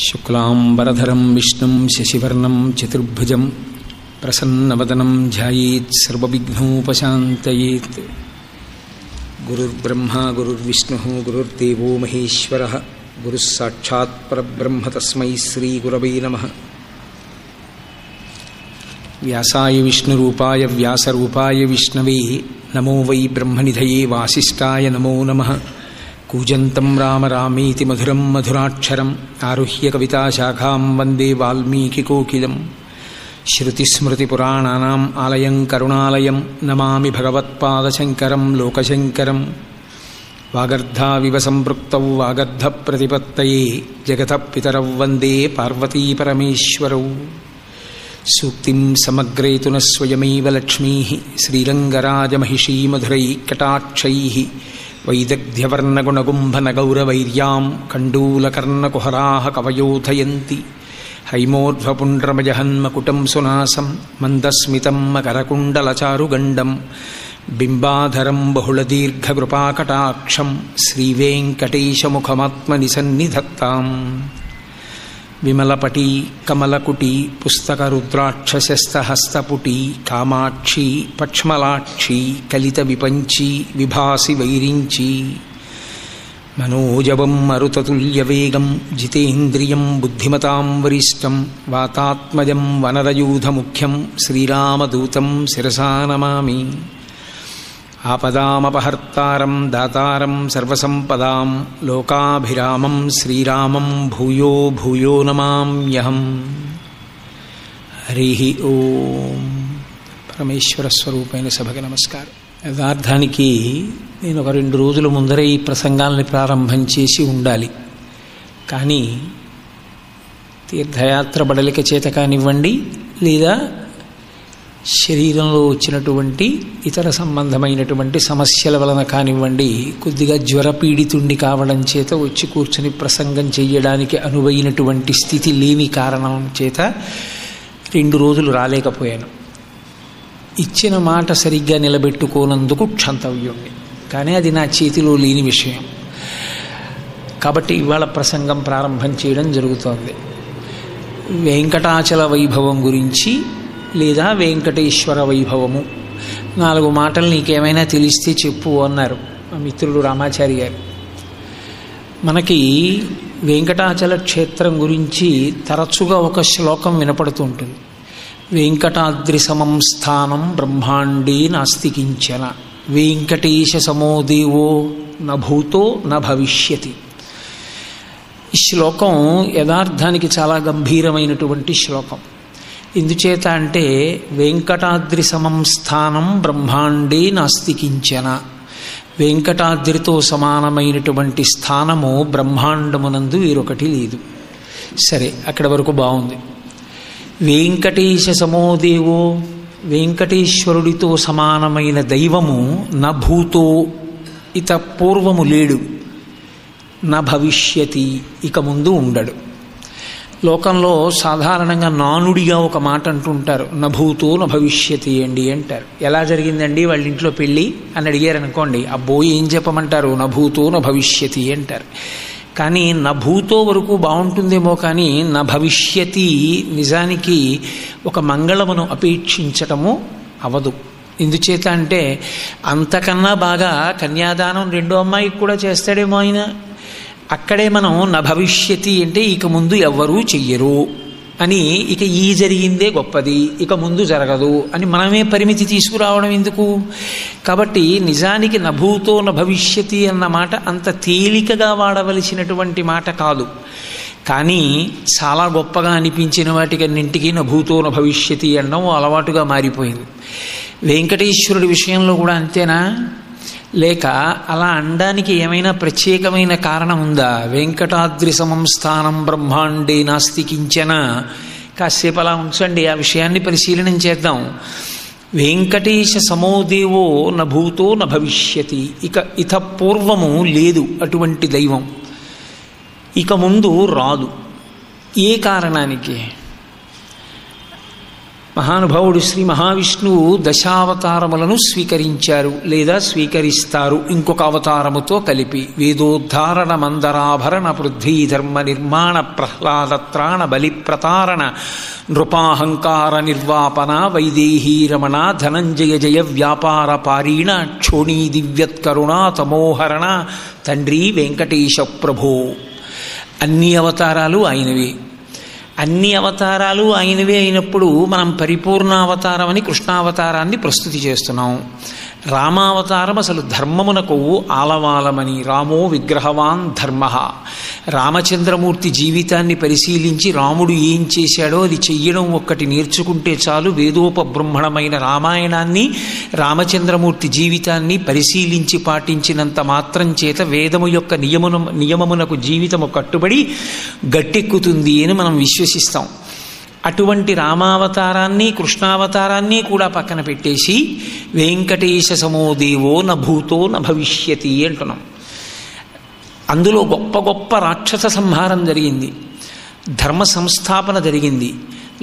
శుక్లాంబరధరం విష్ణుం శశివర్ణం చతుర్భుజం ప్రసన్నవదనం ధ్యాయేత్ సర్వవిఘ్నోపశాంతయేత్. గురుర్బ్రహ్మా గురుర్విష్ణుః గురుర్దేవో మహేశ్వరః గురుః సాక్షాత్ పరబ్రహ్మ తస్మై శ్రీగురవే నమః. వ్యాసాయ విష్ణురూపాయ వ్యాసరూపాయ విష్ణవే నమో వై బ్రహ్మనిధయే వాసిష్ఠాయ నమో నమః. కూజంతం రామ రామేతి మధురం మధురాక్షరం ఆరుహ్య కవితాశాఖాం వందే వాల్మీకికోకిలం. శృతిస్మృతిపురాణానాం ఆలయం కరుణాలయం నమామి భగవత్పాదశంకరం లోకశంకరం. వాగర్ధావివ సంపృక్తౌ వాగర్ధప్రతిపత్తయే జగతః పితరౌ వందే పార్వతీపరమేశ్వరౌ. సూక్తిం సమగ్రేతు న స్వయమేవ లక్ష్మీః శ్రీరంగరాజమహిషీ మధురైకటాక్షైః. వైదగ్ధ్యవర్ణగుణగుంభనగౌరవైర్యాం కండూలకర్ణకుహరాः కవయోధయంతి. హైమోర్ధ్వపుండ్రమజహన్మకుటం సునాసం మందస్మితం మకరకుండలచారుగండం. బింబాధరం బహుళదీర్ఘకృపాకటాక్షం శ్రీవేంకటేశముఖమాత్మని సన్నిధత్తాం. విమలపటీ కమలకుటీ పుస్తకరుద్రాక్షశస్తహస్తపుటీ కామాక్షీ పక్ష్మలాక్షీ కలిత విపంచీ విభాసి వైరించీ. మనోజవం మరుతతుల్యవేగం జితేంద్రియం బుద్ధిమతాం వరిష్టం వాతాత్మజం వనరయూధముఖ్యం శ్రీరామదూతం శిరసా నమామి. ఆపదామపహర్తారం దాతారం సర్వసంపదాం లోకాభిరామం శ్రీరామం భూయో భూయో నమామ్యహం. హరి ఓం. పరమేశ్వర స్వరూపైన సభకి నమస్కారం. యథార్థానికి నేను ఒక 2 రోజుల ముందరే ఈ ప్రసంగాల్ని ప్రారంభం చేసి ఉండాలి. కానీ తీర్థయాత్ర బడలిక చేత కానివ్వండి, లేదా శరీరంలో వచ్చినటువంటి ఇతర సంబంధమైనటువంటి సమస్యల వలన కానివ్వండి, కొద్దిగా జ్వరపీడితుణ్ణి కావడం చేత వచ్చి కూర్చుని ప్రసంగం చెయ్యడానికి అనువైనటువంటి స్థితి లేని కారణం చేత 2 రోజులు రాలేకపోయాను. ఇచ్చిన మాట సరిగ్గా నిలబెట్టుకోనందుకు క్షంతవ్యుణ్ణి. కానీ అది నా చేతిలో లేని విషయం. కాబట్టి ఇవాళ ప్రసంగం ప్రారంభం చేయడం జరుగుతోంది. వెంకటాచల వైభవం గురించి, లేదా వెంకటేశ్వర వైభవము. 4 మాటలు నీకేమైనా తెలిస్తే చెప్పు అన్నారు మా మిత్రుడు రామాచారి గారు. మనకి వెంకటాచల క్షేత్రం గురించి తరచుగా ఒక శ్లోకం వినపడుతూ ఉంటుంది. వెంకటాద్రి సమం స్థానం బ్రహ్మాండే నాస్తి కించన వెంకటేశ సమో దేవో న భూతో న భవిష్యతి. ఈ శ్లోకం యథార్థానికి చాలా గంభీరమైనటువంటి శ్లోకం. ఎందుచేత అంటే వెంకటాద్రి సమం స్థానం బ్రహ్మాండే నాస్తి కించన. వెంకటాద్రితో సమానమైనటువంటి స్థానము బ్రహ్మాండమునందు వేరొకటి లేదు. సరే, అక్కడి వరకు బాగుంది. వెంకటేశ సమోదేవో, వెంకటేశ్వరుడితో సమానమైన దైవము న భూతో, ఇత పూర్వము లేడు, న భవిష్యతి, ఇక ముందు ఉండడు. లోకంలో సాధారణంగా నానుడిగా ఒక మాట అంటుంటారు, న భూతో న భవిష్యతి అండి అంటారు. ఎలా జరిగిందండి వాళ్ళ ఇంట్లో పెళ్ళి అని అడిగారు అనుకోండి, అబ్బో ఏం చెప్పమంటారు, న భూతో న భవిష్యతి అంటారు. కానీ న భూతో వరకు బాగుంటుందేమో, కానీ న భవిష్యతి నిజానికి ఒక మంగళమును అపేక్షించటము అవదు. ఎందుచేత అంటే అంతకన్నా బాగా కన్యాదానం 2వ అమ్మాయికి కూడా చేస్తాడేమో ఆయన. అక్కడే మనం న భవిష్యతి అంటే ఇక ముందు ఎవ్వరూ చెయ్యరు అని, ఇక ఈ జరిగిందే గొప్పది, ఇక ముందు జరగదు అని మనమే పరిమితి తీసుకురావడం ఎందుకు? కాబట్టి నిజానికి నభూతో న భవిష్యతి అన్న మాట అంత తేలికగా వాడవలసినటువంటి మాట కాదు. కానీ చాలా గొప్పగా అనిపించిన వాటికన్నింటికీ నభూతో న భవిష్యతి అనడం అలవాటుగా మారిపోయింది. వెంకటేశ్వరుడి విషయంలో కూడా అంతేనా? లేక అలా అనడానికి ఏమైనా ప్రత్యేకమైన కారణం ఉందా? వెంకటాద్రి సమం స్థానం బ్రహ్మాండే నాస్తి కించన. కాసేపు అలా ఉంచండి, ఆ విషయాన్ని పరిశీలనం చేద్దాం. వెంకటేశ సమోదేవో న భూతో న భవిష్యతి, ఇక ఇత పూర్వము లేదు అటువంటి దైవం, ఇక ముందు రాదు. ఏ కారణానికి? మహానుభావుడు శ్రీ మహావిష్ణువు దశావతారములను స్వీకరించారు లేదా స్వీకరిస్తారు ఇంకొక అవతారముతో కలిపి. వేదోద్ధారణ మందరాభరణ పృథ్వీధర్మ నిర్మాణ ప్రహ్లాదత్రాణ బలిప్రతారణ నృపాహంకార నిర్వాపన వైదేహీ రమణ ధనంజయ జయ వ్యాపార పారీణ క్షోణీ దివ్యత్కరుణ తమోహరణ తండ్రి వెంకటేశ ప్రభో. అన్ని అవతారాలు ఆయనవే. అన్ని అవతారాలు ఆయనవే అయినప్పుడు మనం పరిపూర్ణావతారం అని కృష్ణావతారాన్ని ప్రస్తుతి చేస్తున్నాం. రామావతారం అసలు ధర్మమునకు ఆలవాలమని. రామో విగ్రహవాన్ ధర్మ. రామచంద్రమూర్తి జీవితాన్ని పరిశీలించి రాముడు ఏం చేశాడో అది చెయ్యడం ఒక్కటి నేర్చుకుంటే చాలు. వేదోపబ్రహ్మణమైన రామాయణాన్ని రామచంద్రమూర్తి జీవితాన్ని పరిశీలించి పాటించినంత మాత్రం చేత వేదము యొక్క నియమమునకు జీవితము కట్టుబడి గట్టెక్కుతుంది అని మనం విశ్వసిస్తాం. అటువంటి రామావతారాన్ని కృష్ణావతారాన్ని కూడా పక్కన పెట్టేసి వెంకటేశ సమో దేవో న భూతో న భవిష్యతి అంటున్నాం. అందులో గొప్ప గొప్ప రాక్షస సంహారం జరిగింది, ధర్మ సంస్థాపన జరిగింది,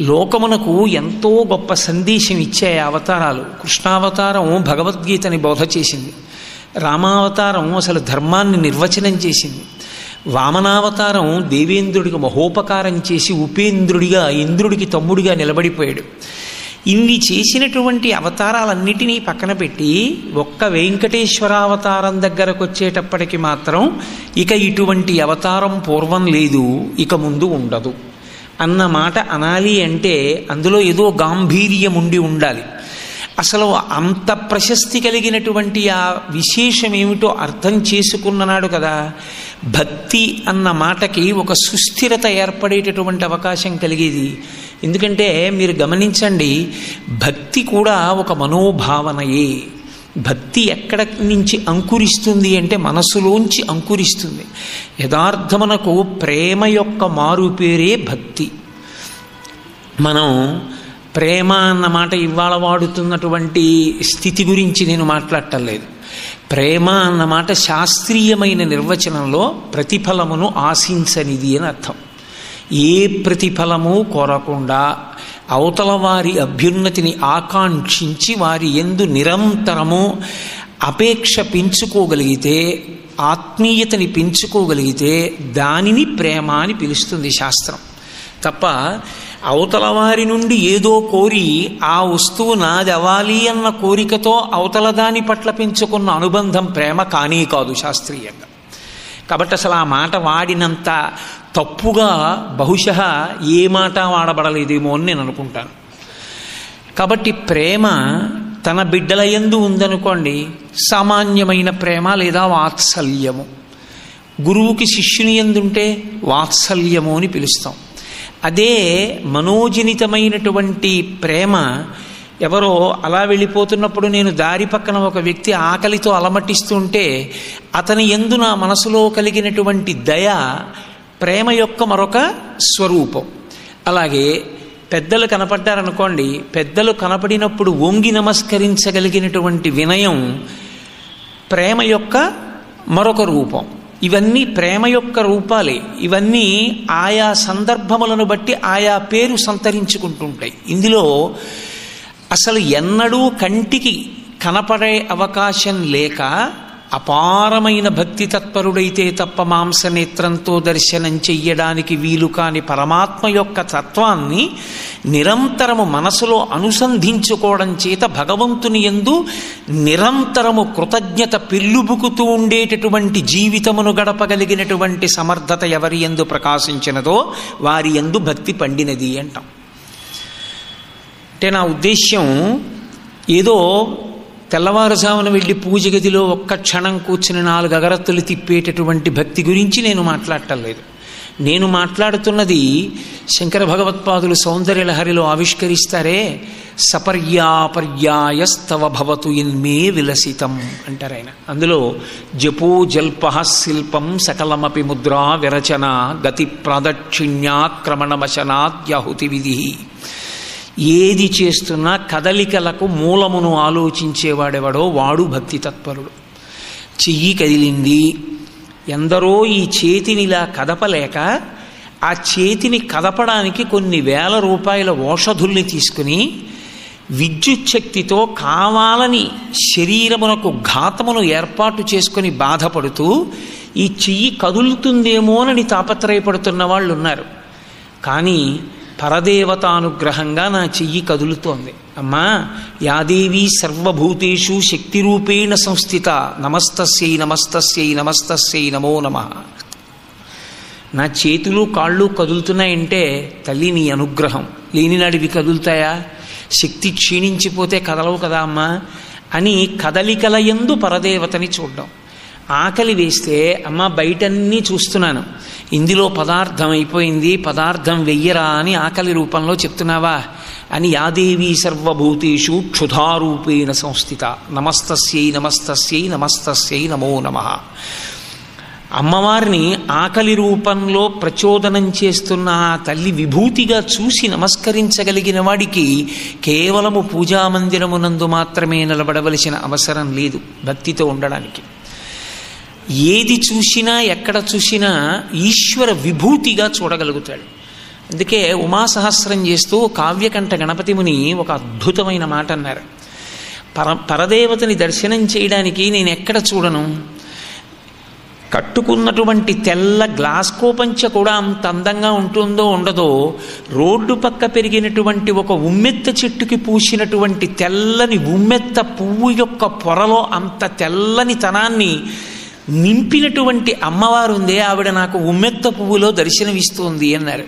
లోకమునకు ఎంతో గొప్ప సందేశం ఇచ్చే అవతారాలు. కృష్ణావతారం భగవద్గీతని బోధ చేసింది, రామావతారం అసలు ధర్మాన్ని నిర్వచనం చేసింది, వామనావతారం దేవేంద్రుడికి మహోపకారం చేసి ఉపేంద్రుడిగా ఇంద్రుడికి తమ్ముడిగా నిలబడిపోయాడు. ఇన్ని చేసినటువంటి అవతారాలన్నిటినీ పక్కన పెట్టి ఒక్క వెంకటేశ్వరావతారం దగ్గరకు వచ్చేటప్పటికి మాత్రం ఇక ఇటువంటి అవతారం పూర్వం లేదు, ఇక ముందు ఉండదు అన్న మాట అనాలి అంటే అందులో ఏదో గాంభీర్యం ఉండి ఉండాలి. అసలు అంత ప్రశస్తి కలిగినటువంటి ఆ విశేషం ఏమిటో అర్థం చేసుకున్నాడు కదా. భక్తి అన్న మాటకి ఒక సుస్థిరత ఏర్పడేటటువంటి అవకాశం కలిగేది. ఎందుకంటే మీరు గమనించండి, భక్తి కూడా ఒక మనోభావనయే. భక్తి ఎక్కడ నుంచి అంకురిస్తుంది అంటే మనసులోంచి అంకురిస్తుంది. యథార్థమునకు ప్రేమ యొక్క మారు పేరే భక్తి. మనం ప్రేమ అన్న మాట ఇవాళ వాడుతున్నటువంటి స్థితి గురించి నేను మాట్లాడటం లేదు. ప్రేమ అన్న మాట శాస్త్రీయమైన నిర్వచనంలో ప్రతిఫలమును ఆశించనిది అని అర్థం. ఏ ప్రతిఫలము కోరకుండా అవతల వారి అభ్యున్నతిని ఆకాంక్షించి వారి యందు నిరంతరము అపేక్ష పెంచుకోగలిగితే, ఆత్మీయతని పెంచుకోగలిగితే దానిని ప్రేమ అని పిలుస్తుంది శాస్త్రం. తప్ప అవతల వారి నుండి ఏదో కోరి ఆ వస్తువు నాది అవ్వాలి అన్న కోరికతో అవతల దాని పట్ల పెంచుకున్న అనుబంధం ప్రేమ కానీ కాదు శాస్త్రీయంగా. కాబట్టి అసలు ఆ మాట వాడినంత తప్పుగా బహుశः ఏ మాట వాడబడలేదేమో అని నేను అనుకుంటాను. కాబట్టి ప్రేమ తన బిడ్డల యందు ఉందనుకోండి, సామాన్యమైన ప్రేమ లేదా వాత్సల్యము. గురువుకి శిష్యుని యందుంటే వాత్సల్యము అని పిలుస్తాం. అదే మనోజనితమైనటువంటి ప్రేమ ఎవరో అలా వెళ్ళిపోతున్నప్పుడు నేను దారి పక్కన ఒక వ్యక్తి ఆకలితో అలమటిస్తుంటే అతని యందు నా మనసులో కలిగినటువంటి దయ ప్రేమ యొక్క మరొక స్వరూపం. అలాగే పెద్దలు కనపడ్డారనుకోండి, పెద్దలు కనపడినప్పుడు వంగి నమస్కరించగలిగినటువంటి వినయం ప్రేమ యొక్క మరొక రూపం. ఇవన్నీ ప్రేమ యొక్క రూపాలే. ఇవన్నీ ఆయా సందర్భములను బట్టి ఆయా పేరు సంతరించుకుంటుంటాయి. ఇందులో అసలు ఎన్నడూ కంటికి కనపడే అవకాశం లేక అపారమైన భక్తి తత్పరుడైతే తప్ప మాంసనేత్రంతో దర్శనం చెయ్యడానికి వీలు కాని పరమాత్మ యొక్క తత్వాన్ని నిరంతరము మనసులో అనుసంధించుకోవడం చేత భగవంతుని యందు నిరంతరము కృతజ్ఞత పెళ్ళుబుకుతూ ఉండేటటువంటి జీవితమును గడపగలిగినటువంటి సమర్థత ఎవరి యందు ప్రకాశించినదో వారి యందు భక్తి పండినది అంటాం. అంటే నా ఉద్దేశ్యం ఏదో తెల్లవారుజామున వెళ్ళి పూజ గదిలో ఒక్క క్షణం కూర్చుని 4 అగరత్తులు తిప్పేటటువంటి భక్తి గురించి నేను మాట్లాడటం లేదు. నేను మాట్లాడుతున్నది శంకర భగవత్పాదులు సౌందర్యలహరిలో ఆవిష్కరిస్తారే, సపర్యాపర్యాయస్తవ భవతు ఇన్మే విలసితం అంటారు ఆయన. అందులో జపో జల్ప శిల్పం సకలమపి ముద్రా విరచన గతి ప్రదక్షిణ్యాక్రమణమశనాద్యాహుతి విధి. ఏది చేస్తున్నా కదలికలకు మూలమును ఆలోచించేవాడెవడో వాడు భక్తి తత్పరుడు. చెయ్యి కదిలింది, ఎందరో ఈ చేతినిలా కదపలేక ఆ చేతిని కదపడానికి కొన్ని వేల రూపాయల ఔషధుల్ని తీసుకుని విద్యుత్ శక్తితో కావాలని శరీరమునకు ఘాతమును ఏర్పాటు చేసుకుని బాధపడుతూ ఈ చెయ్యి కదులుతుందేమోనని తాపత్రయపడుతున్న వాళ్ళు ఉన్నారు. కానీ పరదేవతానుగ్రహంగా నా చెయ్యి కదులుతోంది. అమ్మా, యాదేవి సర్వభూతేషు శక్తిరూపేణ సంస్థిత, నమస్తస్యై నమస్తస్యై నమస్తస్యై నమో నమః. నా చేతులు కాళ్ళు కదులుతున్నాయంటే తల్లి నీ అనుగ్రహం. లేనినాడివి కదులుతాయా? శక్తి క్షీణించిపోతే కదలవు కదా అమ్మా అని కదలికల యందు పరదేవతని చూడడం. ఆకలి వేస్తే అమ్మ బయటన్నీ చూస్తున్నాను, ఇందులో పదార్థం అయిపోయింది, పదార్థం వెయ్యరా అని ఆకలి రూపంలో చెప్తున్నావా అని యాదేవి సర్వభూతేషు క్షుధారూపేణ సంస్థిత, నమస్తస్యై నమస్తస్యై నమస్తస్యై నమో నమః. అమ్మవారిని ఆకలి రూపంలో ప్రచోదనం చేస్తున్న ఆ తల్లి విభూతిగా చూసి నమస్కరించగలిగిన వాడికి కేవలము పూజామందిరమునందు మాత్రమే నిలబడవలసిన అవసరం లేదు భక్తితో ఉండడానికి. ఏది చూసినా ఎక్కడ చూసినా ఈశ్వర విభూతిగా చూడగలుగుతాడు. అందుకే ఉమాసహస్రం చేస్తూ కావ్యకంఠ గణపతి ముని ఒక అద్భుతమైన మాట అన్నారు. పరదేవతని దర్శనం చేయడానికి నేను ఎక్కడ చూడను, కట్టుకున్నటువంటి తెల్ల గ్లాస్ కోపంచ కూడా అంత అందంగా ఉంటుందో ఉండదో, రోడ్డు పక్క పెరిగినటువంటి ఒక ఉమ్మెత్త చెట్టుకి పూసినటువంటి తెల్లని ఉమ్మెత్త పువ్వు యొక్క పొరలో అంత తెల్లని తనాన్ని నింపినటువంటి అమ్మవారు ఉందే, ఆవిడ నాకు ఉమ్మెత్త పువ్వులో దర్శనమిస్తోంది అన్నారు.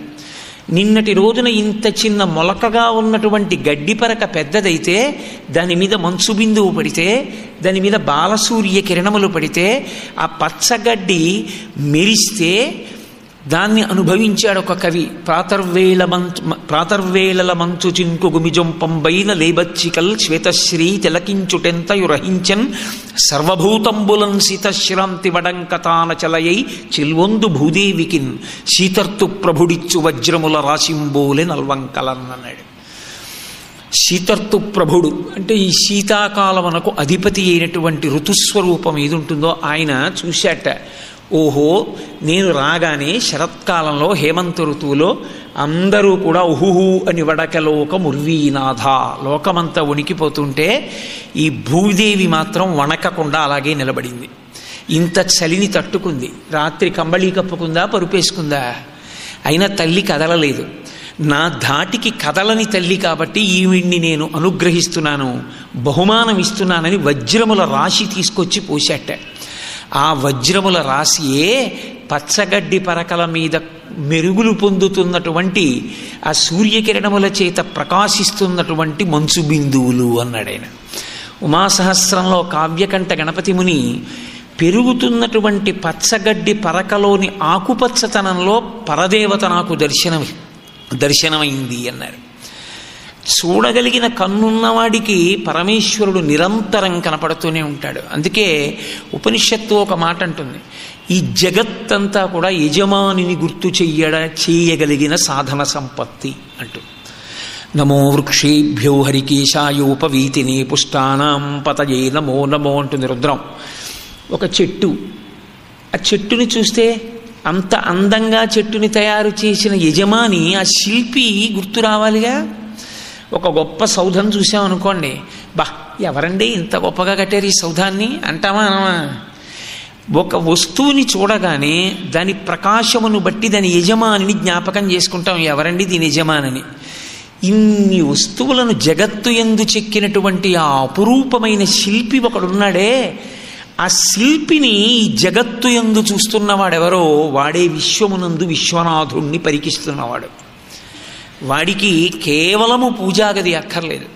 నిన్నటి రోజున ఇంత చిన్న మొలకగా ఉన్నటువంటి గడ్డి పరక పెద్దదైతే దాని మీద మంచు బిందువు పడితే, దాని మీద బాలసూర్య కిరణములు పడితే, ఆ పచ్చగడ్డి మెరిస్తే దాన్ని అనుభవించాడు ఒక కవి. ప్రాతర్వేళల మంచు చింకు గుమిజొంపంబైన లేబచ్చికల్ శ్వేతశ్రీ తిలకించుటెంతయురహించన్ సర్వభూతంబులన్ శీతశ్రాంతి వడంకతాన చలయై చిల్వొందు భూదేవికిన్ శీతర్తు ప్రభుడిచ్చు వజ్రముల రాశింబోలె నల్వంకలన్ అన్నాడు. శీతర్తు ప్రభుడు అంటే ఈ శీతాకాలమునకు అధిపతి అయినటువంటి ఋతుస్వరూపం ఏది ఉంటుందో ఆయన చూశాట. ఓహో, నేను రాగానే శరత్కాలంలో హేమంత ఋతువులో అందరూ కూడా ఉహుహు అని వడకలోక ముర్వీనాథ, లోకమంతా వణికిపోతుంటే ఈ భూదేవి మాత్రం వణకకుండా అలాగే నిలబడింది. ఇంత చలిని తట్టుకుంది. రాత్రి కంబళీ కప్పుకుందా, పరుపేసుకుందా, అయినా తల్లి కదలలేదు. నా ధాటికి కదలని తల్లి కాబట్టి ఈవిడ్ని నేను అనుగ్రహిస్తున్నాను, బహుమానం ఇస్తున్నానని వజ్రముల రాశి తీసుకొచ్చి పోశాట. ఆ వజ్రముల రాశియే పచ్చగడ్డి పరకల మీద మెరుగులు పొందుతున్నటువంటి ఆ సూర్యకిరణముల చేత ప్రకాశిస్తున్నటువంటి మంచు బిందువులు అన్నాడు ఆయన. ఉమాసహస్రంలో కావ్యకంఠ గణపతి ముని పెరుగుతున్నటువంటి పచ్చగడ్డి పరకలోని ఆకుపచ్చతనంలో పరదేవత నాకు దర్శనమైంది అన్నారు. చూడగలిగిన కన్నున్నవాడికి పరమేశ్వరుడు నిరంతరం కనపడుతూనే ఉంటాడు. అందుకే ఉపనిషత్తు ఒక మాట అంటుంది, ఈ జగత్తంతా కూడా యజమానిని గుర్తు చేయగలిగిన సాధన సంపత్తి అంటూ. నమో వృక్షేభ్యో హరికేశాయోపవీతిని పుష్టానాం పతయే నమో నమో అంటుంది రుద్రం. ఒక చెట్టు, ఆ చెట్టుని చూస్తే అంత అందంగా చెట్టుని తయారు చేసిన యజమాని ఆ శిల్పి గుర్తు రావాలిగా. ఒక గొప్ప సౌధం చూసామనుకోండి, బా ఎవరండి ఇంత గొప్పగా కట్టారు ఈ సౌధాన్ని అంటామా అనమా? ఒక వస్తువుని చూడగానే దాని ప్రకాశమును బట్టి దాని యజమానిని జ్ఞాపకం చేసుకుంటాం, ఎవరండి దీని యజమానిని. ఇన్ని వస్తువులను జగత్తు యందు చెక్కినటువంటి ఆ అపురూపమైన శిల్పి ఒకడున్నాడే, ఆ శిల్పిని ఈ జగత్తు యందు చూస్తున్నవాడెవరో వాడే విశ్వమునందు విశ్వనాథుణ్ణి పరికిస్తున్నవాడు. వాడికి కేవలము పూజాగది అక్కర్లేదు,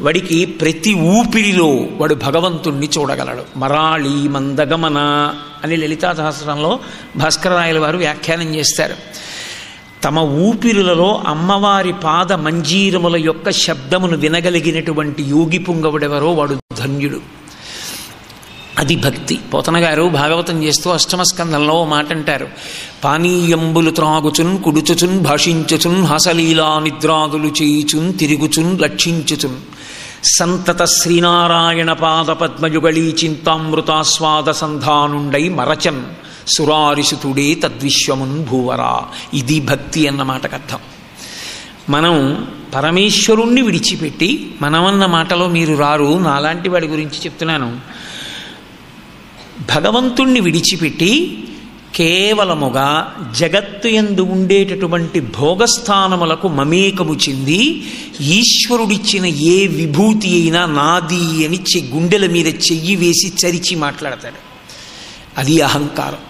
వాడికి ప్రతి ఊపిరిలో వాడు భగవంతుణ్ణి చూడగలడు. మరాళి మందగమన అని లలితా సహస్రంలో భాస్కరరాయల వారు వ్యాఖ్యానం చేస్తారు. తమ ఊపిరులలో అమ్మవారి పాద మంజీరముల యొక్క శబ్దమును వినగలిగినటువంటి యోగి పుంగవుడెవరో వాడు ధన్యుడు. అది భక్తి. పోతన గారు భాగవతం చేస్తూ అష్టమస్కందంలో మాట అంటారు, పానీయంబులు త్రాగుచున్ కుడుచుచున్ భాషించుచున్ హాసలీలా నిద్రాదులు చేయుచున్ తిరుగుచున్ లక్షించుచున్ సంతత శ్రీనారాయణ పాద పద్మయుగళీ చింతామృతాస్వాద సంధానుండై మరచన్ సురారిసుతుడే తద్విశ్వమున్ భూవరా. ఇది భక్తి అన్న మాటకు అర్థం. మనం పరమేశ్వరుణ్ణి విడిచిపెట్టి, మనమన్న మాటలో మీరు రారు, నాలాంటి వాడి గురించి చెప్తున్నాను, భగవంతుణ్ణి విడిచిపెట్టి కేవలముగా జగత్తు యందు ఉండేటటువంటి భోగస్థానములకు మమేకము చెంది ఈశ్వరుడిచ్చిన ఏ విభూతి అయినా నాది అని గుండెల మీద చెయ్యి వేసి చరిచి మాట్లాడతాడు. అది అహంకారం.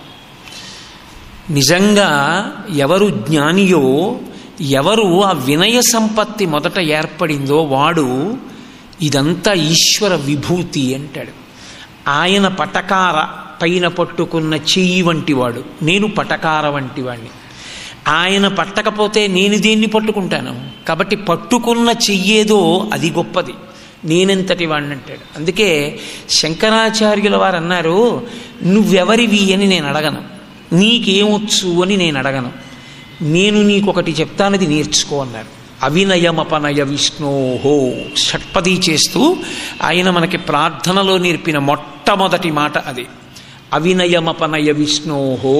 నిజంగా ఎవరు జ్ఞానియో, ఎవరు ఆ వినయ సంపత్తి మొదట ఏర్పడిందో వాడు ఇదంతా ఈశ్వర విభూతి అంటాడు. ఆయన పటకార పైన పట్టుకున్న చెయ్యి వంటివాడు, నేను పటకార వంటివాడిని. ఆయన పట్టకపోతే నేను దేన్ని పట్టుకుంటాను? కాబట్టి పట్టుకున్న చెయ్యేదో అది గొప్పది, నేనెంతటి వాడిని అంటాడు. అందుకే శంకరాచార్యుల వారు అన్నారు, నువ్వెవరివి అని నేను అడగను, నీకేమొచ్చు అని నేను అడగను, నేను నీకొకటి చెప్తానది నేర్చుకో అన్నారు. అవినయమపనయ విష్ణోహో షట్పదీ చేస్తూ ఆయన మనకి ప్రార్థనలో నేర్పిన మొట్టమొదటి మాట అది. అవినయమపనయ విష్ణోహో,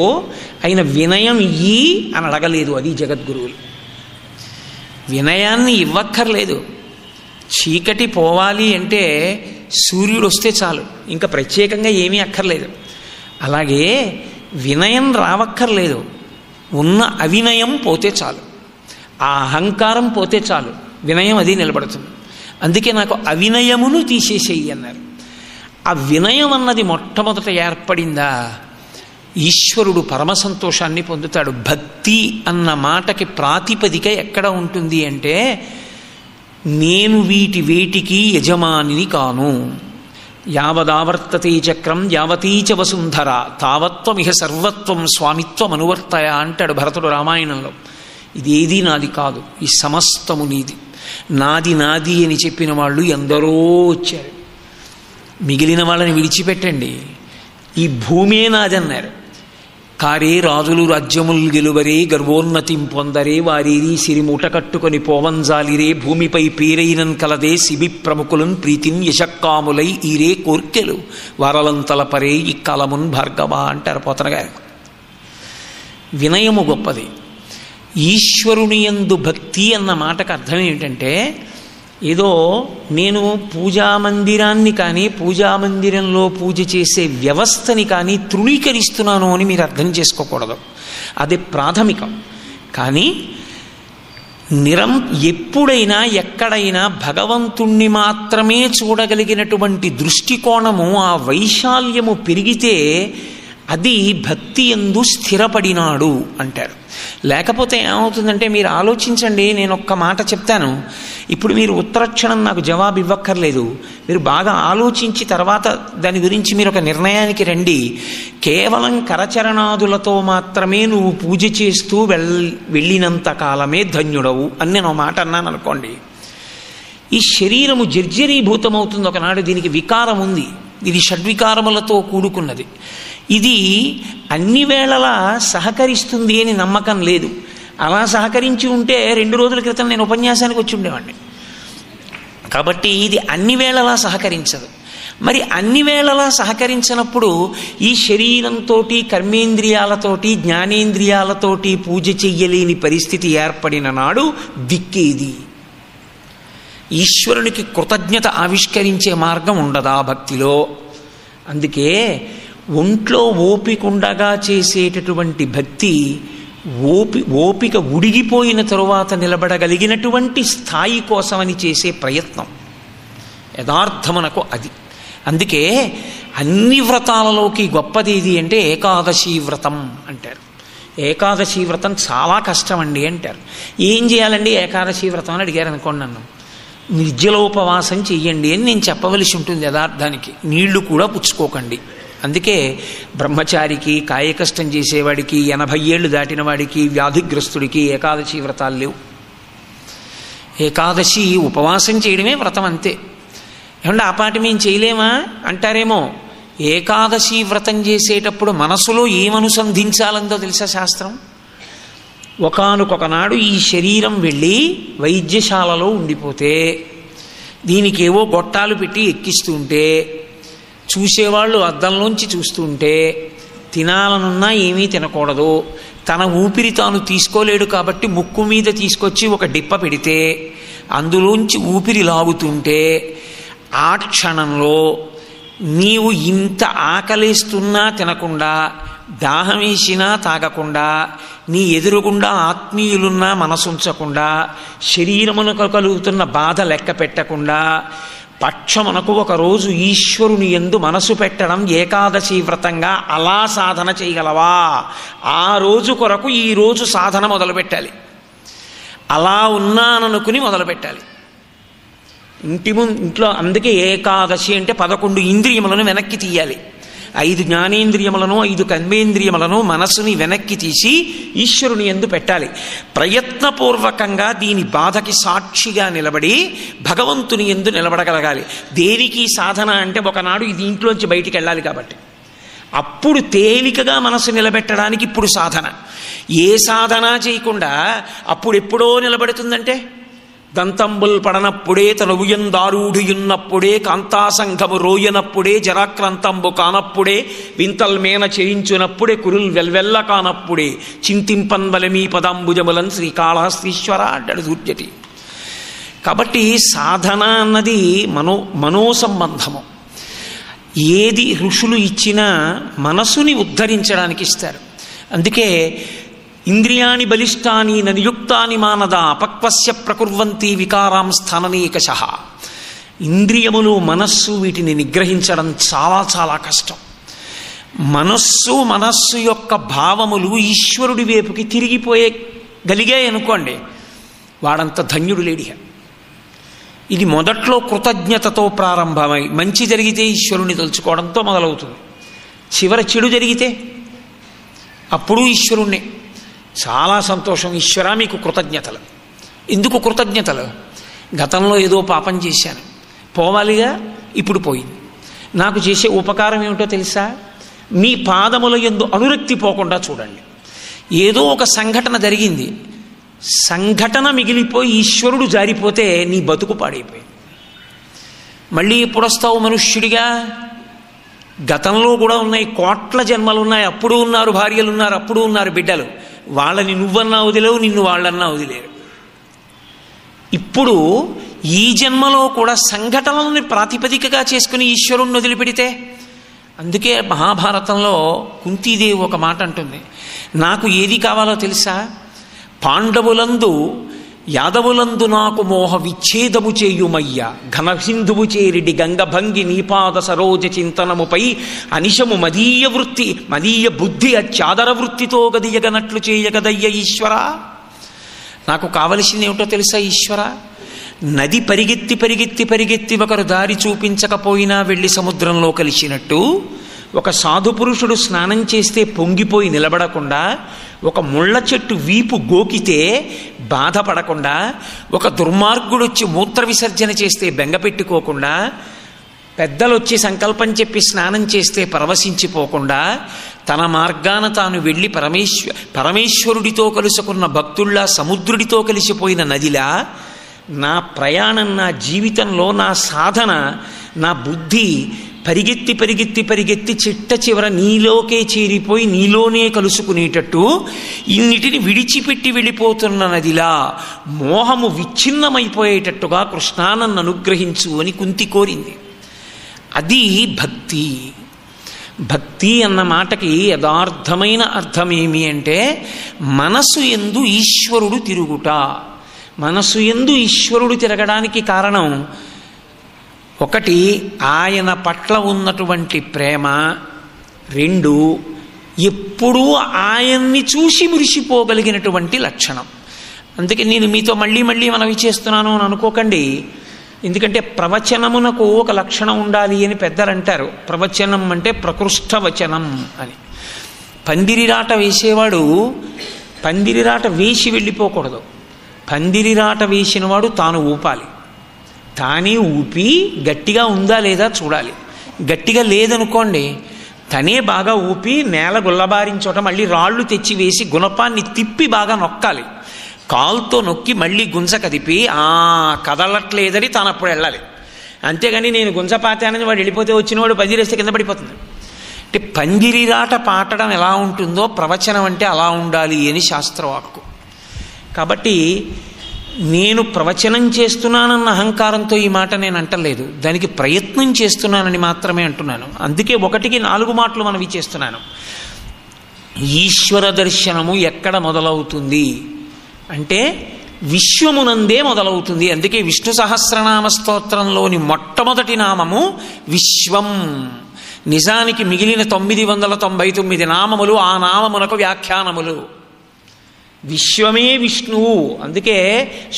ఆయన వినయం ఇయ్యి అని అడగలేదు. అది జగద్గురువులు. వినయాన్ని ఇవ్వక్కర్లేదు. చీకటి పోవాలి అంటే సూర్యుడు వస్తే చాలు, ఇంకా ప్రత్యేకంగా ఏమీ అక్కర్లేదు. అలాగే వినయం రావక్కర్లేదు, ఉన్న అవినయం పోతే చాలు, ఆ అహంకారం పోతే చాలు, వినయం అది నిలబడుతుంది. అందుకే నాకు అవినయమును తీసేసేయి అన్నారు. ఆ వినయం అన్నది మొట్టమొదట ఏర్పడిందా, ఈశ్వరుడు పరమ సంతోషాన్ని పొందుతాడు. భక్తి అన్న మాటకి ప్రాతిపదిక ఎక్కడ ఉంటుంది అంటే, నేను వేటికి యజమానిని కాను, యావదావర్తతే చక్రం యావతీచ వసుంధర తావత్వమిహ సర్వత్వం స్వామిత్వం అనువర్తయ అంటాడు భరతుడు రామాయణంలో. ఇదేది నాది కాదు, ఈ సమస్తము నీది. నాది నాది అని చెప్పిన వాళ్ళు ఎందరో వచ్చారు. మిగిలిన వాళ్ళని విడిచిపెట్టండి, ఈ భూమే నాదన్నారు. కారే రాజులు రాజ్యముల్ గెలువరే గర్వోన్నతిం పొందరే వారేరి సిరిమూట కట్టుకొని పోవంజాలిరే భూమిపై పేరైనన్ కలదే శిబి ప్రముఖులన్ ప్రీతిన్ యశక్కాములై ఈరే కోర్కెలు వారలంతలపరే ఈ కలమున్ భార్గవ అంటారు పోతనగారు. వినయము గొప్పది. ఈశ్వరుని యందు భక్తి అన్న మాటకు అర్థం ఏమిటంటే, ఏదో నేను పూజామందిరాన్ని కానీ పూజామందిరంలో పూజ చేసే వ్యవస్థని కానీ తృణీకరిస్తున్నాను అని మీరు అర్థం చేసుకోకూడదు. అది ప్రాథమికం. కానీ ఎప్పుడైనా ఎక్కడైనా భగవంతుణ్ణి మాత్రమే చూడగలిగినటువంటి దృష్టికోణము, ఆ వైశాల్యము పెరిగితే అది భక్తి యందు స్థిరపడినాడు అంటారు. లేకపోతే ఏమవుతుందంటే, మీరు ఆలోచించండి, నేను ఒక్క మాట చెప్తాను, ఇప్పుడు మీరు ఉత్తరక్షణం నాకు జవాబు ఇవ్వక్కర్లేదు, మీరు బాగా ఆలోచించి తర్వాత దాని గురించి మీరు ఒక నిర్ణయానికి రండి. కేవలం కరచరణాదులతో మాత్రమే నువ్వు పూజ చేస్తూ వెళ్ళినంత కాలమే ధన్యుడవు అని నేను ఒక మాట అన్నాను అనుకోండి, ఈ శరీరము జర్జరీభూతమవుతుంది ఒకనాడు. దీనికి వికారం ఉంది, ఇది షడ్వికారములతో కూడుకున్నది. ఇది అన్ని వేళలా సహకరిస్తుంది అని నమ్మకం లేదు. అలా సహకరించి ఉంటే 2 రోజుల క్రితం నేను ఉపన్యాసానికి వచ్చి ఉండేవాడిని. కాబట్టి ఇది అన్ని వేళలా సహకరించదు. మరి అన్ని వేళలా సహకరించినప్పుడు ఈ శరీరంతో, కర్మేంద్రియాలతోటి, జ్ఞానేంద్రియాలతోటి పూజ చెయ్యలేని పరిస్థితి ఏర్పడిన నాడు దిక్కేది? ఈశ్వరునికి కృతజ్ఞత ఆవిష్కరించే మార్గం ఉండదా భక్తిలో? అందుకే ఒంట్లో ఓపికండగా చేసేటటువంటి భక్తి ఓపిక ఉడిగిపోయిన తరువాత నిలబడగలిగినటువంటి స్థాయి కోసమని చేసే ప్రయత్నం యథార్థమునకు అది. అందుకే అన్ని వ్రతాలలోకి గొప్పది ఏది అంటే ఏకాదశి వ్రతం అంటారు. ఏకాదశి వ్రతం చాలా కష్టం అండి అంటారు. ఏం చేయాలండి ఏకాదశి వ్రతం అని అడిగారు అనుకోండి నన్ను. నిర్జలోపవాసం చెయ్యండి అని నేను చెప్పవలసి ఉంటుంది యథార్థానికి. నీళ్లు కూడా పుచ్చుకోకండి. అందుకే బ్రహ్మచారికి, కాయకష్టం చేసేవాడికి, 80 ఏళ్ళు దాటిన వాడికి, వ్యాధిగ్రస్తుడికి ఏకాదశి వ్రతాలు లేవు. ఏకాదశి ఉపవాసం చేయడమే వ్రతం అంతే. ఏమంటే ఆ పాటి మేము చేయలేమా అంటారేమో. ఏకాదశి వ్రతం చేసేటప్పుడు మనసులో ఏమనుసంధించాలందో తెలుసా శాస్త్రం? ఒకానొకనాడు ఈ శరీరం వెళ్ళి వైద్యశాలలో ఉండిపోతే, దీనికేవో గొట్టాలు పెట్టి ఎక్కిస్తూ ఉంటే, చూసేవాళ్ళు అద్దంలోంచి చూస్తూ ఉంటే, తినాలనున్నా ఏమీ తినకూడదు. తన ఊపిరి తాను తీసుకోలేడు కాబట్టి ముక్కు మీద తీసుకొచ్చి ఒక డిప్ప పెడితే అందులోంచి ఊపిరి లాగుతుంటే ఆ క్షణంలో నీవు ఇంత ఆకలేస్తున్నా తినకుండా, దాహం వేసినా తాగకుండా, నీ ఎదురుగుండా ఆత్మీయులున్నా మనసుంచకుండా, శరీరమునకు కలుగుతున్న బాధ లెక్క పెట్టకుండా, పక్షమునకు ఒకరోజు ఈశ్వరుని యందు మనసు పెట్టడం ఏకాదశి వ్రతంగా అలా సాధన చేయగలవా? ఆ రోజు కొరకు ఈరోజు సాధన మొదలుపెట్టాలి. అలా ఉన్నాననుకుని మొదలుపెట్టాలి. ఇంట్లో అందుకే ఏకాదశి అంటే 11 ఇంద్రియములను వెనక్కి తీయాలి. 5 జ్ఞానేంద్రియములను 5 కర్మేంద్రియములను మనస్సుని వెనక్కి తీసి ఈశ్వరుని యందు పెట్టాలి. ప్రయత్నపూర్వకంగా దీని బాధకి సాక్షిగా నిలబడి భగవంతుని యందు నిలబడగలగాలి. దేనికి సాధన అంటే ఒకనాడు ఇది ఇంట్లోంచి బయటికి వెళ్ళాలి కాబట్టి. అప్పుడు తేలికగా మనసు నిలబెట్టడానికి ఇప్పుడు సాధన. ఏ సాధన చేయకుండా అప్పుడెప్పుడో నిలబడుతుందంటే, దంతంబుల్ పడనప్పుడే తనువుయందారూఢియున్నప్పుడే, కాంతాసంఘము రోయనప్పుడే, జరాక్రాంతంబు కానప్పుడే, వింతల్ మేన చేయించునప్పుడే, కురుల్ వెల్వెల్ల కానప్పుడే, చింతింపన్వలమీ పదాంబుజములన్ శ్రీకాళహస్తీశ్వర అంటాడు దూర్జటి. కాబట్టి సాధన అన్నది మనోసంబంధము. ఏది ఋషులు ఇచ్చినా మనసుని ఉద్ధరించడానికి ఇస్తారు. అందుకే ఇంద్రియాణి బలిష్టాని నియుక్తాని మానద అపక్వస్య ప్రకుర్వంతి వికారాం స్థాననీకశః. ఇంద్రియములు, మనస్సు వీటిని నిగ్రహించడం చాలా చాలా కష్టం. మనస్సు యొక్క భావములు ఈశ్వరుడి వైపుకి తిరిగిపోయే గలిగాయి అనుకోండి, వాడంత ధన్యుడు లేడిహ. ఇది మొదట్లో కృతజ్ఞతతో ప్రారంభమై మంచి జరిగితే ఈశ్వరుని తలుచుకోవడంతో మొదలవుతుంది. చివర చెడు జరిగితే అప్పుడు ఈశ్వరుణ్ణే. చాలా సంతోషం, ఈశ్వర మీకు కృతజ్ఞతలు. ఎందుకు కృతజ్ఞతలు? గతంలో ఏదో పాపం చేశాను, పోవాలిగా, ఇప్పుడు పోయింది. నాకు చేసే ఉపకారం ఏమిటో తెలుసా? మీ పాదముల యందు అనురక్తి పోకుండా చూడండి. ఏదో ఒక సంఘటన జరిగింది, సంఘటన మిగిలిపోయి ఈశ్వరుడు జారిపోతే నీ బతుకు పాడైపోయింది. మళ్ళీ ఎప్పుడు వస్తావు మనుష్యుడిగా? గతంలో కూడా ఉన్నాయి, కోట్ల జన్మలు ఉన్నాయి, అప్పుడు ఉన్నారు భార్యలు ఉన్నారు, అప్పుడు ఉన్నారు బిడ్డలు. వాళ్ళని నువ్వన్నా వదిలేవు, నిన్ను వాళ్ళన్నా వదిలేరు. ఇప్పుడు ఈ జన్మలో కూడా సంఘటనల్ని ప్రాతిపదికగా చేసుకుని ఈశ్వరుణ్ణి వదిలిపెడితే, అందుకే మహాభారతంలో కుంతీదేవి ఒక మాట అంటుంది, నాకు ఏది కావాలో తెలుసా? పాండవులందు యాదవులందు నాకు మోహ విచ్ఛేదము చేయుమయ్య, ఘనసింధువు చేరిడి గంగభంగి నీపాద సరోజ చింతనముపై అనిశము మదీయ బుద్ధి అత్యాదర వృత్తితో గదియగనట్లు చేయగదయ్య ఈశ్వర. నాకు కావలసింది ఏమిటో తెలుసా ఈశ్వర? నది పరిగెత్తి పరిగెత్తి పరిగెత్తి ఒకరు దారి చూపించకపోయినా వెళ్ళి సముద్రంలో కలిసినట్టు, ఒక సాధు పురుషుడు స్నానం చేస్తే పొంగిపోయి నిలబడకుండా, ఒక ముళ్ళ చెట్టు వీపు గోకితే బాధపడకుండా, ఒక దుర్మార్గుడు వచ్చి మూత్ర విసర్జన చేస్తే బెంగపెట్టుకోకుండా, పెద్దలు వచ్చి సంకల్పం చెప్పి స్నానం చేస్తే పరవశించిపోకుండా, తన మార్గాన తాను వెళ్ళి పరమేశ్వరుడితో కలుసుకున్న భక్తుల్లా సముద్రుడితో కలిసిపోయిన నదిలా నా ప్రయాణం, నా జీవితంలో నా సాధన, నా బుద్ధి పరిగెత్తి పరిగెత్తి పరిగెత్తి చిట్ట చివర నీలోకే చేరిపోయి నీలోనే కలుసుకునేటట్టు ఇన్నిటిని విడిచిపెట్టి వెళ్ళిపోతున్న నదిలా మోహము విచ్ఛిన్నమైపోయేటట్టుగా కృష్ణా నన్ను అనుగ్రహించు అని కుంతి కోరింది. అది భక్తి. భక్తి అన్న మాటకి యథార్థమైన అర్థమేమి అంటే, మనసు యందు ఈశ్వరుడు తిరుగుట. మనసు యందు ఈశ్వరుడు తిరగడానికి కారణం ఒకటి, ఆయన పట్ల ఉన్నటువంటి ప్రేమ. 2, ఎప్పుడూ ఆయన్ని చూసి మురిసిపోగలిగినటువంటి లక్షణం. అందుకే నేను మీతో మళ్ళీ మళ్ళీ మనవి చేస్తున్నాను అని అనుకోకండి. ఎందుకంటే ప్రవచనమునకు ఒక లక్షణం ఉండాలి అని పెద్దలు అంటారు. ప్రవచనం అంటే ప్రకృష్ట వచనం అని. పందిరిరాట వేసేవాడు పందిరిరాట వేసి వెళ్ళిపోకూడదు. పందిరిరాట వేసినవాడు తాను ఊపాలి. తానే ఊపి గట్టిగా ఉందా లేదా చూడాలి. గట్టిగా లేదనుకోండి, తనే బాగా ఊపి నేల గుల్లబారించోట మళ్ళీ రాళ్ళు తెచ్చి వేసి గుణపాన్ని తిప్పి బాగా నొక్కాలి. కాలుతో నొక్కి మళ్ళీ గుంజ కదిపి కదలట్లేదని తాను అప్పుడు వెళ్ళాలి. అంతేగాని నేను గుంజ పాతానని వాడు వెళ్ళిపోతే వచ్చినవాడు పందిరేస్తే కింద పడిపోతుంది. అంటే పందిరిరాట పాటడం ఎలా ఉంటుందో ప్రవచనం అంటే అలా ఉండాలి అని శాస్త్రవాక్కు. కాబట్టి నేను ప్రవచనం చేస్తున్నానన్న అహంకారంతో ఈ మాట నేను అంటలేదు, దానికి ప్రయత్నం చేస్తున్నానని మాత్రమే అంటున్నాను. అందుకే 1కి 4 మాటలు మనవి చేస్తున్నాను. ఈశ్వర దర్శనము ఎక్కడ మొదలవుతుంది అంటే విశ్వమునందే మొదలవుతుంది. అందుకే విష్ణు సహస్రనామ స్తోత్రంలోని మొట్టమొదటి నామము విశ్వం. నిజానికి మిగిలిన 999 నామములు ఆ నామమునకు వ్యాఖ్యానములు. విశ్వమే విష్ణువు. అందుకే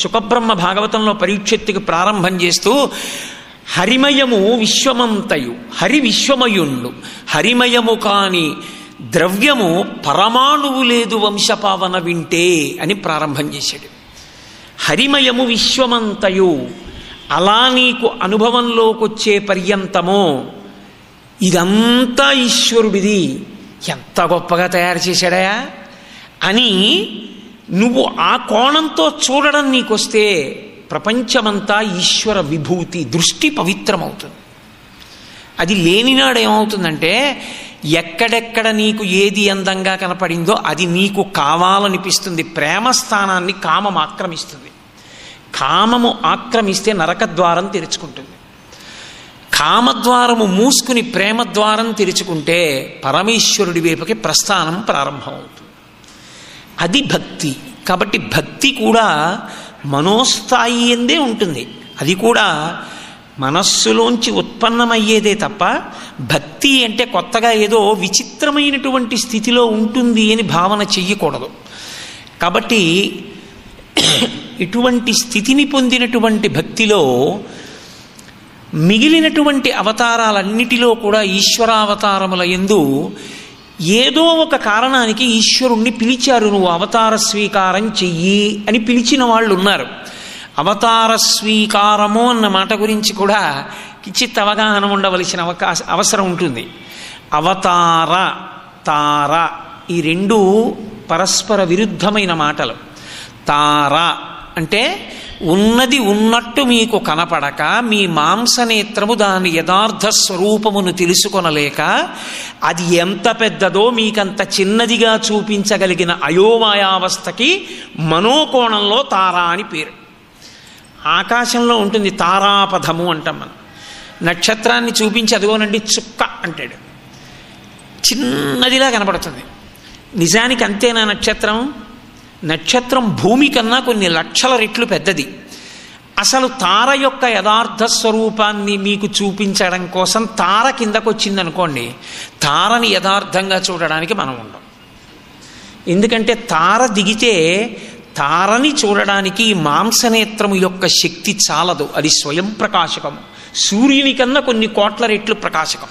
శుకబ్రహ్మ భాగవతంలో పరీక్షత్తుకి ప్రారంభం చేస్తూ హరిమయము విశ్వమంతయు హరి విశ్వమయుండు హరిమయము కాని ద్రవ్యము పరమాణువు లేదు వంశపావన వింటే అని ప్రారంభం చేశాడు. హరిమయము విశ్వమంతయు అలా నీకు అనుభవంలోకి వచ్చే పర్యంతమో ఇదంతా ఈశ్వరుడిది, ఎంత గొప్పగా తయారు చేశాడయా అని నువ్వు ఆ కోణంతో చూడడం నీకొస్తే ప్రపంచమంతా ఈశ్వర విభూతి, దృష్టి పవిత్రమవుతుంది. అది లేనినాడు ఏమవుతుందంటే ఎక్కడెక్కడ నీకు ఏది అందంగా కనపడిందో అది నీకు కావాలనిపిస్తుంది. ప్రేమ స్థానాన్ని కామం ఆక్రమిస్తుంది. కామము ఆక్రమిస్తే నరకద్వారం తెరుచుకుంటుంది. కామద్వారము మూసుకుని ప్రేమద్వారం తెరుచుకుంటే పరమేశ్వరుడి వైపుకి ప్రస్థానం ప్రారంభమవుతుంది. అది భక్తి. కాబట్టి భక్తి కూడా మనోస్థాయి ఎందే ఉంటుంది. అది కూడా మనస్సులోంచి ఉత్పన్నమయ్యేదే తప్ప భక్తి అంటే కొత్తగా ఏదో విచిత్రమైనటువంటి స్థితిలో ఉంటుంది అని భావన చెయ్యకూడదు. కాబట్టి ఇటువంటి స్థితిని పొందినటువంటి భక్తిలో మిగిలినటువంటి అవతారాలన్నిటిలో కూడా ఈశ్వరావతారముల యందు ఏదో ఒక కారణానికి ఈశ్వరుణ్ణి పిలిచారు. నువ్వు అవతార స్వీకారం చెయ్యి అని పిలిచిన వాళ్ళు ఉన్నారు. అవతార స్వీకారము అన్న మాట గురించి కూడా కించిత్ అవగాహన ఉండవలసిన అవసరం ఉంటుంది. అవతార తార ఈ రెండు పరస్పర విరుద్ధమైన మాటలు. తార అంటే ఉన్నది ఉన్నట్టు మీకు కనపడక మీ మాంసనేత్రము దాని యథార్థ స్వరూపమును తెలుసుకొనలేక అది ఎంత పెద్దదో మీకంత చిన్నదిగా చూపించగలిగిన అయోమయావస్థకి మనోకోణంలో తార అని పేరు. ఆకాశంలో ఉంటుంది తారాపథము అంటాం మనం. నక్షత్రాన్ని చూపించి అదిగోనండి చుక్క అంటాడు, చిన్నదిలా కనపడుతుంది. నిజానికి అంతేనా నక్షత్రం? నక్షత్రం భూమి కన్నా కొన్ని లక్షల రెట్లు పెద్దది. అసలు తార యొక్క యథార్థ స్వరూపాన్ని మీకు చూపించడం కోసం తార కిందకు వచ్చిందనుకోండి, తారని యథార్థంగా చూడడానికి మనం ఉండం. ఎందుకంటే తార దిగితే తారని చూడడానికి మాంసనేత్రము యొక్క శక్తి చాలదు. అది స్వయం ప్రకాశకము, సూర్యుని కన్నా కొన్ని కోట్ల రెట్లు ప్రకాశకం.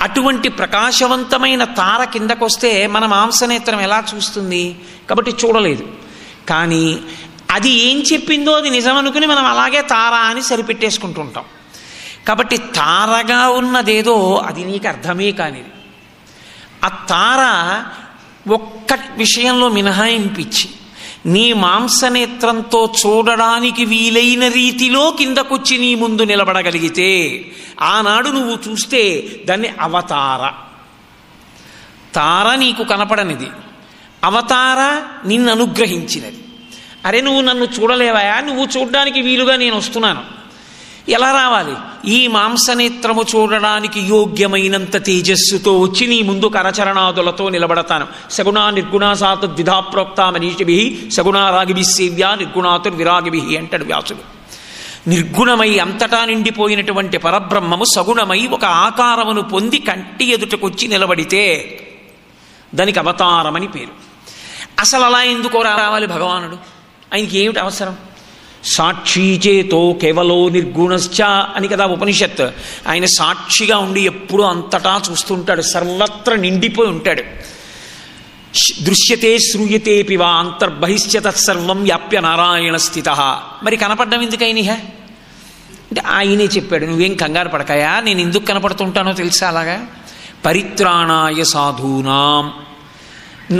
అటువంటి ప్రకాశవంతమైన తార కిందకొస్తే మన మాంసనేత్రం ఎలా చూస్తుంది? కాబట్టి చూడలేదు. కానీ అది ఏం చెప్పిందో అది నిజమనుకుని మనం అలాగే తార అని సరిపెట్టేసుకుంటుంటాం. కాబట్టి తారగా ఉన్నదేదో అది నీకు అర్థమే కానిది. ఆ తార ఒక్క విషయంలో మినహాయింపిచ్చి నీ మాంసనేత్రంతో చూడడానికి వీలైన రీతిలో కిందకొచ్చి నీ ముందు నిలబడగలిగితే ఆనాడు నువ్వు చూస్తే దాన్ని అవతార. తార నీకు కనపడనిది, అవతార నిన్ను అనుగ్రహించినది. అరే నువ్వు నన్ను చూడలేవా, నువ్వు చూడడానికి వీలుగా నేను వస్తున్నాను. ఎలా రావాలి? ఈ మాంసనేత్రము చూడడానికి యోగ్యమైనంత తేజస్సుతో వచ్చి నీ ముందు కరచరణాదులతో నిలబడతాను. సగుణా నిర్గుణా సాతు ద్విధా ప్రోక్త మనీషిభి సగుణా రాగిభి సేవ్యా నిర్గుణాతుర్ విరాగిభి అంటాడు వ్యాసుడు. నిర్గుణమై అంతటా నిండిపోయినటువంటి పరబ్రహ్మము సగుణమై ఒక ఆకారమును పొంది కంటి ఎదుటకొచ్చి నిలబడితే దానికి అవతారమని పేరు. అసలు అలా ఎందుకో రావాలి భగవానుడు? ఆయనకి ఏమిటి అవసరం? సాక్షి చేతో కేవలో నిర్గుణశ్చ అని కదా ఉపనిషత్. ఆయన సాక్షిగా ఉండి ఎప్పుడూ అంతటా చూస్తుంటాడు, సర్వత్ర నిండిపోయి ఉంటాడు. దృశ్యతే శ్రూయతే పివా అంతర్బహిష్య తత్సర్వం వ్యాప్య నారాయణ స్థిత. మరి కనపడ్డం ఎందుకైనా అంటే ఆయనే చెప్పాడు, నువ్వేం కంగారు పడకాయా, నేను ఎందుకు కనపడుతుంటానో తెలుసా? అలాగా పరిత్రాణాయ సాధూనాం,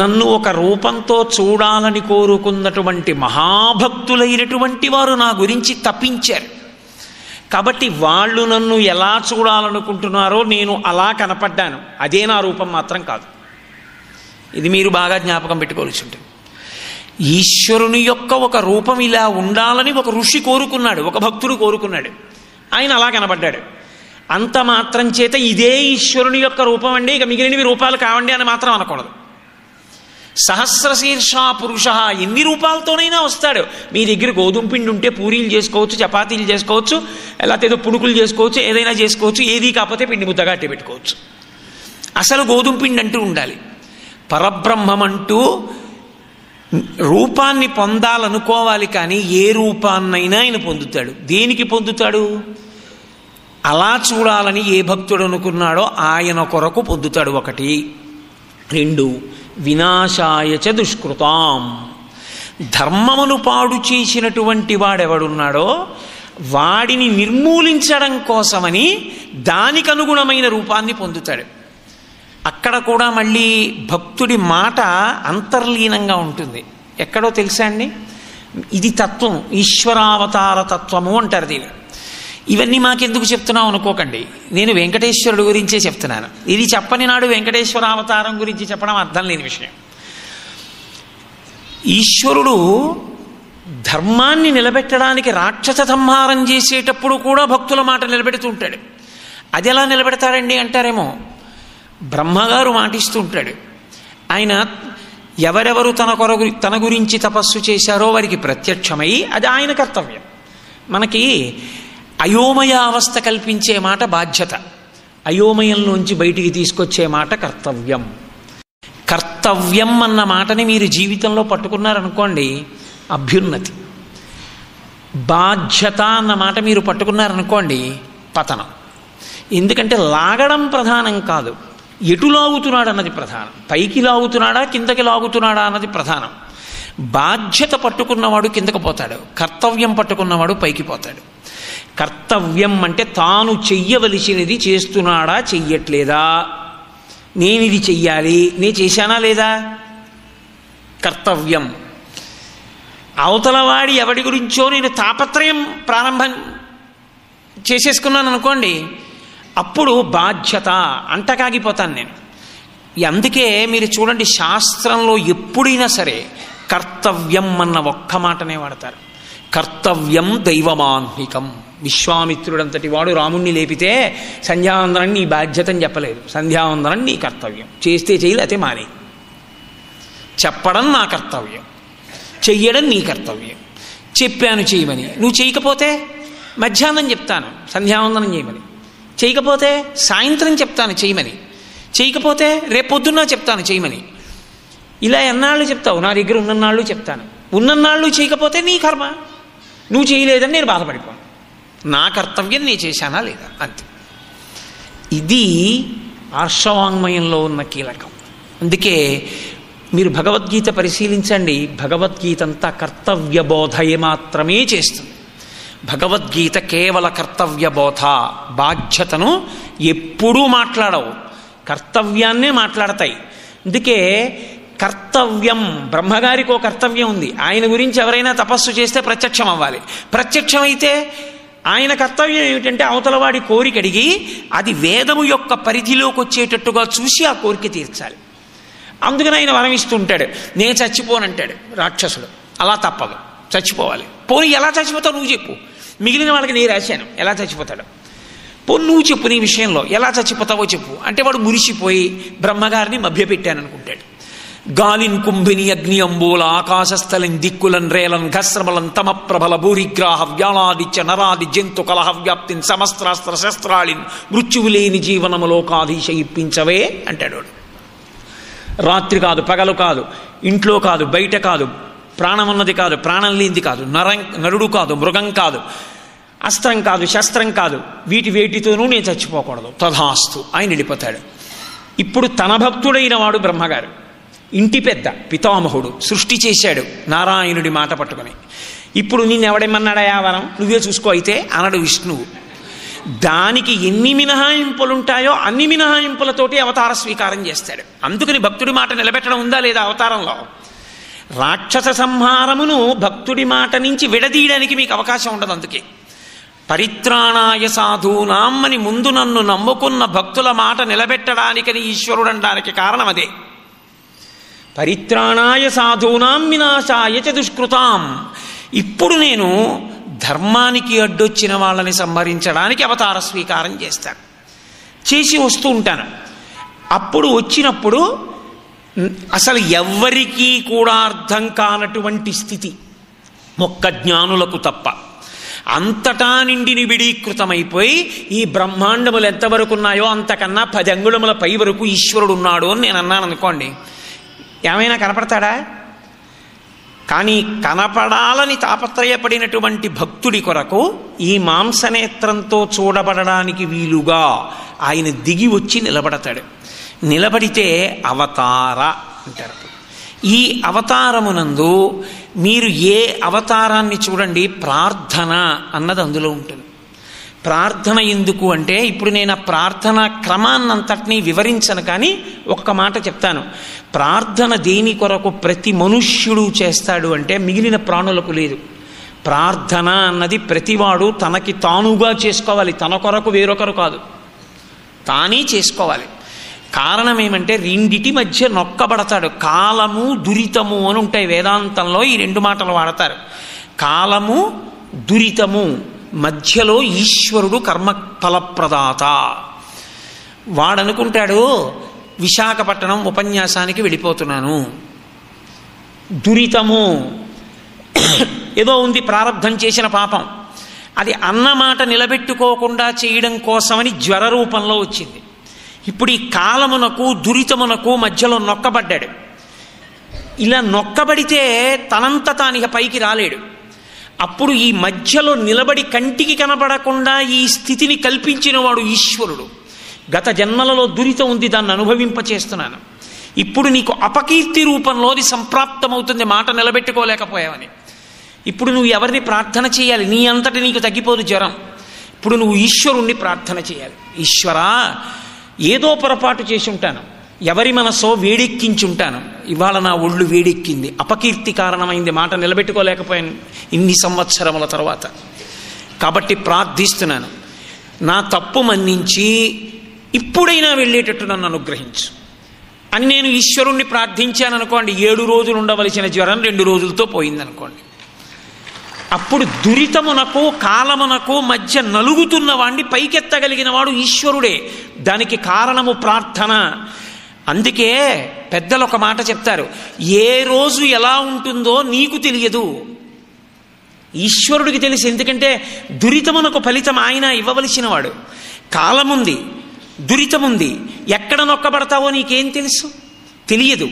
నన్ను ఒక రూపంతో చూడాలని కోరుకున్నటువంటి మహాభక్తులైనటువంటి వారు నా గురించి తప్పించారు. కాబట్టి వాళ్ళు నన్ను ఎలా చూడాలనుకుంటున్నారో నేను అలా కనపడ్డాను, అదే నా రూపం మాత్రం కాదు. ఇది మీరు బాగా జ్ఞాపకం పెట్టుకోవాల్సి ఉంటుంది. ఈశ్వరుని యొక్క ఒక రూపం ఇలా ఉండాలని ఒక ఋషి కోరుకున్నాడు, ఒక భక్తుడు కోరుకున్నాడు, ఆయన అలా కనబడ్డాడు. అంత మాత్రం చేత ఇదే ఈశ్వరుని యొక్క రూపం అండి, ఇక మిగిలినవి రూపాలు కావండి అని మాత్రం అనకూడదు. సహస్రశీర్ష పురుష ఎన్ని రూపాలతోనైనా వస్తాడు. మీ దగ్గర గోధుమ పిండి ఉంటే పూరీలు చేసుకోవచ్చు, చపాతీలు చేసుకోవచ్చు, లేకపోతే ఏదో పుణుకులు చేసుకోవచ్చు, ఏదైనా చేసుకోవచ్చు. ఏది కాకపోతే పిండి ముద్దగా అట్టి పెట్టుకోవచ్చు. అసలు గోధుమ పిండి అంటూ ఉండాలి. పరబ్రహ్మమంటూ రూపాన్ని పొందాలనుకోవాలి, కానీ ఏ రూపాన్నైనా ఆయన పొందుతాడు. దేనికి పొందుతాడు? అలా చూడాలని ఏ భక్తుడు అనుకున్నాడో ఆయన కొరకు పొందుతాడు. ఒకటి. రెండు, వినాశాయచ దుష్కృతాం, ధర్మమును పాడు చేసినటువంటి వాడెవడున్నాడో వాడిని నిర్మూలించడం కోసమని దానికి అనుగుణమైన రూపాన్ని పొందుతాడు. అక్కడ కూడా మళ్ళీ భక్తుడి మాట అంతర్లీనంగా ఉంటుంది. ఎక్కడో తెలుసా అండి, ఇది తత్వం, ఈశ్వరావతార తత్వము అంటారు దీన్ని. ఇవన్నీ మాకెందుకు చెప్తున్నాం అనుకోకండి, నేను వెంకటేశ్వరుడు గురించే చెప్తున్నాను. ఇది చెప్పని నాడు వెంకటేశ్వర అవతారం గురించి చెప్పడం అర్థం లేని విషయం. ఈశ్వరుడు ధర్మాన్ని నిలబెట్టడానికి రాక్షస సంహారం చేసేటప్పుడు కూడా భక్తుల మాట నిలబెడుతూ ఉంటాడు. అది ఎలా నిలబెడతాడండి అంటారేమో, బ్రహ్మగారు మాటిస్తూ ఉంటాడు. ఆయన ఎవరెవరు తన గురించి తపస్సు చేశారో వారికి ప్రత్యక్షమై అది ఆయన కర్తవ్యం. మనకి అయోమయ అవస్థ కల్పించే మాట బాధ్యత, అయోమయంలోంచి బయటికి తీసుకొచ్చే మాట కర్తవ్యం. కర్తవ్యం అన్న మాటని మీరు జీవితంలో పట్టుకున్నారనుకోండి, అభ్యున్నతి. బాధ్యత అన్న మాట మీరు పట్టుకున్నారనుకోండి, పతనం. ఎందుకంటే లాగడం ప్రధానం కాదు, ఎటు లాగుతున్నాడు అన్నది ప్రధానం. పైకి లాగుతున్నాడా కిందకి లాగుతున్నాడా అన్నది ప్రధానం. బాధ్యత పట్టుకున్నవాడు కిందకు పోతాడు, కర్తవ్యం పట్టుకున్నవాడు పైకి పోతాడు. కర్తవ్యం అంటే తాను చెయ్యవలసినది చేస్తున్నాడా చెయ్యట్లేదా, నేను ఇది చెయ్యాలి, నేను చేశానా లేదా, కర్తవ్యం. అవతలవాడి ఎవడి గురించో నేను తాపత్రయం ప్రారంభం చేసేసుకున్నాను అనుకోండి, అప్పుడు బాధ్యత అంటకాగిపోతాను నేను. అందుకే మీరు చూడండి, శాస్త్రంలో ఎప్పుడైనా సరే కర్తవ్యం అన్న ఒక్క మాటనే వాడతారు. కర్తవ్యం దైవమాన్వికం. విశ్వామిత్రుడంతటి వాడు రాముణ్ణి లేపితే సంధ్యావందనం నీ బాధ్యత అని చెప్పలేదు, సంధ్యావందనం నీ కర్తవ్యం. చేస్తే చేయలేతే మానే. చెప్పడం నా కర్తవ్యం, చెయ్యడం నీ కర్తవ్యం. చెప్పాను చేయమని, నువ్వు చేయకపోతే మధ్యాహ్నం చెప్తాను సంధ్యావందనం చేయమని, చేయకపోతే సాయంత్రం చెప్తాను చేయమని, చేయకపోతే రేపొద్దున్న చెప్తాను చేయమని. ఇలా ఎన్నాళ్ళు చెప్తావు? నా దగ్గర ఉన్నన్నాళ్ళు చెప్తాను. ఉన్నన్నాళ్ళు చేయకపోతే నీ కర్మ, నువ్వు చేయలేదని నేను బాధపడిపోను. నా కర్తవ్యం నేను చేశానా లేదా, అంతే. ఇది ఆర్షవాంగ్మయంలో ఉన్న కీలకం. అందుకే మీరు భగవద్గీత పరిశీలించండి, భగవద్గీత అంతా కర్తవ్య బోధయ మాత్రమే చేస్తుంది. భగవద్గీత కేవల కర్తవ్య బోధ, బాధ్యతను ఎప్పుడూ మాట్లాడవు, కర్తవ్యాన్నే మాట్లాడతాయి. అందుకే కర్తవ్యం, బ్రహ్మగారికి ఒక కర్తవ్యం ఉంది. ఆయన గురించి ఎవరైనా తపస్సు చేస్తే ప్రత్యక్షం అవ్వాలి. ప్రత్యక్షమైతే ఆయన కర్తవ్యం ఏమిటంటే అవతలవాడి కోరిక అడిగి అది వేదము యొక్క పరిధిలోకి వచ్చేటట్టుగా చూసి ఆ కోరిక తీర్చాలి. అందుకని ఆయన వరం ఇస్తుంటాడు. నేను చచ్చిపోనంటాడు రాక్షసుడు. అలా తప్పదు, చచ్చిపోవాలి. పోనీ ఎలా చచ్చిపోతావు నువ్వు చెప్పు, మిగిలిన వాళ్ళకి నేను రాశాను ఎలా చచ్చిపోతాడు. పోనీ నువ్వు చెప్పు, నీ విషయంలో ఎలా చచ్చిపోతావో చెప్పు అంటే వాడు మురిసిపోయి బ్రహ్మగారిని మభ్యపెట్టాను అనుకుంటాడు. గాలిన్ కుంభిని అగ్ని అంబూల ఆకాశస్థలిన్ దిక్కులన్ రేలన్ ఘస్రబలన్ తమ ప్రబల భూరిగ్రాహ వ్యాళాదిత్య నరాది జంతు కలహ వ్యాప్తిన్ సమస్త్రాస్త్ర శస్త్రాళిన్ మృత్యువు లేని జీవనములోకాధీశ ఇప్పించవే అంటాడు. రాత్రి కాదు, పగలు కాదు, ఇంట్లో కాదు, బయట కాదు, ప్రాణం ఉన్నది కాదు, ప్రాణం లేనిది కాదు, నరుడు కాదు, మృగం కాదు, అస్త్రం కాదు, శస్త్రం కాదు, వేటితోనూ నేను చచ్చిపోకూడదు. తథాస్తు ఆయన వెళ్ళిపోతాడు. ఇప్పుడు తన భక్తుడైన వాడు బ్రహ్మగారు, ఇంటి పెద్ద, పితామహుడు, సృష్టి చేశాడు నారాయణుడి మాట పట్టుకుని. ఇప్పుడు నిన్నెవడేమన్నాడా వరం, నువ్వే చూసుకో అయితే అనడు విష్ణువు. దానికి ఎన్ని మినహాయింపులుంటాయో అన్ని మినహాయింపులతోటి అవతార స్వీకారం చేస్తాడు. అందుకని భక్తుడి మాట నిలబెట్టడం ఉందా లేదా అవతారంలో? రాక్షస సంహారమును భక్తుడి మాట నుంచి విడదీయడానికి మీకు అవకాశం ఉండదు. అందుకే పరిత్రాణాయ సాధూనాం అని ముందు నన్ను నమ్ముకున్న భక్తుల మాట నిలబెట్టడానికని ఈశ్వరుడు అనడానికి కారణం అదే. పరిత్రాణాయ సాధూనాం వినాశాయ చ దుష్కృతాం. ఇప్పుడు నేను ధర్మానికి అడ్డొచ్చిన వాళ్ళని సంహరించడానికి అవతార స్వీకారం చేసి వస్తూ ఉంటాను. అప్పుడు వచ్చినప్పుడు అసలు ఎవ్వరికీ కూడా అర్థం కానటువంటి స్థితి, ఒక్క జ్ఞానులకు తప్ప, అంతటా నిండి నిబిడీకృతమైపోయి ఈ బ్రహ్మాండములు ఎంతవరకు ఉన్నాయో అంతకన్నా 10 అంగుళముల పై వరకు ఈశ్వరుడు ఉన్నాడు అని నేను అన్నాను అనుకోండి, ఏమైనా కనపడతాడా? కానీ కనపడాలని తాపత్రయపడినటువంటి భక్తుడి కొరకు ఈ మాంసనేత్రంతో చూడబడడానికి వీలుగా ఆయన దిగి వచ్చి నిలబడతాడు. నిలబడితే అవతార అంటారు. ఈ అవతారమునందు మీరు ఏ అవతారాన్ని చూడండి, ప్రార్థన అన్నది అందులో ఉంటుంది. ప్రార్థన ఎందుకు అంటే, ఇప్పుడు నేను ఆ ప్రార్థన క్రమాన్నంతటినీ వివరించను, కానీ ఒక్క మాట చెప్తాను. ప్రార్థన దేని కొరకు ప్రతి మనుష్యుడు చేస్తాడు అంటే మిగిలిన ప్రాణులకు లేదు. ప్రార్థన అన్నది ప్రతివాడు తనకి తానుగా చేసుకోవాలి, తన కొరకు వేరొకరు కాదు, తానే చేసుకోవాలి. కారణం ఏమంటే రెండిటి మధ్య నొక్కబడతాడు. కాలము దురితము అని ఉంటాయి వేదాంతంలో, ఈ 2 మాటలు వాడతారు. కాలము దురితము మధ్యలో ఈశ్వరుడు కర్మ ఫలప్రదాత. వాడనుకుంటాడు విశాఖపట్నం ఉపన్యాసానికి వెళ్ళిపోతున్నాను, దురితము ఏదో ఉంది, ప్రారంధం చేసిన పాపం, అది అన్నమాట నిలబెట్టుకోకుండా చేయడం కోసమని జ్వర రూపంలో వచ్చింది. ఇప్పుడు ఈ కాలమునకు దురితమునకు మధ్యలో నొక్కబడ్డాడు. ఇలా నొక్కబడితే తనంత తానిక పైకి రాలేడు. అప్పుడు ఈ మధ్యలో నిలబడి కంటికి కనబడకుండా ఈ స్థితిని కల్పించిన వాడు ఈశ్వరుడు. గత జన్మలలో దురితం ఉంది, దాన్ని అనుభవింపచేస్తున్నాను, ఇప్పుడు నీకు అపకీర్తి రూపంలో అది సంప్రాప్తమవుతుంది, మాట నిలబెట్టుకోలేకపోయావని. ఇప్పుడు నువ్వు ఎవరిని ప్రార్థన చేయాలి? నీ అంతటి నీకు తగ్గిపోదు జ్వరం. ఇప్పుడు నువ్వు ఈశ్వరుణ్ణి ప్రార్థన చేయాలి. ఈశ్వరా, ఏదో పొరపాటు చేసి ఉంటాను, ఎవరి మనసో వేడెక్కించుంటాను, ఇవాళ నా ఒళ్ళు వేడెక్కింది, అపకీర్తి కారణమైంది, మాట నిలబెట్టుకోలేకపోయాను ఇన్ని సంవత్సరముల తర్వాత, కాబట్టి ప్రార్థిస్తున్నాను, నా తప్పు మన్నించి ఇప్పుడైనా వెళ్ళేటట్టు నన్ను అనుగ్రహించు అని నేను ఈశ్వరుణ్ణి ప్రార్థించాను అనుకోండి. 7 రోజులు ఉండవలసిన జ్వరం 2 రోజులతో పోయిందనుకోండి. అప్పుడు దురితమునకు కాలమునకు మధ్య నలుగుతున్న వాణ్ణి పైకెత్తగలిగిన వాడు ఈశ్వరుడే. దానికి కారణము ప్రార్థన. అందుకే పెద్దలు ఒక మాట చెప్తారు, ఏ రోజు ఎలా ఉంటుందో నీకు తెలియదు, ఈశ్వరుడికి తెలిసి. ఎందుకంటే దురితమునకు ఫలితం ఆయన ఇవ్వవలసిన వాడు. కాలముంది, దురితముంది, ఎక్కడ నొక్కబడతావో నీకేం తెలుసు? తెలియదు.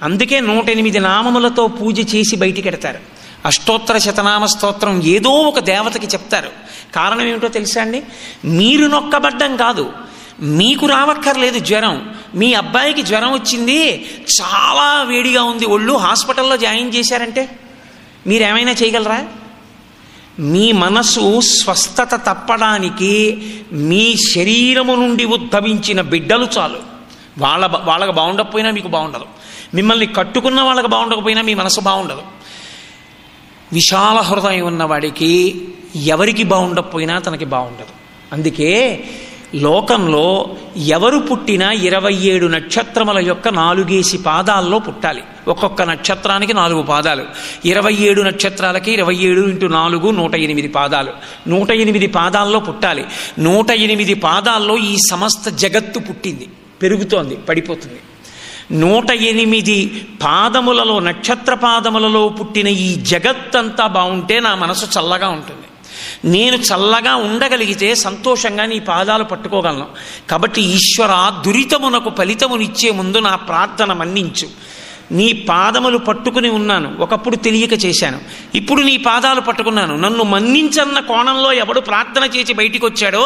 అందుకే 108 నామములతో పూజ చేసి బయటికెడతారు. అష్టోత్తర శతనామ స్తోత్రం ఏదో ఒక దేవతకి చెప్తారు. కారణం ఏమిటో తెలుసా అండి? మీరు నొక్కబడ్డం కాదు, మీకు రావక్కర్లేదు జ్వరం. మీ అబ్బాయికి జ్వరం వచ్చింది, చాలా వేడిగా ఉంది ఒళ్ళు, హాస్పిటల్లో జాయిన్ చేశారంటే మీరేమైనా చేయగలరా? మీ మనసు స్వస్థత తప్పడానికి మీ శరీరము నుండి ఉద్భవించిన బిడ్డలు చాలు. వాళ్ళకు బాగుండకపోయినా మీకు బాగుండదు, మిమ్మల్ని కట్టుకున్న వాళ్ళకి బాగుండకపోయినా మీ మనసు బాగుండదు. విశాల హృదయం ఉన్నవాడికి ఎవరికి బాగుండకపోయినా తనకి బాగుండదు. అందుకే లోకంలో ఎవరు పుట్టినా 27 నక్షత్రముల యొక్క 4 పాదాల్లో పుట్టాలి. ఒక్కొక్క నక్షత్రానికి 4 పాదాలు. 27 నక్షత్రాలకి 27 × 4 108 పాదాలు. 108 పాదాల్లో పుట్టాలి. 108 పాదాల్లో ఈ సమస్త జగత్తు పుట్టింది, పెరుగుతోంది, పడిపోతుంది. 108 పాదములలో, నక్షత్ర పాదములలో పుట్టిన ఈ జగత్తంతా బాగుంటే నా మనసు చల్లగా ఉంటుంది. నేను చల్లగా ఉండగలిగితే సంతోషంగా నీ పాదాలు పట్టుకోగలను. కాబట్టి ఈశ్వర, దురితమునకు ఫలితమునిచ్చే ముందు నా ప్రార్థన మన్నించు. నీ పాదములు పట్టుకుని ఉన్నాను, ఒకప్పుడు తెలియక చేశాను, ఇప్పుడు నీ పాదాలు పట్టుకున్నాను, నన్ను మన్నించన్న కోణంలో ఎవడు ప్రార్థన చేసి బయటికి వచ్చాడో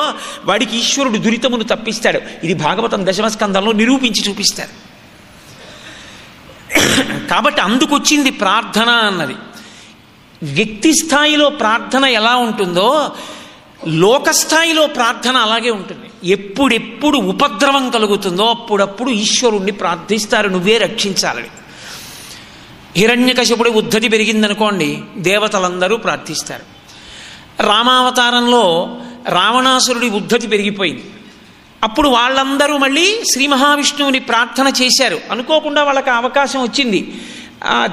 వాడికి ఈశ్వరుడు దురితమును తప్పిస్తాడు. ఇది భాగవతం 10వ స్కందంలో నిరూపించి చూపిస్తాడు. కాబట్టి అందుకొచ్చింది ప్రార్థన అన్నది. వ్యక్తి స్థాయిలో ప్రార్థన ఎలా ఉంటుందో లోకస్థాయిలో ప్రార్థన అలాగే ఉంటుంది. ఎప్పుడెప్పుడు ఉపద్రవం కలుగుతుందో అప్పుడప్పుడు ఈశ్వరుణ్ణి ప్రార్థిస్తారు, నువ్వే రక్షించాలని. హిరణ్యకశిపుడి ఉద్ధతి పెరిగిందనుకోండి, దేవతలందరూ ప్రార్థిస్తారు. రామావతారంలో రావణాసురుడి ఉద్ధతి పెరిగిపోయింది. అప్పుడు వాళ్ళందరూ మళ్ళీ శ్రీ మహావిష్ణువుని ప్రార్థన చేశారు. అనుకోకుండా వాళ్ళకి అవకాశం వచ్చింది.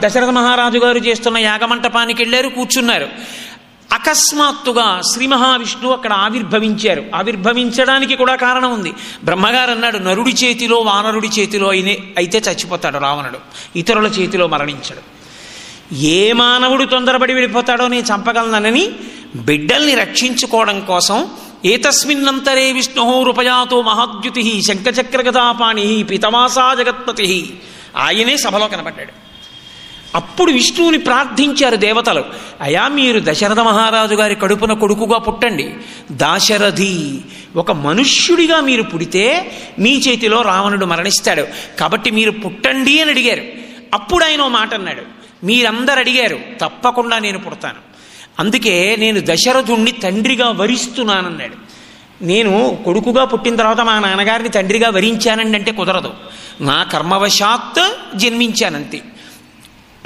దశరథ మహారాజు గారు చేస్తున్న యాగమంటపానికి వెళ్ళారు, కూర్చున్నారు. అకస్మాత్తుగా శ్రీ మహావిష్ణువు అక్కడ ఆవిర్భవించారు. ఆవిర్భవించడానికి కూడా కారణం ఉంది. బ్రహ్మగారు అన్నాడు, నరుడి చేతిలో వానరుడి చేతిలో అయితే చచ్చిపోతాడు రావణుడు, ఇతరుల చేతిలో మరణించడు. ఏ మానవుడు తొందరపడి వెళ్ళిపోతాడో నేను చంపగలనని బిడ్డల్ని రక్షించుకోవడం కోసం ఏతస్మిన్నంతరే విష్ణు రూపయాతో మహాద్యుతి శంఖచక్రగదాపాణి పితమాసా జగత్పతి, ఆయనే సభలో కనపడ్డాడు. అప్పుడు విష్ణువుని ప్రార్థించారు దేవతలు, అయా మీరు దశరథ మహారాజు గారి కడుపున కొడుకుగా పుట్టండి, దాశరథి ఒక మనుష్యుడిగా మీరు పుడితే మీ చేతిలో రావణుడు మరణిస్తాడు, కాబట్టి మీరు పుట్టండి అని అడిగారు. అప్పుడు ఆయన ఓ మాట అన్నాడు, మీరందరు అడిగారు, తప్పకుండా నేను పుడతాను, అందుకే నేను దశరథుణ్ణి తండ్రిగా వరిస్తున్నానన్నాడు. నేను కొడుకుగా పుట్టిన తర్వాత మా నాన్నగారిని తండ్రిగా వరించానండి అంటే కుదరదు, నా కర్మవశాత్ జన్మించానంతే.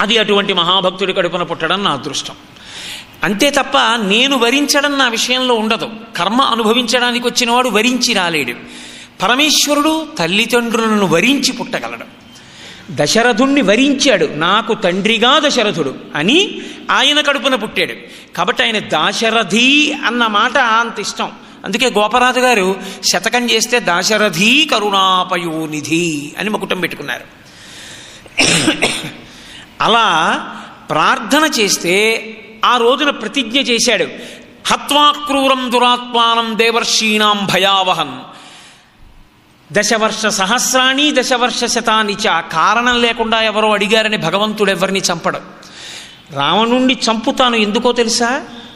అది అటువంటి మహాభక్తుడి కడుపున పుట్టడం నా అదృష్టం, అంతే తప్ప నేను వరించడం నా విషయంలో ఉండదు. కర్మ అనుభవించడానికి వచ్చినవాడు వరించి రాలేడు. పరమేశ్వరుడు తల్లిదండ్రులను వరించి పుట్టగలడు. దశరథుణ్ణి వరించాడు, నాకు తండ్రిగా దశరథుడు అని ఆయన కడుపున పుట్టాడు. కాబట్టి ఆయన దాశరథి అన్న మాట అంత ఇష్టం. అందుకే గోపరాజు గారు శతకం చేస్తే దాశరథి కరుణాపయోనిధి అని మకుటం పెట్టుకున్నారు. అలా ప్రార్థన చేస్తే ఆ రోజున ప్రతిజ్ఞ చేశాడు, హత్వా క్రూరం దురాత్మానం దేవర్షీణాం భయావహన్ దశవర్ష సహస్రాణి దశవర్ష శతాని చ. కారణం లేకుండా ఎవరో అడిగారని భగవంతుడు ఎవరిని చంపడం. రావణుణ్ణి చంపుతాను ఎందుకో తెలుసా?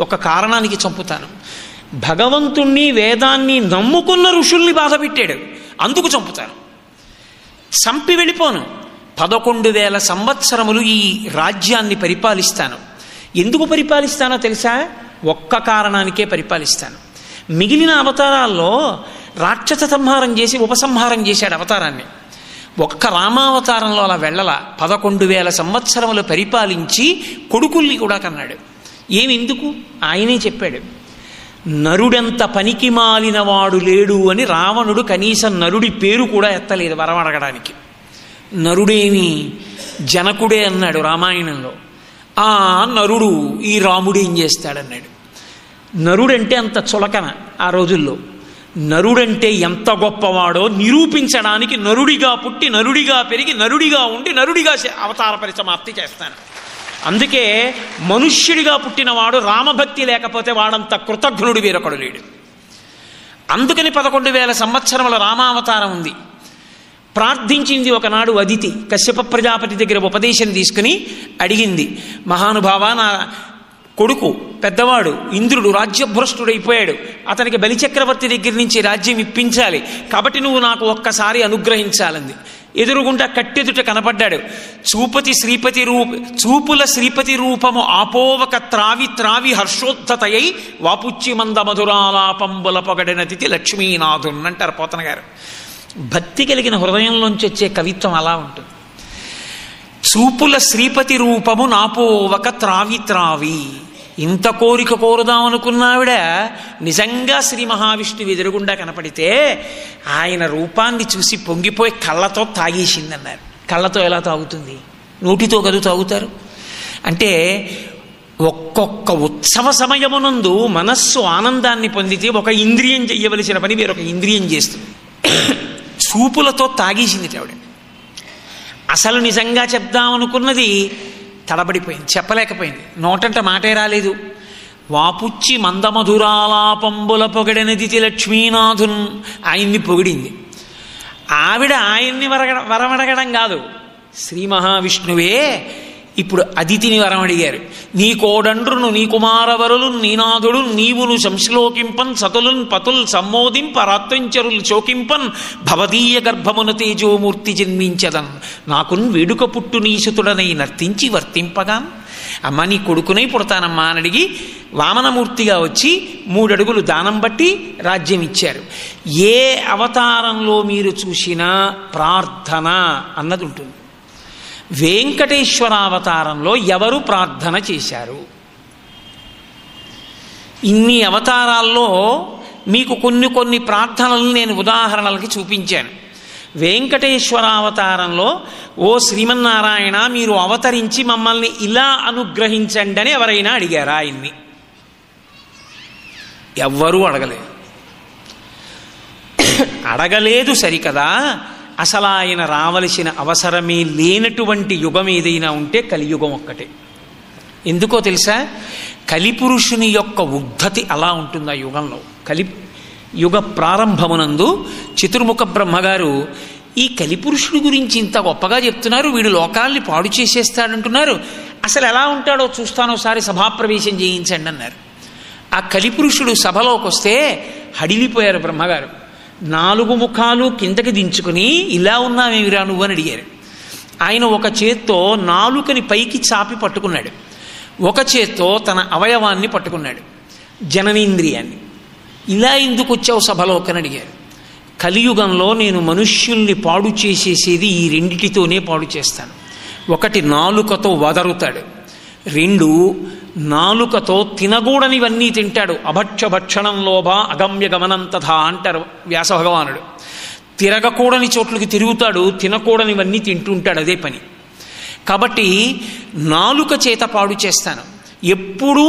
ఒక కారణానికి చంపుతాను. భగవంతుణ్ణి వేదాన్ని నమ్ముకున్న ఋషుల్ని బాధ పెట్టాడు, అందుకు చంపుతాను. చంపి వెళ్ళిపోను. 11,000 సంవత్సరములు ఈ రాజ్యాన్ని పరిపాలిస్తాను. ఎందుకు పరిపాలిస్తానో తెలుసా? ఒక్క కారణానికే పరిపాలిస్తాను. మిగిలిన అవతారాల్లో రాక్షస సంహారం చేసి ఉపసంహారం చేశాడు అవతారాన్ని. ఒక్క రామావతారంలో అలా వెళ్ళల. 11,000 సంవత్సరములు పరిపాలించి కొడుకుల్ని కూడా కన్నాడు. ఎందుకు? ఆయనే చెప్పాడు, నరుడెంత పనికి మాలినవాడు లేడు అని. రావణుడు కనీసం నరుడి పేరు కూడా ఎత్తలేదు వరం అడగడానికి. నరుడేమి జనకుడే అన్నాడు రామాయణంలో. ఆ నరుడు ఈ రాముడు ఏం చేస్తాడన్నాడు. నరుడంటే అంత చులకన ఆ రోజుల్లో. నరుడంటే ఎంత గొప్పవాడో నిరూపించడానికి నరుడిగా పుట్టి నరుడిగా పెరిగి నరుడిగా ఉండి నరుడిగా అవతార పరిసమాప్తి చేస్తాను. అందుకే మనుష్యుడిగా పుట్టినవాడు రామభక్తి లేకపోతే వాడంత కృతజ్ఞుడు వేరొకడు లేడు. అందుకని 11,000 సంవత్సరముల రామావతారం ఉంది. ప్రార్థించింది ఒకనాడు అదితి. కశ్యప ప్రజాపతి దగ్గర ఉపదేశం తీసుకుని అడిగింది, మహానుభావ, నా కొడుకు పెద్దవాడు ఇంద్రుడు రాజ్యభ్రష్టుడైపోయాడు, అతనికి బలిచక్రవర్తి దగ్గర నుంచి రాజ్యం ఇప్పించాలి, కాబట్టి నువ్వు నాకు ఒక్కసారి అనుగ్రహించాలంది. ఎదురుగుండా కట్టెదుట కనపడ్డాడు. చూపుల శ్రీపతి రూపము ఆపోవక త్రావి త్రావి హర్షోద్ధతయై వాపుచ్చి మంద మధురాలాపంబుల పొగడినతిథి లక్ష్మీనాథున్ అంటారు పోతన గారు. భక్తి కలిగిన హృదయంలోంచి వచ్చే కవిత్వం అలా ఉంటుంది. చూపుల శ్రీపతి రూపము నాపోవక త్రావి త్రావి. ఇంత కోరిక కోరుదామనుకున్నావిడ నిజంగా శ్రీ మహావిష్ణువు ఎదురుగుండా కనపడితే ఆయన రూపాన్ని చూసి పొంగిపోయి కళ్ళతో తాగేసిందన్నారు. కళ్ళతో ఎలా తాగుతుంది? నోటితో కదు తాగుతారు. అంటే ఒక్కొక్క ఉత్సవ సమయమునందు మనస్సు ఆనందాన్ని పొందితే ఒక ఇంద్రియం చెయ్యవలసిన పని వేరొక ఇంద్రియం చేస్తుంది. చూపులతో తాగేసింది ఆవిడ. అసలు నిజంగా చెప్దామనుకున్నది తడబడిపోయింది, చెప్పలేకపోయింది. నోటంట మాటే రాలేదు. వాపుచ్చి మందమధురాలాపంబుల పొగడనదితి లక్ష్మీనాథున్, ఆయన్ని పొగిడింది. ఆవిడ ఆయన్ని వరమడగడం కాదు, శ్రీ మహావిష్ణువే ఇప్పుడు అదితిని వరం అడిగారు. నీ కోడండ్రును నీ కుమారవరులు నీనాథుడు నీవును సంశ్లోకింపన్ సతులున్ పతుల్ సమ్మోదింప రాత్రించరులు శోకింపన్ భవదీయ గర్భమున తేజోమూర్తి జన్మించదన్ నాకున్ వేడుక పుట్టు నీసుతుడనై నర్తించి వర్తింపగా. అమ్మ నీ కొడుకునై పుడతానమ్మా అని అడిగి వామనమూర్తిగా వచ్చి 3 అడుగులు దానం బట్టి రాజ్యం ఇచ్చారు. ఏ అవతారంలో మీరు చూసినా ప్రార్థన అన్నది ఉంటుంది. వెంకటేశ్వరావతారంలో ఎవరు ప్రార్థన చేశారు? ఇన్ని అవతారాల్లో మీకు కొన్ని కొన్ని ప్రార్థనలు నేను ఉదాహరణలకి చూపించాను. వెంకటేశ్వరావతారంలో ఓ శ్రీమన్నారాయణ మీరు అవతరించి మమ్మల్ని ఇలా అనుగ్రహించండి అని ఎవరైనా అడిగారా? ఆయన్ని ఎవ్వరూ అడగలేదు సరికదా. అసలు ఆయన రావలసిన అవసరమే లేనటువంటి యుగం ఏదైనా ఉంటే కలియుగం ఒక్కటే. ఎందుకో తెలుసా? కలిపురుషుని యొక్క ఉద్ధతి అలా ఉంటుంది ఆ యుగంలో. యుగ ప్రారంభమునందు చతుర్ముఖ బ్రహ్మగారు ఈ కలిపురుషుడి గురించి ఇంత గొప్పగా చెప్తున్నారు, వీడు లోకాల్ని పాడు చేసేస్తాడంటున్నారు, అసలు ఎలా ఉంటాడో చూస్తాను, ఒకసారి సభాప్రవేశం చేయించండి అన్నారు. ఆ కలిపురుషుడు సభలోకి వస్తే హడిలిపోయారు బ్రహ్మగారు. 4 ముఖాలు కిందకి దించుకుని ఇలా ఉన్నావేమిరా నువ్వు అని అడిగారు. ఆయన ఒక చేత్తో నాలుకని పైకి చాపి పట్టుకున్నాడు, ఒక చేత్తో తన అవయవాన్ని పట్టుకున్నాడు, జననేంద్రియాన్ని. ఇలా ఎందుకు వచ్చావు సభలోకి అని అడిగారు. కలియుగంలో నేను మనుష్యుల్ని పాడు చేసేసేది ఈ రెండిటితోనే పాడు చేస్తాను. ఒకటి నాలుకతో వదరుతాడు, 2 నాలుకతో తినగూడనివన్నీ తింటాడు. అభక్ష భక్షణం లోభ అగమ్య గమనం తథా అంటారు వ్యాస భగవానుడు. తిరగకూడని చోట్లకి తిరుగుతాడు, తినకూడనివన్నీ తింటుంటాడు, అదే పని. కాబట్టి నాలుక చేత పాడు చేస్తాను. ఎప్పుడూ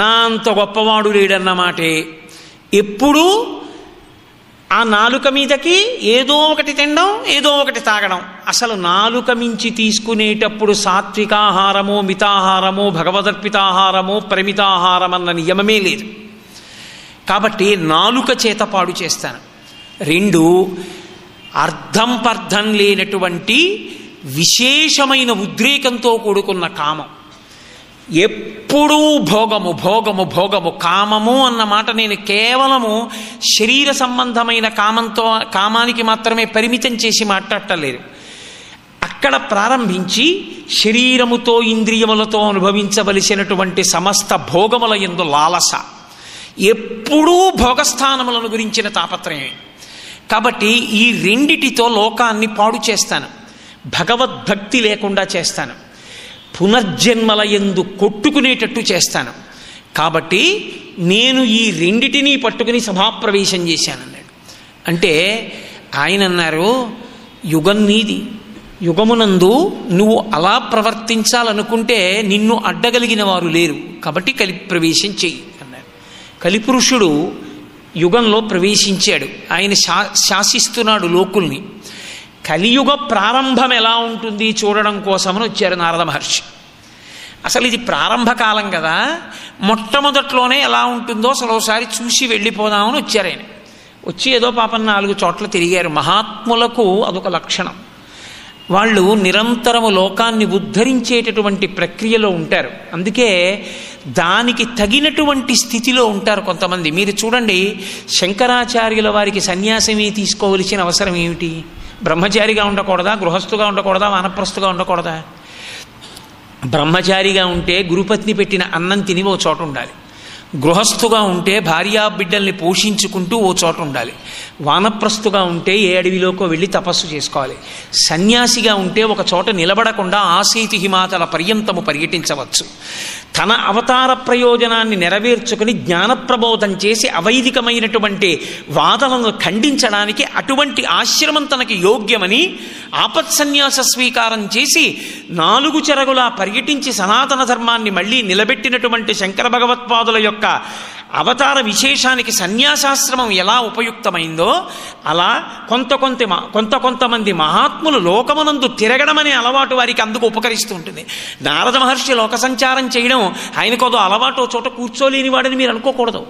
నా అంత గొప్పవాడు లేడన్నమాటే. ఎప్పుడూ ఆ నాలుక మీదకి ఏదో ఒకటి తినడం, ఏదో ఒకటి తాగడం. అసలు నాలుక మించి తీసుకునేటప్పుడు సాత్వికాహారమో మితాహారమో భగవదర్పితాహారమో పరిమితాహారం అన్న నియమమే లేదు. కాబట్టి నాలుక చేత పాడు చేస్తాను. 2 అర్థం పర్థం లేనటువంటి విశేషమైన ఉద్రేకంతో కూడుకున్న కామం. ఎప్పుడూ భోగము భోగము భోగము. కామము అన్న మాట నేను కేవలము శరీర సంబంధమైన కామానికి మాత్రమే పరిమితం చేసి మాట్లాడటలేదు. అక్కడ ప్రారంభించి శరీరముతో ఇంద్రియములతో అనుభవించవలసినటువంటి సమస్త భోగముల యందు లాలస, ఎప్పుడూ భోగస్థానములను గురించిన తాపత్రయమే. కాబట్టి ఈ రెండిటితో లోకాన్ని పాడు చేస్తాను, భగవద్భక్తి లేకుండా చేస్తాను, పునర్జన్మల యందు కొట్టుకునేటట్టు చేస్తాను. కాబట్టి నేను ఈ రెండిటినీ పట్టుకుని సభాప్రవేశం చేశానన్నాడు. అంటే ఆయన అన్నారు, యుగం నీది, యుగమునందు నువ్వు అలా ప్రవర్తించాలనుకుంటే నిన్ను అడ్డగలిగిన వారు లేరు, కాబట్టి కలిప్రవేశం చెయ్యి అన్నారు. కలిపురుషుడు యుగంలో ప్రవేశించాడు, ఆయన శాసిస్తున్నాడు లోకుల్ని. కలియుగ ప్రారంభం ఎలా ఉంటుంది చూడడం కోసమని వచ్చారు నారద మహర్షి. అసలు ఇది ప్రారంభకాలం కదా, మొట్టమొదట్లోనే ఎలా ఉంటుందో అసలు ఒకసారి చూసి వెళ్ళిపోదామని వచ్చారు ఆయన. వచ్చి ఏదో పాపం 4 చోట్ల తిరిగారు. మహాత్ములకు అదొక లక్షణం, వాళ్ళు నిరంతరము లోకాన్ని ఉద్ధరించేటటువంటి ప్రక్రియలో ఉంటారు. అందుకే దానికి తగినటువంటి స్థితిలో ఉంటారు కొంతమంది. మీరు చూడండి, శంకరాచార్యుల వారికి సన్యాసమే తీసుకోవలసిన అవసరం ఏమిటి? బ్రహ్మచారిగా ఉండకూడదా? గృహస్థుగా ఉండకూడదా? వానప్రస్థుగా ఉండకూడదా? బ్రహ్మచారిగా ఉంటే గురుపత్ని పెట్టిన అన్నం తిని ఓ చోట ఉండాలి, గృహస్థుగా ఉంటే భార్యా బిడ్డల్ని పోషించుకుంటూ ఓ చోట ఉండాలి, వానప్రస్థుగా ఉంటే ఏ అడవిలోకో వెళ్ళి తపస్సు చేసుకోవాలి, సన్యాసిగా ఉంటే ఒక చోట నిలబడకుండా ఆసేతు హిమాతల పర్యంతము పర్యటించవచ్చు. తన అవతార ప్రయోజనాన్ని నెరవేర్చుకుని జ్ఞానప్రబోధం చేసి అవైదికమైనటువంటి వాదనలను ఖండించడానికి అటువంటి ఆశ్రమం తనకి యోగ్యమని ఆపత్సన్యాస స్వీకారం చేసి 4 చెరగులా పర్యటించి సనాతన ధర్మాన్ని మళ్ళీ నిలబెట్టినటువంటి శంకర భగవత్పాదుల యొక్క అవతార విశేషానికి సన్యాసాశ్రమం ఎలా ఉపయుక్తమైందో అలా కొంతమంది మహాత్ములు లోకమునందు తిరగడం అనే అలవాటు వారికి అందుకు ఉపకరిస్తూ ఉంటుంది. నారద మహర్షి లోక సంచారం చేయడం ఆయనకోదో అలవాటు, చోట కూర్చోలేని వాడని మీరు అనుకోకూడదు.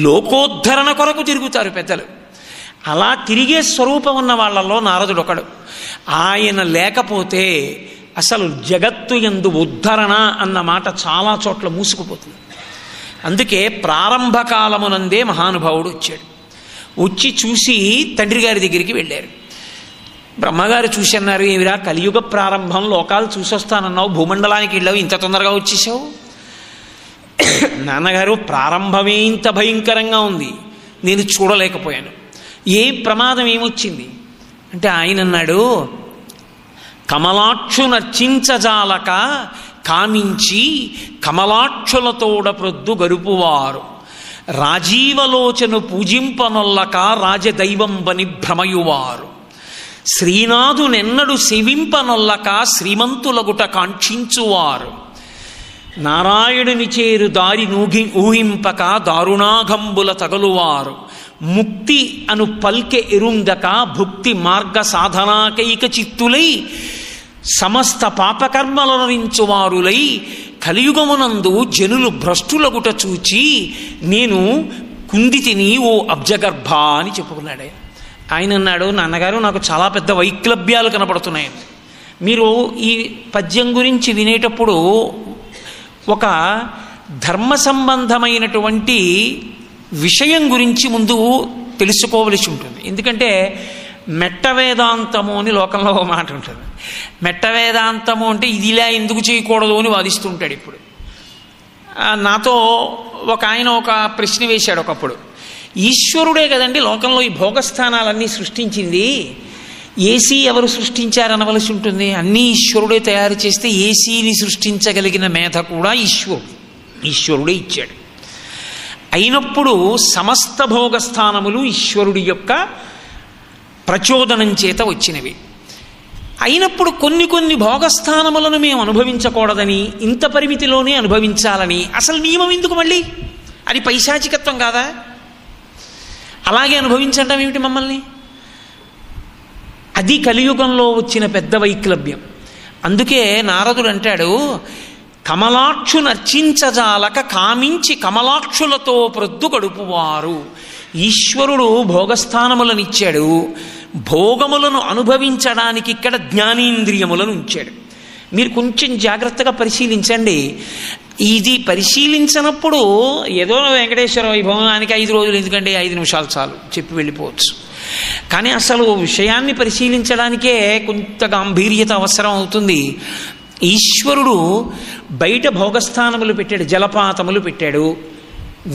లోకోద్ధరణ కొరకు తిరుగుతారు పెద్దలు. అలా తిరిగే స్వరూపం ఉన్న వాళ్ళల్లో నారదుడు ఒకడు. ఆయన లేకపోతే అసలు జగత్తు యందు ఉద్ధరణ అన్న మాట చాలా చోట్ల మూసుకుపోతుంది. అందుకే ప్రారంభకాలమునందే మహానుభావుడు వచ్చాడు. వచ్చి చూసి తండ్రి గారి దగ్గరికి వెళ్ళారు. బ్రహ్మగారు చూసి అన్నారు, ఏమిరా కలియుగ ప్రారంభం, లోకాలు చూసొస్తానన్నావు, భూమండలానికి వెళ్ళావు, ఇంత తొందరగా వచ్చేసావు? నాన్నగారు, ప్రారంభమే ఇంత భయంకరంగా ఉంది, నేను చూడలేకపోయాను. ఏ ప్రమాదం ఏమొచ్చింది అంటే ఆయన అన్నాడు, కమలాక్షు నర్చించజాలక కామించి కమలాక్షులతోడ ప్రొద్దు గరుపువారు రాజీవలోచను పూజింపనొల్లక రాజదైవంబని భ్రమయువారు. శ్రీనాథునెన్నడు సేవింపనొల్లక శ్రీమంతులగుట కాంక్షించువారు. నారాయణుని చేరు దారి ఊహింపక దారుణాఘంబుల తగలువారు. ముక్తి అను పల్కె ఎరుంగక భుక్తి మార్గ సాధనాకైక చిత్తులై సమస్త పాపకర్మలరించువారులై కలియుగమునందు జనులు భ్రష్టులగుట చూచి నేను కుందితిని ఓ అబ్జగర్భ అని చెప్పుకున్నాడు. ఆయన అన్నాడు, నాన్నగారు నాకు చాలా పెద్ద వైక్లభ్యాలు కనపడుతున్నాయండి. మీరు ఈ పద్యం గురించి వినేటప్పుడు ఒక ధర్మ సంబంధమైనటువంటి విషయం గురించి ముందు తెలుసుకోవలసి ఉంటుంది. ఎందుకంటే మెట్ట వేదాంతము అని లోకంలో ఒక మాట ఉంటుంది. మెట్ట వేదాంతము అంటే ఇదిలా ఎందుకు చేయకూడదు అని వాదిస్తుంటాడు. ఇప్పుడు నాతో ఒక ఆయన ఒక ప్రశ్న వేశాడు ఒకప్పుడు. ఈశ్వరుడే కదండి లోకంలో ఈ భోగస్థానాలన్నీ సృష్టించింది, ఏసీ ఎవరు సృష్టించారనవలసి ఉంటుంది. అన్నీ ఈశ్వరుడే తయారు చేస్తే ఏసీని సృష్టించగలిగిన మేధ కూడా ఈశ్వరుడే ఇచ్చాడు. అయినప్పుడు సమస్త భోగస్థానములు ఈశ్వరుడి యొక్క ప్రచోదనం చేత వచ్చినవి. అయినప్పుడు కొన్ని కొన్ని భోగస్థానములను మేము అనుభవించకూడదని, ఇంత పరిమితిలోనే అనుభవించాలని అసలు నియమం ఎందుకు? మళ్ళీ అది పైశాచికత్వం కాదా? అలాగే అనుభవించడం ఏమిటి మమ్మల్ని? అది కలియుగంలో వచ్చిన పెద్ద వైక్లభ్యం. అందుకే నారదుడు అంటాడు, కమలాక్షు నర్చించజాలక కామించి కమలాక్షులతో ప్రొద్దు గడుపువారు. ఈశ్వరుడు భోగస్థానములను ఇచ్చాడు, భోగములను అనుభవించడానికి ఇక్కడ జ్ఞానేంద్రియములను ఉంచాడు. మీరు కొంచెం జాగ్రత్తగా పరిశీలించండి. ఇది పరిశీలించినప్పుడు ఏదో వెంకటేశ్వర వైభవానికి 5 రోజులు ఎందుకంటే 5 నిమిషాలు చాలు చెప్పి వెళ్ళిపోవచ్చు. కానీ అసలు విషయాన్ని పరిశీలించడానికే కొంత గాంభీర్యత అవసరం అవుతుంది. ఈశ్వరుడు బయట భోగస్థానములు పెట్టాడు, జలపాతములు పెట్టాడు,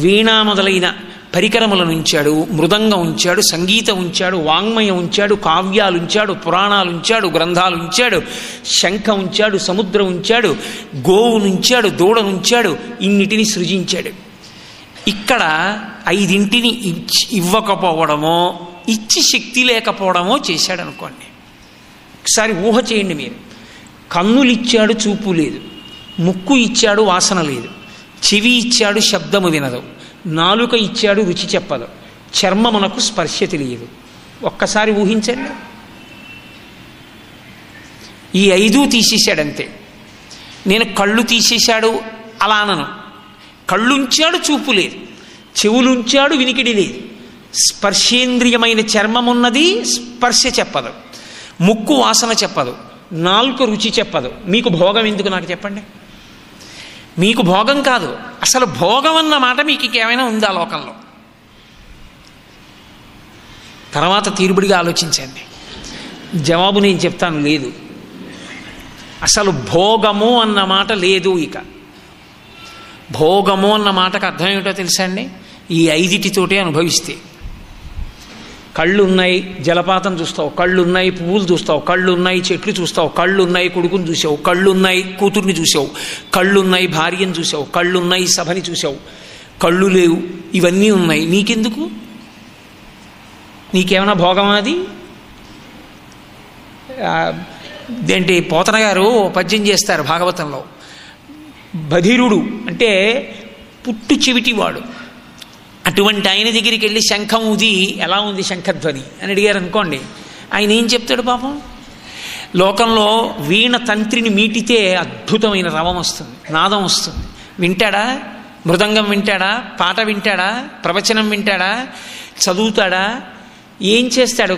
వీణా మొదలైన పరికరములను ఉంచాడు, మృదంగం ఉంచాడు, సంగీతం ఉంచాడు, వాంగ్మయం ఉంచాడు, కావ్యాలు ఉంచాడు, పురాణాలు ఉంచాడు, గ్రంథాలు ఉంచాడు, శంఖ ఉంచాడు, సముద్రం ఉంచాడు, గోవునుంచాడు, దూడనుంచాడు, ఇన్నిటిని సృజించాడు. ఇక్కడ 5 ఇవ్వకపోవడమో ఇచ్చి శక్తి లేకపోవడమో చేశాడు అనుకోండి. ఒకసారి ఊహ చేయండి మీరు. కన్నులు ఇచ్చాడు, చూపు లేదు. ముక్కు ఇచ్చాడు, వాసన లేదు. చెవి ఇచ్చాడు, శబ్దము వినదు. నాలుక ఇచ్చాడు, రుచి చెప్పదు. చర్మమునకు స్పర్శ తెలియదు. ఒక్కసారి ఊహించండి. ఈ 5 తీసేశాడంతే. నేను కళ్ళు తీసేశాడు అలా అనను. కళ్ళుంచాడు, చూపు లేదు. చెవులుంచాడు, వినికిడి లేదు. స్పర్శేంద్రియమైన చర్మమున్నది, స్పర్శ చెప్పదు. ముక్కు వాసన చెప్పదు. నాలుక రుచి చెప్పదు. మీకు భోగం ఎందుకు నాకు చెప్పండి? మీకు భోగం కాదు, అసలు భోగం అన్న మాట మీకు ఇంకేమైనా ఉందా లోకంలో? తర్వాత తీరుబడిగా ఆలోచించండి. జవాబు నేను చెప్తాను, లేదు. అసలు భోగము అన్న మాట లేదు. ఇక భోగము అన్న మాటకు అర్థం ఏమిటో తెలుసా అండి? ఈ 5 అనుభవిస్తే. కళ్ళున్నాయి, జలపాతం చూస్తావు. కళ్ళున్నాయి, పువ్వులు చూస్తావు. కళ్ళున్నాయి, చెట్లు చూస్తావు. కళ్ళున్నాయి, కొడుకుని చూసావు. కళ్ళున్నాయి, కూతుర్ని చూసావు. కళ్ళున్నాయి, భార్యను చూసావు. కళ్ళున్నాయి, సభని చూసావు. కళ్ళు లేవు, ఇవన్నీ ఉన్నాయి. నీకెందుకు? నీకేమైనా భోగమా అది? ఏంటి పోతన గారు పద్యం చేస్తారు భాగవతంలో. బధిరుడు అంటే పుట్టు చెవిటివాడు. అటువంటి ఆయన దగ్గరికి వెళ్ళి శంఖం ఊది ఎలా ఉంది శంఖధ్వని అని అడిగారు అనుకోండి, ఆయన ఏం చెప్తాడు పాపం? లోకంలో వీణ తంత్రిని మీటితే అద్భుతమైన రవం వస్తుంది, నాదం వస్తుంది. వింటాడా? మృదంగం వింటాడా? పాట వింటాడా? ప్రవచనం వింటాడా? చదువుతాడా? ఏం చేస్తాడు?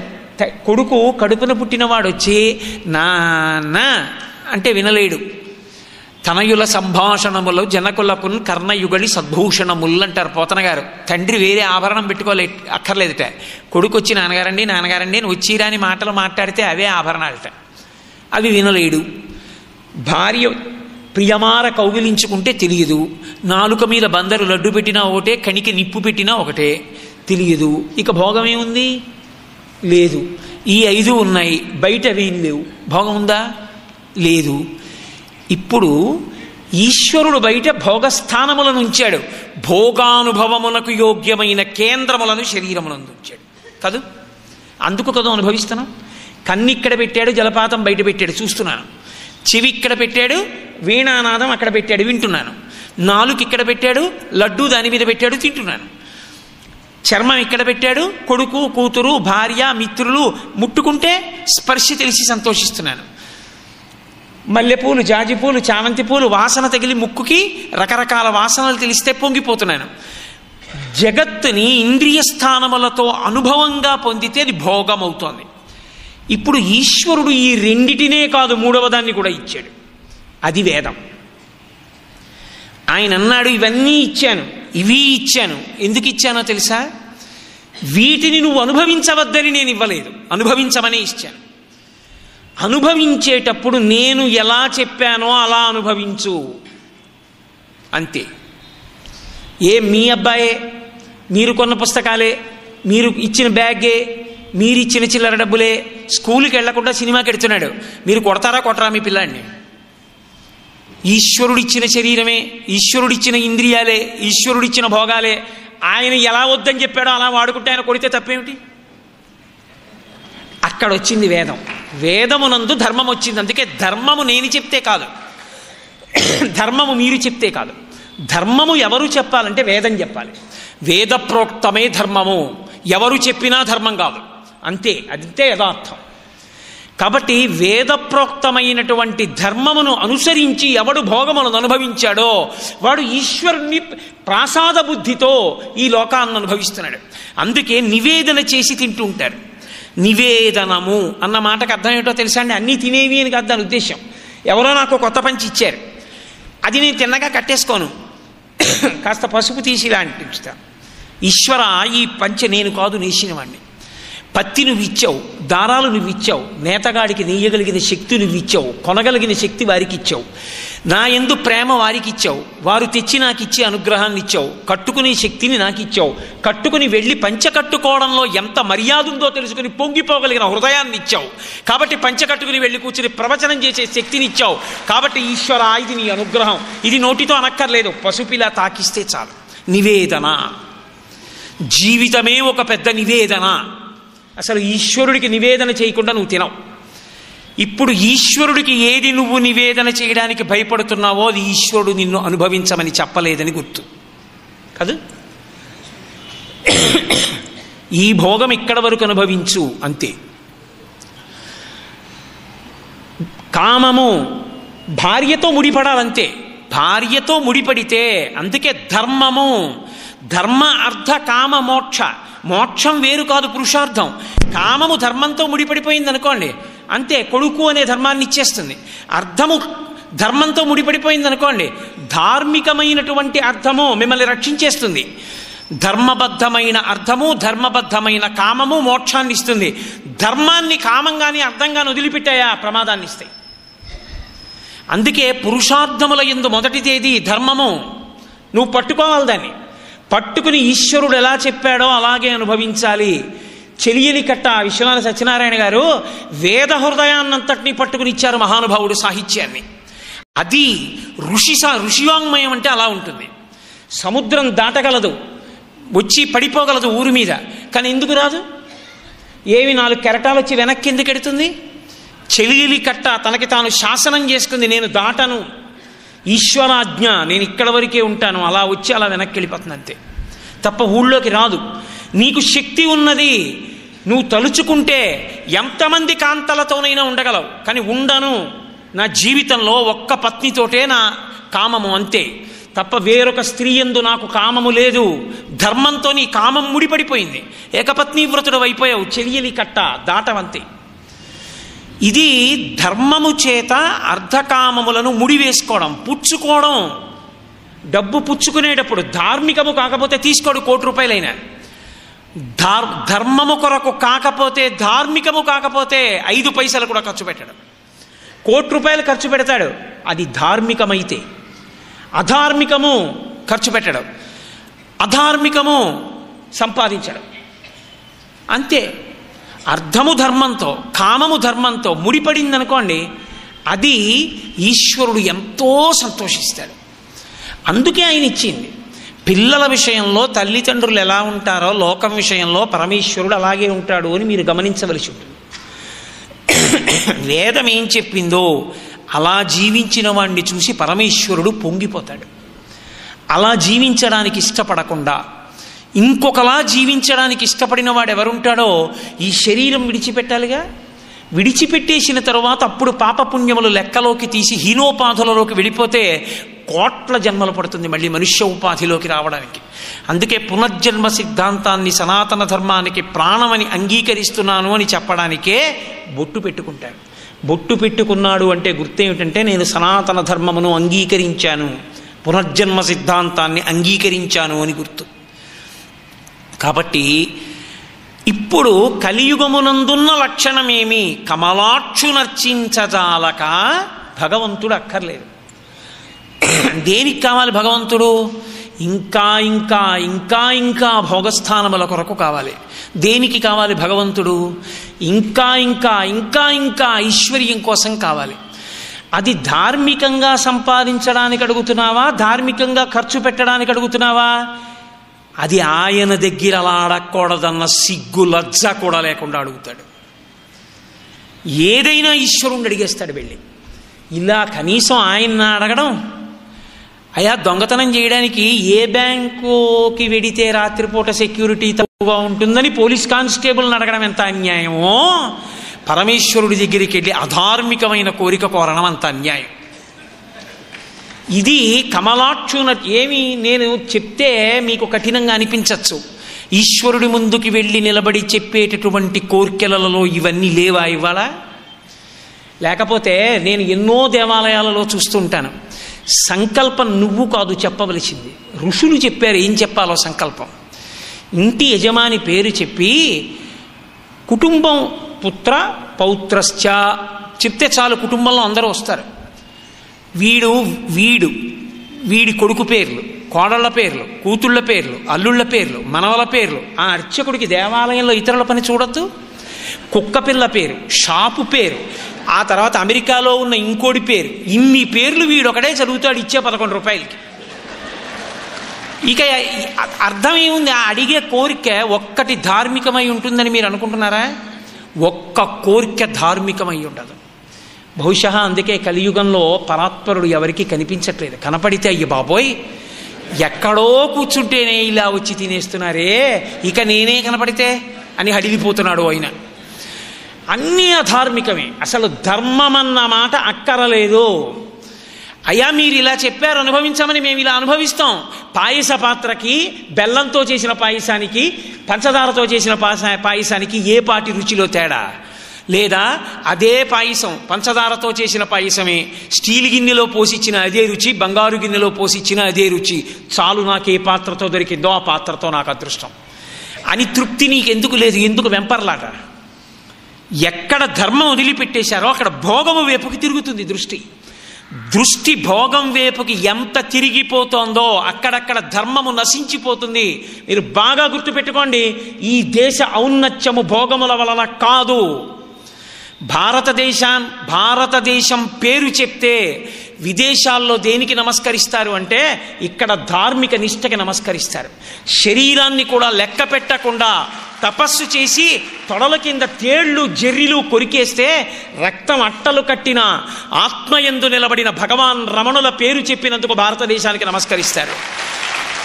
కొడుకు కడుపున పుట్టినవాడు వచ్చి నాన్న అంటే వినలేడు. తనయుల సంభాషణములు జనకులకు కర్ణయుగళి సద్భూషణములు అంటారు పోతన గారు. తండ్రి వేరే ఆభరణం అక్కర్లేదుట. కొడుకు వచ్చి నాన్నగారండి నాన్నగారండి అని వచ్చిరాని మాటలు మాట్లాడితే అవే ఆభరణాలట. అవి వినలేడు. భార్య ప్రియమార కౌగిలించుకుంటే తెలియదు. నాలుక మీద బందరు లడ్డు పెట్టినా ఒకటే, కణికి నిప్పు పెట్టినా ఒకటే, తెలియదు. ఇక భోగం ఏముంది? లేదు. ఈ 5 ఉన్నాయి, బయట అవేం లేవు. భోగం ఉందా? లేదు. ఇప్పుడు ఈశ్వరుడు బయట భోగస్థానములను ఉంచాడు, భోగానుభవమునకు యోగ్యమైన కేంద్రములను శరీరమునందు ఉంచాడు కాదు. అందుకు కదా అనుభవిస్తున్నాం. కన్ను ఇక్కడ పెట్టాడు, జలపాతం బయట పెట్టాడు చూస్తున్నాను. చెవి ఇక్కడ పెట్టాడు, వీణానాదం అక్కడ పెట్టాడు వింటున్నాను. నాలుగు ఇక్కడ పెట్టాడు, లడ్డూ దాని మీద పెట్టాడు తింటున్నాను. చర్మం ఇక్కడ పెట్టాడు, కొడుకు కూతురు భార్య మిత్రులు ముట్టుకుంటే స్పర్శ తెలిసి సంతోషిస్తున్నాను. మల్లెపూలు జాజిపూలు చామంతి పూలు వాసన తగిలి ముక్కుకి రకరకాల వాసనలు తెలిస్తే పొంగిపోతున్నాను. జగత్తుని ఇంద్రియ స్థానములతో అనుభవంగా పొందితే అది భోగం అవుతోంది. ఇప్పుడు ఈశ్వరుడు ఈ రెండిటినే కాదు మూడవ దాన్ని కూడా ఇచ్చాడు, అది వేదం. ఆయన అన్నాడు ఇవన్నీ ఇచ్చాను, ఇవి ఇచ్చాను. ఎందుకు ఇచ్చానో తెలుసా? వీటిని నువ్వు అనుభవించవద్దని నేను ఇవ్వలేదు, అనుభవించమనే ఇచ్చాను. అనుభవించేటప్పుడు నేను ఎలా చెప్పానో అలా అనుభవించు అంతే. మీ అబ్బాయే, మీరు కొన్న పుస్తకాలే, మీరు ఇచ్చిన బ్యాగే, మీరు ఇచ్చిన చిల్లర డబ్బులే, స్కూల్కి వెళ్లకుండా సినిమాకి వెడుతున్నాడు, మీరు కొడతారా కొట్టరా మీ పిల్లాడిని? ఈశ్వరుడిచ్చిన శరీరమే, ఈశ్వరుడిచ్చిన ఇంద్రియాలే, ఈశ్వరుడిచ్చిన భోగాలే. ఆయన ఎలా వద్దని చెప్పాడో అలా వాడుకుంటే ఆయన కొడితే తప్పేమిటి? అక్కడ వచ్చింది వేదం. వేదమునందు ధర్మం వచ్చింది. అందుకే ధర్మము నేను చెప్తే కాదు, ధర్మము మీరు చెప్తే కాదు. ధర్మము ఎవరు చెప్పాలంటే వేదం చెప్పాలి. వేద ప్రోక్తమే ధర్మము, ఎవరు చెప్పినా ధర్మం కాదు, అంతే. అదంతే యథార్థం. కాబట్టి వేద ప్రోక్తమైనటువంటి ధర్మమును అనుసరించి ఎవడు భోగములను అనుభవించాడో వాడు ఈశ్వరుణ్ణి ప్రాసాద బుద్ధితో ఈ లోకాన్ని అనుభవిస్తున్నాడు. అందుకే నివేదన చేసి తింటూ ఉంటారు. నివేదనము అన్న మాటకు అర్థం ఏమిటో తెలుసా అండి? అన్నీ తినేవి అని కాదు దాని ఉద్దేశం. ఎవరో నాకు కొత్త పంచి ఇచ్చారు, అది నేను తిన్నగా కట్టేసుకోను, కాస్త పసుపు తీసి ఇలా అంటిస్తా. ఈశ్వర ఈ పంచె నేను కాదు నేసినవాడిని. పత్తి నువ్వు ఇచ్చావు, దారాలు నువ్వు ఇచ్చావు, నేతగాడికి నెయ్యగలిగిన శక్తి నువ్వు ఇచ్చావు, కొనగలిగిన శక్తి వారికి ఇచ్చావు, నా యందు ప్రేమ వారికి ఇచ్చావు, వారు తెచ్చి నాకు ఇచ్చే అనుగ్రహాన్ని ఇచ్చావు, కట్టుకునే శక్తిని నాకు ఇచ్చావు, కట్టుకుని వెళ్ళి పంచె కట్టుకోవడంలో ఎంత మర్యాద ఉందో తెలుసుకుని పొంగిపోగలిగిన హృదయాన్ని ఇచ్చావు, కాబట్టి పంచె కట్టుకుని వెళ్ళి కూర్చుని ప్రవచనం చేసే శక్తిని ఇచ్చావు. కాబట్టి ఈశ్వర ఇది నీ అనుగ్రహం, ఇది నోటితో అనక్కర్లేదు, పసుపిలా తాకిస్తే చాలు. నివేదన, జీవితమే ఒక పెద్ద నివేదన. అసలు ఈశ్వరుడికి నివేదన చేయకుండా నువ్వు తినవు. ఇప్పుడు ఈశ్వరుడికి ఏది నువ్వు నివేదన చేయడానికి భయపడుతున్నావో అది ఈశ్వరుడు నిన్ను అనుభవించమని చెప్పలేదని గుర్తు కాదు. ఈ భోగం ఇక్కడ వరకు అనుభవించు అంతే. కామము భార్యతో ముడిపడాలంతే, భార్యతో ముడిపడితే అందుకే ధర్మము, ధర్మ అర్థ కామ మోక్ష. మోక్షం వేరు కాదు పురుషార్థం. కామము ధర్మంతో ముడిపడిపోయింది అనుకోండి అంతే, కొడుకు అనే ధర్మాన్ని ఇచ్చేస్తుంది. అర్థము ధర్మంతో ముడిపడిపోయింది అనుకోండి, ధార్మికమైనటువంటి అర్థము మిమ్మల్ని రక్షించేస్తుంది. ధర్మబద్ధమైన అర్థము, ధర్మబద్ధమైన కామము మోక్షాన్ని ఇస్తుంది. ధర్మాన్ని కామంగాని అర్థంగాని వదిలిపెట్టాయా ప్రమాదాన్ని ఇస్తాయి. అందుకే పురుషార్థముల యందు మొదటిదేది ధర్మము. నువ్వు పట్టుకోవాలి దాన్ని, పట్టుకుని ఈశ్వరుడు ఎలా చెప్పాడో అలాగే అనుభవించాలి. చెలియలి కట్ట విశ్వనాథ సత్యనారాయణ గారు వేద హృదయాన్నంతటినీ పట్టుకుని ఇచ్చారు మహానుభావుడు సాహిత్యాన్ని. అది ఋషివాంగ్మయం అంటే అలా ఉంటుంది. సముద్రం దాటగలదు, వచ్చి పడిపోగలదు ఊరి మీద, కానీ ఎందుకు రాదు? ఏవి 4 కెరటాలు వచ్చి వెనక్కి ఎందుకు ఎడుతుంది? చెలియలి కట్ట తనకి తాను శాసనం చేసుకుంది, నేను దాటను, ఈశ్వరాజ్ఞ, నేను ఇక్కడ వరకే ఉంటాను, అలా వచ్చి అలా వెనక్కి వెళ్ళిపోతుంది అంతే తప్ప ఊళ్ళోకి రాదు. నీకు శక్తి ఉన్నది, నువ్వు తలుచుకుంటే ఎంతమంది కాంతలతోనైనా ఉండగలవు, కానీ ఉండను, నా జీవితంలో ఒక్క పత్నితోటే నా కామము అంతే తప్ప వేరొక స్త్రీ యందు నాకు కామము లేదు. ధర్మంతో నీ కామం ముడిపడిపోయింది, ఏకపత్ని వ్రతుడు అయిపోయావు, చెలియలి కట్ట దాటవంతే. ఇది ధర్మము చేత అర్ధకామములను ముడివేసుకోవడం, పుచ్చుకోవడం. డబ్బు పుచ్చుకునేటప్పుడు ధార్మికము కాకపోతే తీసుకోడు, 1 కోటి రూపాయలైనా. ధర్మము కొరకు కాకపోతే, ధార్మికము కాకపోతే 5 పైసలు కూడా ఖర్చు పెట్టడం. 1 కోటి రూపాయలు ఖర్చు పెడతాడు, అది ధార్మికమైతే. అధార్మికము ఖర్చు పెట్టడం, అధార్మికము సంపాదించడం అంతే. అర్థము ధర్మంతో, కామము ధర్మంతో ముడిపడింది అనుకోండి, అది ఈశ్వరుడు ఎంతో సంతోషిస్తాడు. అందుకే ఆయన ఇచ్చింది. పిల్లల విషయంలో తల్లిదండ్రులు ఎలా ఉంటారో లోకం విషయంలో పరమేశ్వరుడు అలాగే ఉంటాడు అని మీరు గమనించవలసి ఉంటుంది. వేదం ఏం చెప్పిందో అలా జీవించిన వాడిని చూసి పరమేశ్వరుడు పొంగిపోతాడు. అలా జీవించడానికి ఇష్టపడకుండా ఇంకొకలా జీవించడానికి ఇష్టపడిన వాడు ఎవరుంటాడో ఈ శరీరం విడిచిపెట్టాలిగా. విడిచిపెట్టేసిన తర్వాత అప్పుడు పాపపుణ్యములు లెక్కలోకి తీసి హీనోపాధులలోకి వెళ్ళిపోతే కోట్ల జన్మలు పడుతుంది మళ్ళీ మనుష్య ఉపాధిలోకి రావడానికి. అందుకే పునర్జన్మ సిద్ధాంతాన్ని సనాతన ధర్మానికి ప్రాణమని అంగీకరిస్తున్నాను అని చెప్పడానికే బొట్టు పెట్టుకుంటాడు. బొట్టు పెట్టుకున్నాడు అంటే గుర్తేమిటంటే నేను సనాతన ధర్మమును అంగీకరించాను, పునర్జన్మ సిద్ధాంతాన్ని అంగీకరించాను అని గుర్తు. కాబట్టి ఇప్పుడు కలియుగమునందున్న లక్షణమేమి? కమలాక్షునర్చించజాలక భగవంతుడు అక్కర్లేదు. దేనికి కావాలి భగవంతుడు? ఇంకా ఇంకా ఇంకా ఇంకా భోగస్థానముల కొరకు కావాలి. దేనికి కావాలి భగవంతుడు? ఇంకా ఇంకా ఇంకా ఇంకా ఐశ్వర్యం కోసం కావాలి. అది ధార్మికంగా సంపాదించడానికి అడుగుతున్నావా, ధార్మికంగా ఖర్చు పెట్టడానికి అడుగుతున్నావా? అది ఆయన దగ్గర అలా అడగకూడదన్న సిగ్గు లజ్జ కూడా లేకుండా అడుగుతాడు. ఏదైనా ఈశ్వరుణ్ణి అడిగేస్తాడు వెళ్ళి. ఇలా కనీసం ఆయన అడగడం, అయ్యా దొంగతనం చేయడానికి ఏ బ్యాంకుకి వెడితే రాత్రిపూట సెక్యూరిటీ తక్కువగా ఉంటుందని పోలీస్ కానిస్టేబుల్ని అడగడం ఎంత అన్యాయమో, పరమేశ్వరుడి దగ్గరికి వెళ్ళి అధార్మికమైన కోరిక కోరడం అంత అన్యాయం. ఇది కమలాక్షున ఏమి నేను చెప్తే మీకు కఠినంగా అనిపించవచ్చు. ఈశ్వరుడి ముందుకి వెళ్ళి నిలబడి చెప్పేటటువంటి కోర్కెలలో ఇవన్నీ లేవా ఇవాళ? లేకపోతే నేను ఎన్నో దేవాలయాలలో చూస్తుంటాను, సంకల్పం నువ్వు కాదు చెప్పవలసింది, ఋషులు చెప్పారు ఏం చెప్పాలో సంకల్పం. ఇంటి యజమాని పేరు చెప్పి కుటుంబం పుత్ర పౌత్రశ్చ చెప్తే చాలు, కుటుంబంలో అందరూ వస్తారు. వీడి కొడుకు పేర్లు, కోడళ్ల పేర్లు, కూతుళ్ళ పేర్లు, అల్లుళ్ళ పేర్లు, మనవల పేర్లు. ఆ అర్చకుడికి దేవాలయంలో ఇతరుల పని చూడొద్దు. కుక్క పిల్ల పేరు, షాపు పేరు, ఆ తర్వాత అమెరికాలో ఉన్న ఇంకోటి పేరు, ఇన్ని పేర్లు వీడొకడే చదువుతాడు ఇచ్చే 11 రూపాయలకి. ఇక అర్థం ఏముంది? ఆ అడిగే కోరిక ఒక్కటి ధార్మికమై ఉంటుందని మీరు అనుకుంటున్నారా? ఒక్క కోరిక ధార్మికమై ఉండదు. బహుశా అందుకే కలియుగంలో పరాత్పరుడు ఎవరికి కనిపించట్లేదు. కనపడితే అయ్యి బాబోయ్ ఎక్కడో కూర్చుంటేనే ఇలా వచ్చి తినేస్తున్నారే, ఇక నేనే కనపడితే అని హడిలిపోతున్నాడు ఆయన. అన్నీ అధార్మికమే. అసలు ధర్మం అన్న మాట అక్కరలేదు. అయ్యా మీరు ఇలా చెప్పారు అనుభవించమని మేము ఇలా అనుభవిస్తాం. పాయస పాత్రకి బెల్లంతో చేసిన పాయసానికి పంచదారతో చేసిన పాయసానికి ఏ పాటి రుచిలో తేడా లేదా? అదే పాయసం పంచదారతో చేసిన పాయసమే, స్టీల్ గిన్నెలో పోసిచ్చిన అదే రుచి, బంగారు గిన్నెలో పోసిచ్చిన అదే రుచి. చాలు, నాకు ఏ పాత్రతో దొరికిందో ఆ పాత్రతో నాకు అదృష్టం అని తృప్తి నీకెందుకు లేదు? ఎందుకు వెంపర్లాట? ఎక్కడ ధర్మం వదిలిపెట్టేశారో అక్కడ భోగము వైపుకి తిరుగుతుంది దృష్టి. దృష్టి భోగం వైపుకి ఎంత తిరిగిపోతోందో అక్కడక్కడ ధర్మము నశించిపోతుంది. మీరు బాగా గుర్తుపెట్టుకోండి, ఈ దేశ ఔన్నత్యము భోగముల వలన కాదు. భారతదేశం పేరు చెప్తే విదేశాల్లో దేనికి నమస్కరిస్తారు అంటే ఇక్కడ ధార్మిక నిష్టకి నమస్కరిస్తారు. శరీరాన్ని కూడా లెక్క పెట్టకుండా తపస్సు చేసి తొడల కింద తేళ్లు జెర్రిలు కొరికేస్తే రక్తం అట్టలు కట్టిన ఆత్మయందు నిలబడిన భగవాన్ రమణుల పేరు చెప్పినందుకు భారతదేశానికి నమస్కరిస్తారు.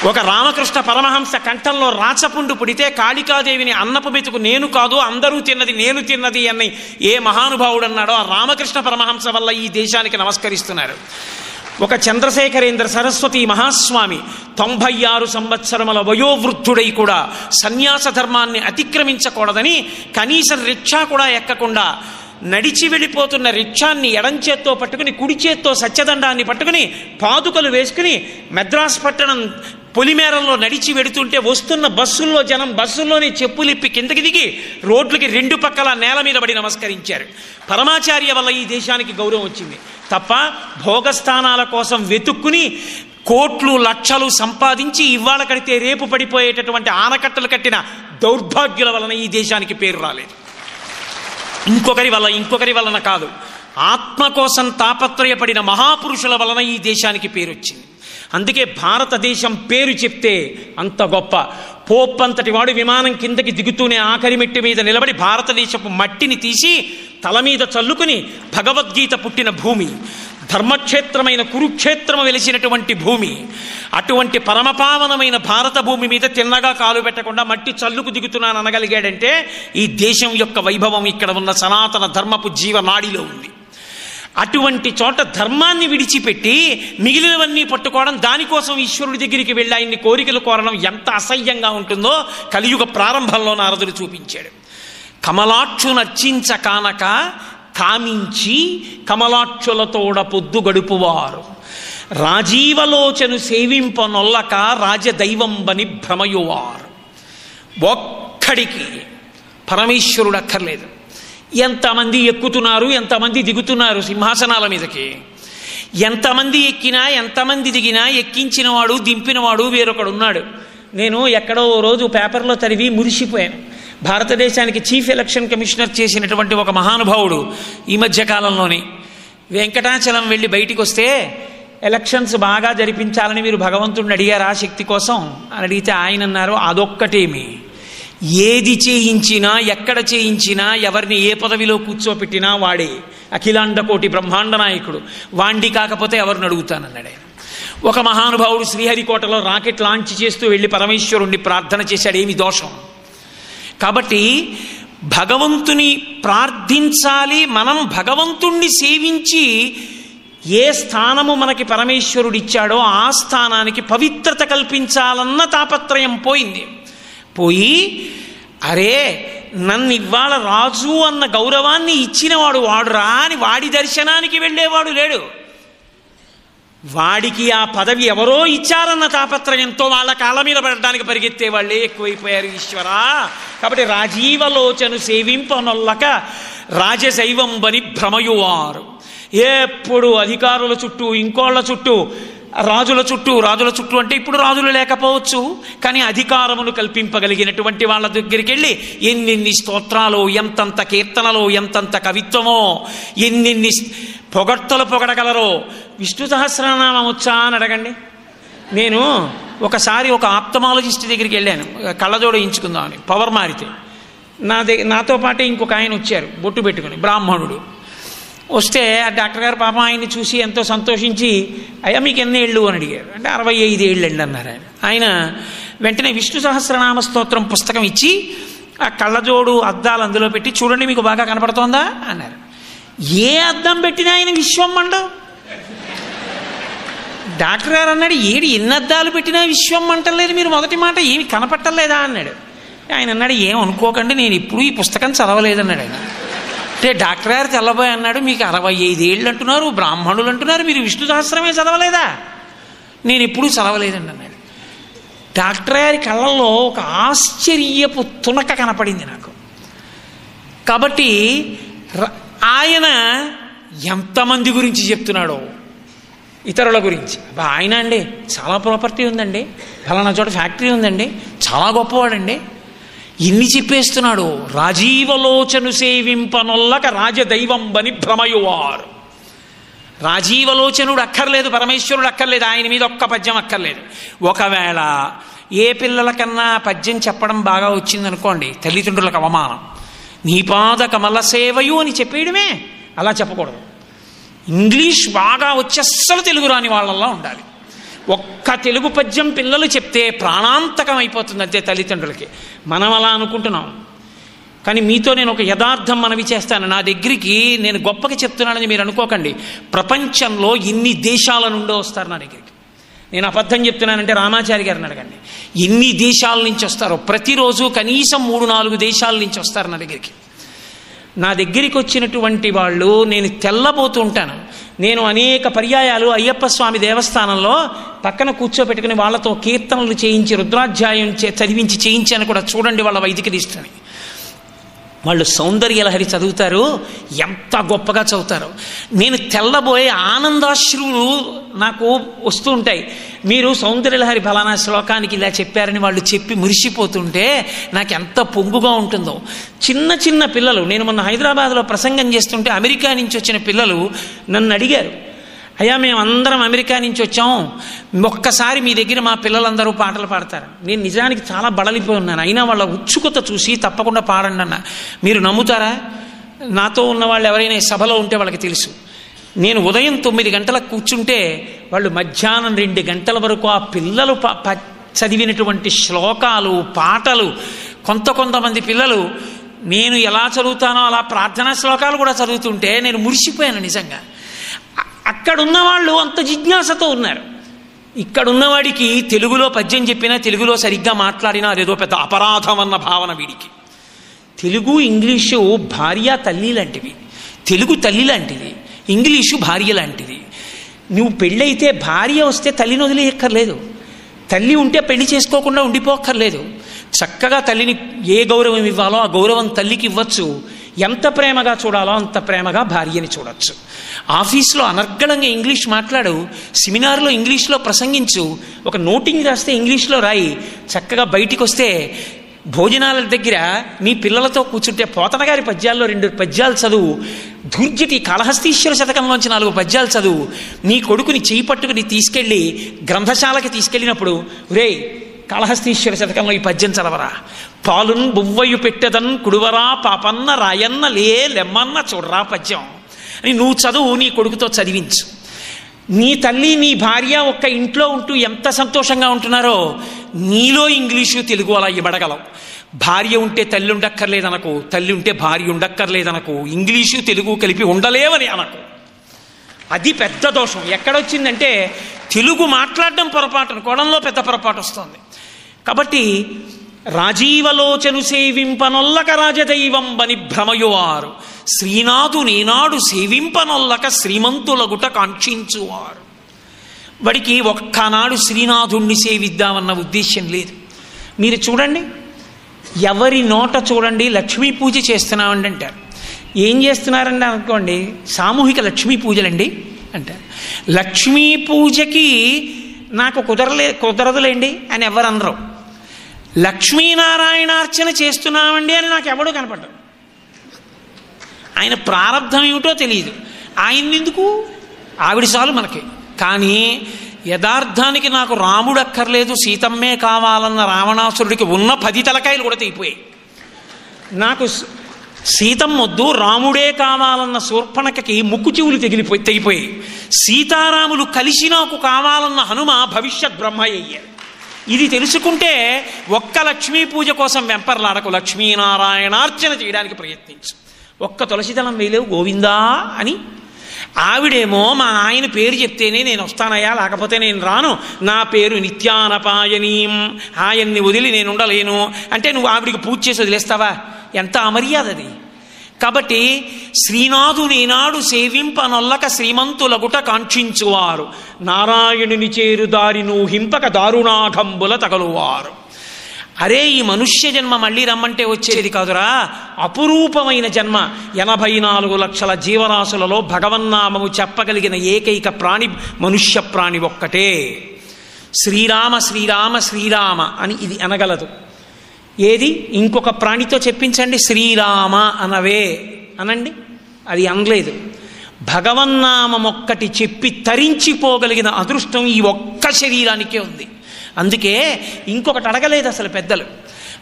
ఒక రామకృష్ణ పరమహంస కంఠంలో రాచపుండు పుడితే కాళికాదేవిని అన్నపు మెతుకు నేను కాదు అందరూ తిన్నది నేను తిన్నది అని ఏ మహానుభావుడు అన్నాడో ఆ రామకృష్ణ పరమహంస వల్ల ఈ దేశానికి నమస్కరిస్తున్నారు. ఒక చంద్రశేఖరేంద్ర సరస్వతి మహాస్వామి 96 సంవత్సరముల వయోవృద్ధుడై కూడా సన్యాస ధర్మాన్ని అతిక్రమించకూడదని కనీసం రిక్షా కూడా ఎక్కకుండా నడిచి వెళ్ళిపోతున్న రిక్షాన్ని ఎడంచేత్తో పట్టుకుని కుడి చేత్తో సత్యదండాన్ని పట్టుకుని పాదుకలు వేసుకుని మద్రాసు పట్టణం పొలిమేరల్లో నడిచి వెడుతుంటే వస్తున్న బస్సుల్లో జనం బస్సుల్లోనే చెప్పులిప్పి కిందకి దిగి రోడ్లకి 2 పక్కల నేల మీద పడి నమస్కరించారు. పరమాచార్య వల్ల ఈ దేశానికి గౌరవం వచ్చింది తప్ప భోగస్థానాల కోసం వెతుక్కుని కోట్లు లక్షలు సంపాదించి ఇవాళ కడితే రేపు పడిపోయేటటువంటి ఆనకట్టలు కట్టిన దౌర్భాగ్యుల వలన ఈ దేశానికి పేరు రాలేదు. ఇంకొకరి వలన కాదు. ఆత్మ కోసం తాపత్రయపడిన మహాపురుషుల వలన ఈ దేశానికి పేరు వచ్చింది. అందుకే భారతదేశం పేరు చెప్తే అంత గొప్ప. పోప్పంతటి వాడు విమానం కిందకి దిగుతూనే ఆఖరి మెట్టి మీద నిలబడి భారతదేశపు మట్టిని తీసి తల మీద చల్లుకుని భగవద్గీత పుట్టిన భూమి, ధర్మక్షేత్రమైన కురుక్షేత్రము వెలిసినటువంటి భూమి, అటువంటి పరమపావనమైన భారత భూమి మీద తిన్నగా కాలు పెట్టకుండా మట్టి చల్లుకు దిగుతున్నాను అనగలిగాడంటే ఈ దేశం యొక్క వైభవం ఇక్కడ ఉన్న సనాతన ధర్మపు జీవనాడిలో ఉంది. అటువంటి చోట ధర్మాన్ని విడిచిపెట్టి మిగిలినవన్నీ పట్టుకోవడం, దానికోసం ఈశ్వరుడి దగ్గరికి వెళ్ళి ఆయన్ని కోరికలు కోరడం ఎంత అసహ్యంగా ఉంటుందో కలియుగ ప్రారంభంలో నారదుడు చూపించాడు. కమలాక్షునర్చించ కానక కామించి కమలాక్షులతోడ పొద్దు గడుపువారు, రాజీవలోచను సేవింపనొల్లక రాజదైవంబని భ్రమయువారు. ఒక్కడికి పరమేశ్వరుడు అక్కర్లేదు. ఎంతమంది ఎక్కుతున్నారు, ఎంతమంది దిగుతున్నారు సింహాసనాల మీదకి. ఎంతమంది ఎక్కినా ఎంతమంది దిగినా ఎక్కించినవాడు దింపినవాడు వేరొకడున్నాడు. నేను ఎక్కడో రోజు పేపర్లో చదివి మురిసిపోయాను. భారతదేశానికి చీఫ్ ఎలక్షన్ కమిషనర్ చేసినటువంటి ఒక మహానుభావుడు ఈ మధ్యకాలంలోనే వెంకటాచలం వెళ్ళి బయటికి వస్తే, ఎలక్షన్స్ బాగా జరిపించాలని మీరు భగవంతుడిని అడిగారా శక్తి కోసం అని అడిగితే ఆయన అన్నారు, అదొక్కటేమి, ఏది చేయించినా ఎక్కడ చేయించినా ఎవరిని ఏ పదవిలో కూర్చోపెట్టినా వాడే అఖిలాండ కోటి బ్రహ్మాండ నాయకుడు, వాండి కాకపోతే ఎవరిని అడుగుతానన్నాడు. ఒక మహానుభావుడు శ్రీహరికోటలో రాకెట్ లాంచ్ చేస్తూ వెళ్ళి పరమేశ్వరుణ్ణి ప్రార్థన చేశాడు. ఏమి దోషం? కాబట్టి భగవంతుని ప్రార్థించాలి. మనం భగవంతుణ్ణి సేవించి ఏ స్థానము మనకి పరమేశ్వరుడిచ్చాడో ఆ స్థానానికి పవిత్రత కల్పించాలన్న తాపత్రయం పోయింది. పోయి అరే నన్ను ఇవాళ రాజు అన్న గౌరవాన్ని ఇచ్చినవాడు వాడురా అని వాడి దర్శనానికి వెళ్ళేవాడు లేడు. వాడికి ఆ పదవి ఎవరో ఇచ్చారన్న తాపత్రయంతో వాళ్ళ కాళ్ళ మీద పడడానికి పరిగెత్తే వాళ్ళే ఎక్కువైపోయారు ఈశ్వరా. కాబట్టి రాజీవలోచను సేవింపనొల్లక రాజశైవంబని భ్రమయువారు. ఎప్పుడు అధికారుల చుట్టూ, ఇంకోళ్ళ చుట్టూ, రాజుల చుట్టూ అంటే ఇప్పుడు రాజులు లేకపోవచ్చు, కానీ అధికారమును కల్పింపగలిగినటువంటి వాళ్ళ దగ్గరికి వెళ్ళి ఎన్నెన్ని స్తోత్రాలు, ఎంతంత కీర్తనలు, ఎంతంత కవిత్వమో, ఎన్నెన్ని పొగడ్తలు పొగడగలరో. విష్ణు సహస్రనామం వచ్చా అని అడగండి. నేను ఒకసారి ఒక ఆప్థమాలజిస్ట్ దగ్గరికి వెళ్ళాను కళ్ళజోడు ఎంచుకుందామని. పవర్ మారితే నాతో పాటు ఇంకొక ఆయన వచ్చారు బొట్టు పెట్టుకుని, బ్రాహ్మణుడు. వస్తే ఆ డాక్టర్ గారు పాపం ఆయన్ని చూసి ఎంతో సంతోషించి, అయ్యా మీకు ఎన్ని ఏళ్ళు అని అడిగారు. అంటే 65 ఏళ్ళండి అన్నారు ఆయన. ఆయన వెంటనే విష్ణు సహస్రనామ స్తోత్రం పుస్తకం ఇచ్చి ఆ కళ్ళజోడు అద్దాలు అందులో పెట్టి, చూడండి మీకు బాగా కనపడుతోందా అన్నారు. ఏ అద్దం పెట్టినా ఆయన విశ్వం మండవు. డాక్టర్ గారు అన్నాడు, ఎన్ని అద్దాలు పెట్టినా విశ్వం మంటలేదు, మీరు మొదటి మాట ఏమి కనపట్టలేదా అన్నాడు. ఆయన అన్నాడు, ఏం అనుకోకండి, నేను ఇప్పుడు ఈ పుస్తకం చదవలేదన్నాడు ఆయన. అంటే డాక్టర్ గారు తెల్లబోయి అన్నాడు, మీకు 65 ఏళ్ళు అంటున్నారు, బ్రాహ్మణులు అంటున్నారు, మీరు విష్ణు సహస్రమే చదవలేదా? నేను ఎప్పుడూ చదవలేదండి అన్నాడు. డాక్టర్ గారి కళ్ళల్లో ఒక ఆశ్చర్యపు తునక కనపడింది నాకు. కాబట్టి ఆయన ఎంతమంది గురించి చెప్తున్నాడో, ఇతరుల గురించి. ఆయన అండి చాలా ప్రాపర్టీ ఉందండి, ఫలానా చోట ఫ్యాక్టరీ ఉందండి, చాలా గొప్పవాడండి, ఇన్ని చెప్పేస్తున్నాడు. రాజీవలోచను సేవింపనొల్లక రాజదైవంబని భ్రమయువారు. రాజీవలోచనుడు అక్కర్లేదు, పరమేశ్వరుడు అక్కర్లేదు, ఆయన మీద ఒక్క పద్యం అక్కర్లేదు. ఒకవేళ ఏ పిల్లలకన్నా పద్యం చెప్పడం బాగా వచ్చిందనుకోండి, తల్లిదండ్రులకు అవమానం. నీపాద కమల సేవయు అని చెప్పేయడమే, అలా చెప్పకూడదు. ఇంగ్లీష్ బాగా వచ్చి అస్సలు తెలుగు రాని వాళ్ళల్లో ఉండాలి. ఒక్క తెలుగు పద్యం పిల్లలు చెప్తే ప్రాణాంతకం అయిపోతుంది అంతే తల్లిదండ్రులకి. మనం అలా అనుకుంటున్నాం. కానీ మీతో నేను ఒక యథార్థం మనవి చేస్తాను. నా దగ్గరికి నేను గొప్పగా చెప్తున్నానని మీరు అనుకోకండి. ప్రపంచంలో ఇన్ని దేశాల నుండో వస్తారు నా దగ్గరికి. నేను అబద్ధం చెప్తున్నానంటే రామాచారి గారిని అడగండి. ఎన్ని దేశాల నుంచి వస్తారో. ప్రతిరోజు కనీసం 3-4 దేశాల నుంచి వస్తారు నా దగ్గరికి. నా దగ్గరికి వచ్చినటువంటి వాళ్ళు నేను తెల్లబోతూ ఉంటాను. నేను అనేక పర్యాయాలు అయ్యప్ప స్వామి దేవస్థానంలో పక్కన కూర్చోబెట్టుకుని వాళ్ళతో కీర్తనలు చేయించి రుద్రాధ్యాయం చదివించి చేయించాను కూడా. చూడండి వాళ్ళ వైదిక నిష్టని. వాళ్ళు సౌందర్యలహరి చదువుతారు, ఎంత గొప్పగా చదువుతారు. నేను తెల్లబోయే ఆనందాశ్రువులు నాకు వస్తూ ఉంటాయి. మీరు సౌందర్యలహరి ఫలానా శ్లోకానికి ఇలా చెప్పారని వాళ్ళు చెప్పి మురిసిపోతుంటే నాకు ఎంత పొంగుగా ఉంటుందో. చిన్న చిన్న పిల్లలు, నేను మొన్న హైదరాబాద్లో ప్రసంగం చేస్తుంటే అమెరికా నుంచి వచ్చిన పిల్లలు నన్ను అడిగారు, అయ్యా మేము అందరం అమెరికా నుంచి వచ్చాం, ఒక్కసారి మీ దగ్గర మా పిల్లలందరూ పాటలు పాడతారు. నేను నిజానికి చాలా బడలిపోయి ఉన్నాను, అయినా వాళ్ళ ఉత్సుకత చూసి తప్పకుండా పాడండి అన్న. మీరు నమ్ముతారా, నాతో ఉన్న వాళ్ళు ఎవరైనా సభలో ఉంటే వాళ్ళకి తెలుసు, నేను ఉదయం 9 గంటలకు కూర్చుంటే వాళ్ళు మధ్యాహ్నం 2 గంటల వరకు ఆ పిల్లలు చదివినటువంటి శ్లోకాలు, పాటలు, కొంతమంది పిల్లలు నేను ఎలా చదువుతానో అలా ప్రార్థనా శ్లోకాలు కూడా చదువుతుంటే నేను మురిసిపోయాను నిజంగా. అక్కడున్న వాళ్ళు అంత జిజ్ఞాసతో ఉన్నారు. ఇక్కడున్నవాడికి తెలుగులో పద్యం చెప్పినా, తెలుగులో సరిగ్గా మాట్లాడినా అదేదో పెద్ద అపరాధం అన్న భావన వీడికి. తెలుగు ఇంగ్లీషు భార్య తల్లి లాంటివి, తెలుగు తల్లి లాంటిది, ఇంగ్లీషు భార్య లాంటిది. నువ్వు పెళ్ళైతే భార్య వస్తే తల్లిని వదిలేయక్కర్లేదు, తల్లి ఉంటే పెళ్లి చేసుకోకుండా ఉండిపోక్కర్లేదు. చక్కగా తల్లిని ఏ గౌరవం ఇవ్వాలో ఆ గౌరవం తల్లికి ఇవ్వచ్చు. ఎంత ప్రేమగా చూడాలో అంత ప్రేమగా భార్యని చూడొచ్చు. ఆఫీస్లో అనర్గళంగా ఇంగ్లీష్ మాట్లాడు, సెమినార్లో ఇంగ్లీష్లో ప్రసంగించు, ఒక నోటింగ్ రాస్తే ఇంగ్లీష్లో రాయి. చక్కగా బయటికి వస్తే భోజనాల దగ్గర మీ పిల్లలతో కూర్చుంటే పోతన గారి పద్యాల్లో 2 పద్యాలు చదువు, ధూర్జటి కాళహస్తీశ్వర శతకంలోంచి 4 పద్యాలు చదువు. నీ కొడుకుని చేయి పట్టుకుని తీసుకెళ్ళి గ్రంథశాలకి తీసుకెళ్ళినప్పుడు, రేయ్ కాళహస్తీశ్వర శతకంలో ఈ పద్యం చదవరా, పాలున్ బువ్వయు పెట్టెదన్ కుడువరా పాపన్న రాయన్న లెమ్మన్న చూడరా పద్యం అని నువ్వు చదువు, నీ కొడుకుతో చదివించు. నీ తల్లి నీ భార్య ఒక్క ఇంట్లో ఉంటూ ఎంత సంతోషంగా ఉంటున్నారో నీలో ఇంగ్లీషు తెలుగు అలా ఇవ్వడగలవు. భార్య ఉంటే తల్లి ఉండక్కర్లేదనకు, తల్లి ఉంటే భార్య ఉండక్కర్లేదనకు, ఇంగ్లీషు తెలుగు కలిపి ఉండలేవని అనకు. అది పెద్ద దోషం. ఎక్కడొచ్చిందంటే తెలుగు మాట్లాడడం పొరపాటు అనుకోవడంలో పెద్ద పొరపాటు వస్తుంది. కాబట్టి రాజీవలోచను సేవింపనొల్లక రాజదైవం బని భ్రమయువారు, శ్రీనాథు నేనాడు సేవింపనొల్లక శ్రీమంతులగుట కాంక్షించువారు. వాడికి ఒక్కనాడు శ్రీనాథుణ్ణి సేవిద్దామన్న ఉద్దేశ్యం లేదు. మీరు చూడండి, ఎవరి నోట చూడండి లక్ష్మీ పూజ చేస్తున్నామండి అంటారు. ఏం చేస్తున్నారండి అనుకోండి, సామూహిక లక్ష్మీ పూజలండి అంటారు. లక్ష్మీ పూజకి నాకు కుదరదులేండి అని ఎవరు అనరు. లక్ష్మీనారాయణార్చన చేస్తున్నామండి అని నాకు ఎవడూ కనపడ్డాడు. ఆయన ప్రారంధం ఏమిటో తెలియదు, ఆయన ఎందుకు, ఆవిడ చాలు మనకి. కానీ యథార్థానికి నాకు రాముడు అక్కర్లేదు, సీతమ్మే కావాలన్న రావణాసురుడికి ఉన్న 10 తలకాయలు కూడా తెగిపోయాయి. నాకు సీతమ్మ వద్దు, రాముడే కావాలన్న శూర్పణఖకి ముక్కు చెవులు తెగిపోయాయి. సీతారాములు కలిసి నాకు కావాలన్న హనుమ భవిష్యత్ బ్రహ్మ అయ్యారు. ఇది తెలుసుకుంటే ఒక్క లక్ష్మీ పూజ కోసం వెంపర్లాడకు, లక్ష్మీనారాయణార్చన చేయడానికి ప్రయత్నించు. ఒక్క తులసిదళం వేయలేవు గోవిందా అని. ఆవిడేమో మా ఆయన పేరు చెప్తేనే నేను వస్తానయ్యా, లేకపోతే నేను రాను, నా పేరు నిత్యానపాయనీం, ఆయన్ని వదిలి నేను ఉండలేను అంటే నువ్వు ఆవిడికి పూజ చేసి వదిలేస్తావా? ఎంత అమర్యాద అది. కాబట్టి శ్రీనాథు నేనాడు సేవింపనొల్లక శ్రీమంతులగుట కాంక్షించువారు, నారాయణుని చేరు దారిను హింపక దారుణాఘంబుల తగలువారు. అరే ఈ మనుష్య జన్మ మళ్ళీ రమ్మంటే వచ్చేది కాదురా, అపురూపమైన జన్మ. 84 లక్షల జీవరాశులలో భగవన్నామము చెప్పగలిగిన ఏకైక ప్రాణి మనుష్య ప్రాణి ఒక్కటే. శ్రీరామ శ్రీరామ శ్రీరామ అని ఇది అనగలదు. ఏది ఇంకొక ప్రాణితో చెప్పించండి, శ్రీరామ అనవే అనండి, అది అనలేదు. భగవన్నామం ఒక్కటి చెప్పి తరించిపోగలిగిన అదృష్టం ఈ ఒక్క శరీరానికే ఉంది. అందుకే ఇంకొకటి అడగలేదు అసలు పెద్దలు.